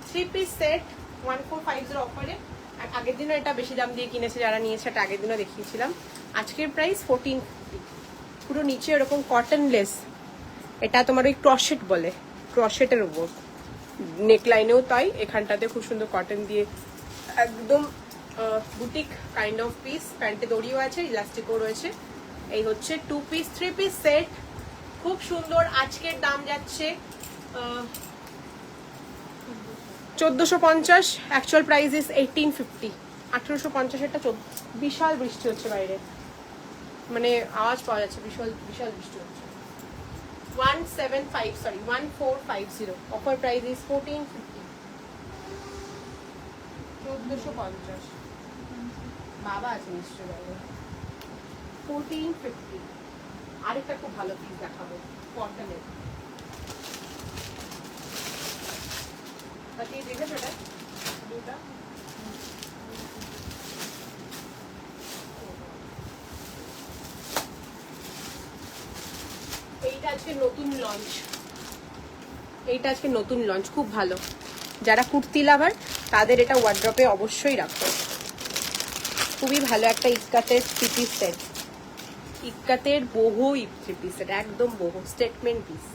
3 পিস সেট 1450 অফারে। আর আগের দিনও এটা বেশি দাম দিয়ে কিনেছে যারা নিয়েছে, এটা আগের দিনও দেখিয়েছিলাম। আজকের প্রাইস 1450। পুরো নিচে এরকম কটন লেস, এটা তোমার ওই ক্রশেট বলে, ক্রশেটের উপর নেকলাইনেও তাই, এখানটাতে খুব সুন্দর কটন দিয়ে একদম বুটিক কাইন্ড অফ পিস। প্যান্টে দড়িও আছে, ইলাস্টিকও রয়েছে। এই হচ্ছে 2 পিস 3 পিস সেট, খুব সুন্দর। আজকের দাম যাচ্ছে 1450, অ্যাকচুয়াল প্রাইস ইজ 1850। 1850 এটা। বিশাল বৃষ্টি হচ্ছে বাইরে, মানে আওয়াজ পাওয়া যাচ্ছে, বিশাল বিশাল বৃষ্টি হচ্ছে। 1450 অফার প্রাইস ইজ 1450। 1450 বাবা আছে নিশ্চয় বাইরে। 1450। আরেকটা খুব ভালো পিস দেখাবো কটনের, দেখেছো এটা দুটা? এইটা আজকে নতুন লঞ্চ, এইটা আজকে নতুন লঞ্চ, খুব ভালো। যারা কুর্তি লাভার তাদের এটা ওয়ার্ড্রপে অবশ্যই রাখো। খুবই ভালো একটা ইক্কাতের 3 পিস সেট, ইক্কাতের বহু 3 পিস সেট, একদম বহু স্টেটমেন্ট পিস।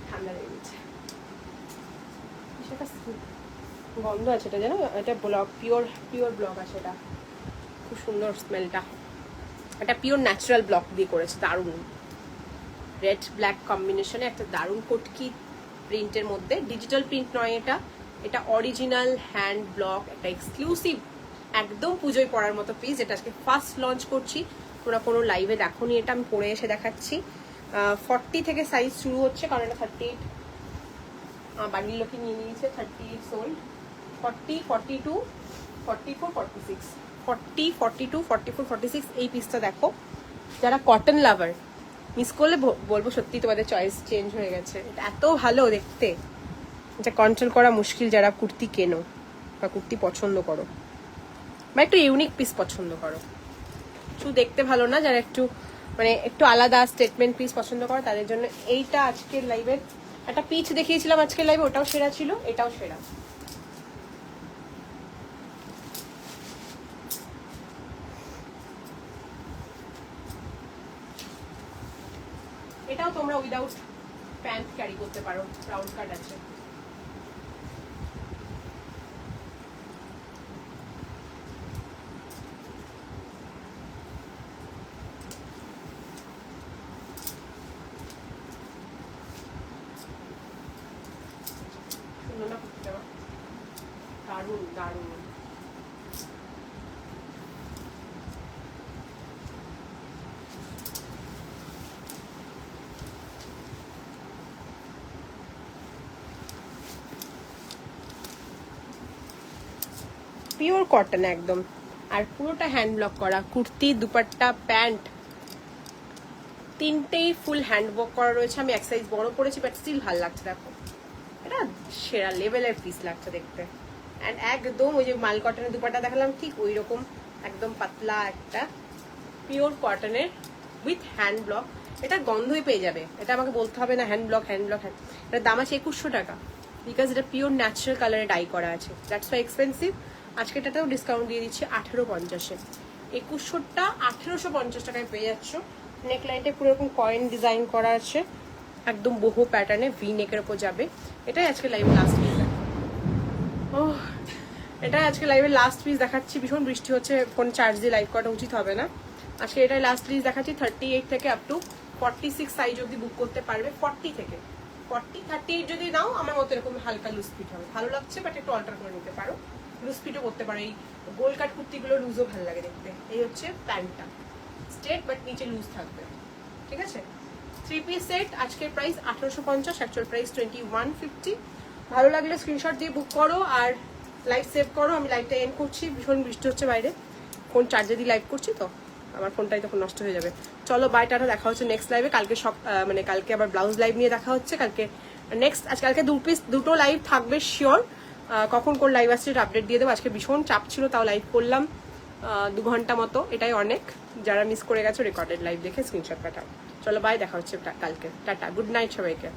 ঠান্ডা লেগে গেছে, গন্ধ আছে এটা, জানো? এটা ব্লক, পিওর পিওর ব্লক আছে এটা, খুব সুন্দর স্মেলটা। এটা পিওর ন্যাচারাল ব্লক দিয়ে করেছে, দারুণ। রেড ব্ল্যাক কম্বিনেশনে একটা দারুণ কটকি প্রিন্টের মধ্যে, ডিজিটাল প্রিন্ট নয় এটা, এটা অরিজিনাল হ্যান্ড ব্লক, একটা এক্সক্লুসিভ একদম পুজোয় পরার মতো পিস, যেটা আজকে ফার্স্ট লঞ্চ করছি। তোমরা কোনো লাইভে দেখোনি এটা, আমি পরে এসে দেখাচ্ছি। 40 থেকে সাইজ শুরু হচ্ছে, কারণ এটা 38 বাড়ির লোকে নিয়ে নিয়েছে। 38 সোল্ড। 40, 42, 44, 46, 40, 42, 44, 46 এই পিসটা দেখো। যারা কটন লাভার মিস করলে বলবো সত্যি তোমাদের চয়েস চেঞ্জ হয়ে গেছে। এটা এত ভালো দেখতে, এটা কন্ট্রোল করা মুশকিল যারা কুর্তি কেনো বা কুর্তি পছন্দ করো বা একটু ইউনিক পিস পছন্দ করো। শুধু দেখতে ভালো না, যারা একটু মানে একটু আলাদা স্টেটমেন্ট পিস পছন্দ করো তাদের জন্য এইটা আজকের লাইভের। একটা পিচ দেখিয়েছিলাম আজকের লাইভে, ওটাও সেরা ছিল, এটাও সেরা। এটাও তোমরা উইদাউট প্যান্ট ক্যারি করতে পারো, রাউন্ড কাট আছে। সুন্দর না কুর্তিটা? দারুণ দারুণ। পিওর কটন একদম, আর পুরোটা হ্যান্ড ব্লক করা। কুর্তি, দুপাট্টা, প্যান্ট তিনটেই ফুল হ্যান্ড ওয়ার্ক করা রয়েছে। আমি এক সাইজ বড় পরেছি, বাট স্টিল ভালো লাগছে। দেখো এটা সেরা লেভেলের পিস লাগছে দেখতে। অ্যান্ড একদম ওই যে মাল কটনের দুপাট্টা দেখালাম, ঠিক ওই রকম একদম পাতলা একটা পিওর কটনের উইথ হ্যান্ড ব্লক। এটা গন্ধই পেয়ে যাবে, এটা আমাকে বলতে হবে না হ্যান্ড ব্লক হ্যান্ড ব্লক। এটার দাম আছে 2100 টাকা, বিকজ এটা পিওর ন্যাচারাল কালারে ডাই করা আছে, দ্যাটস ওয়াই এক্সপেন্সিভ। আজকে এটাতেও ডিসকাউন্ট দিয়ে দিচ্ছি 1850-এ। 2100টা 1850 টাকায় পেয়ে যাচ্ছ। নেকলাইনটা পুরো এরকম কয়েন ডিজাইন করা আছে, একদম বহু প্যাটার্নে ভি নেকের উপর যাবে। এটাই আজকে লাইভে লাস্ট পিস। ও এটাই আজকে লাইভে লাস্ট পিস দেখাচ্ছি। ভীষণ বৃষ্টি হচ্ছে, ফোন চার্জ দিয়ে লাইভ করাটা উচিত হবে না। আজকে এটাই লাস্ট পিস দেখাচ্ছি। 38 থেকে আপ টু 46 সাইজ অব্দি বুক করতে পারবে। 40 থেকে 40, 38 যদি নাও আমার মতো এরকম হালকা লুজ ফিট হবে, ভালো লাগছে, বাট একটু অল্টার করে নিতে পারো। লুজ ফিটও করতে পারো, এই গোল কাট কুর্তিগুলো লুজও ভালো লাগে দেখতে। এই হচ্ছে প্যান্টটা, স্ট্রেট বাট নিচে লুজ থাকবে, ঠিক আছে। 3 পিস সেট, আজকের প্রাইস 1850, অ্যাকচুয়াল প্রাইস 2150। ভালো লাগলে স্ক্রিনশট দিয়ে বুক করো আর লাইভ সেভ করো। আমি লাইভটা এন্ড করছি, ভীষণ বৃষ্টি হচ্ছে বাইরে, ফোন চার্জে দিয়ে লাইভ করছি তো আমার ফোনটাই তখন নষ্ট হয়ে যাবে। চলো বাই, টাটা, দেখা হচ্ছে নেক্সট লাইভে। কালকে সব মানে কালকে আবার ব্লাউজ লাইভ নিয়ে দেখা হচ্ছে কালকে নেক্সট। কালকে দুটো লাইভ থাকবে শিওর, কখন কোন লাইভ আসছে এটা আপডেট দিয়ে দেবো। আজকে ভীষণ চাপ ছিল, তাও লাইভ করলাম 2 ঘন্টা মতো, এটাই অনেক। যারা মিস করে গেছো রেকর্ডেড লাইভ দেখে স্ক্রিনশট পাঠাও। চলো বাই, দেখা হচ্ছে কালকে, টাটা, গুড নাইট সবাইকে।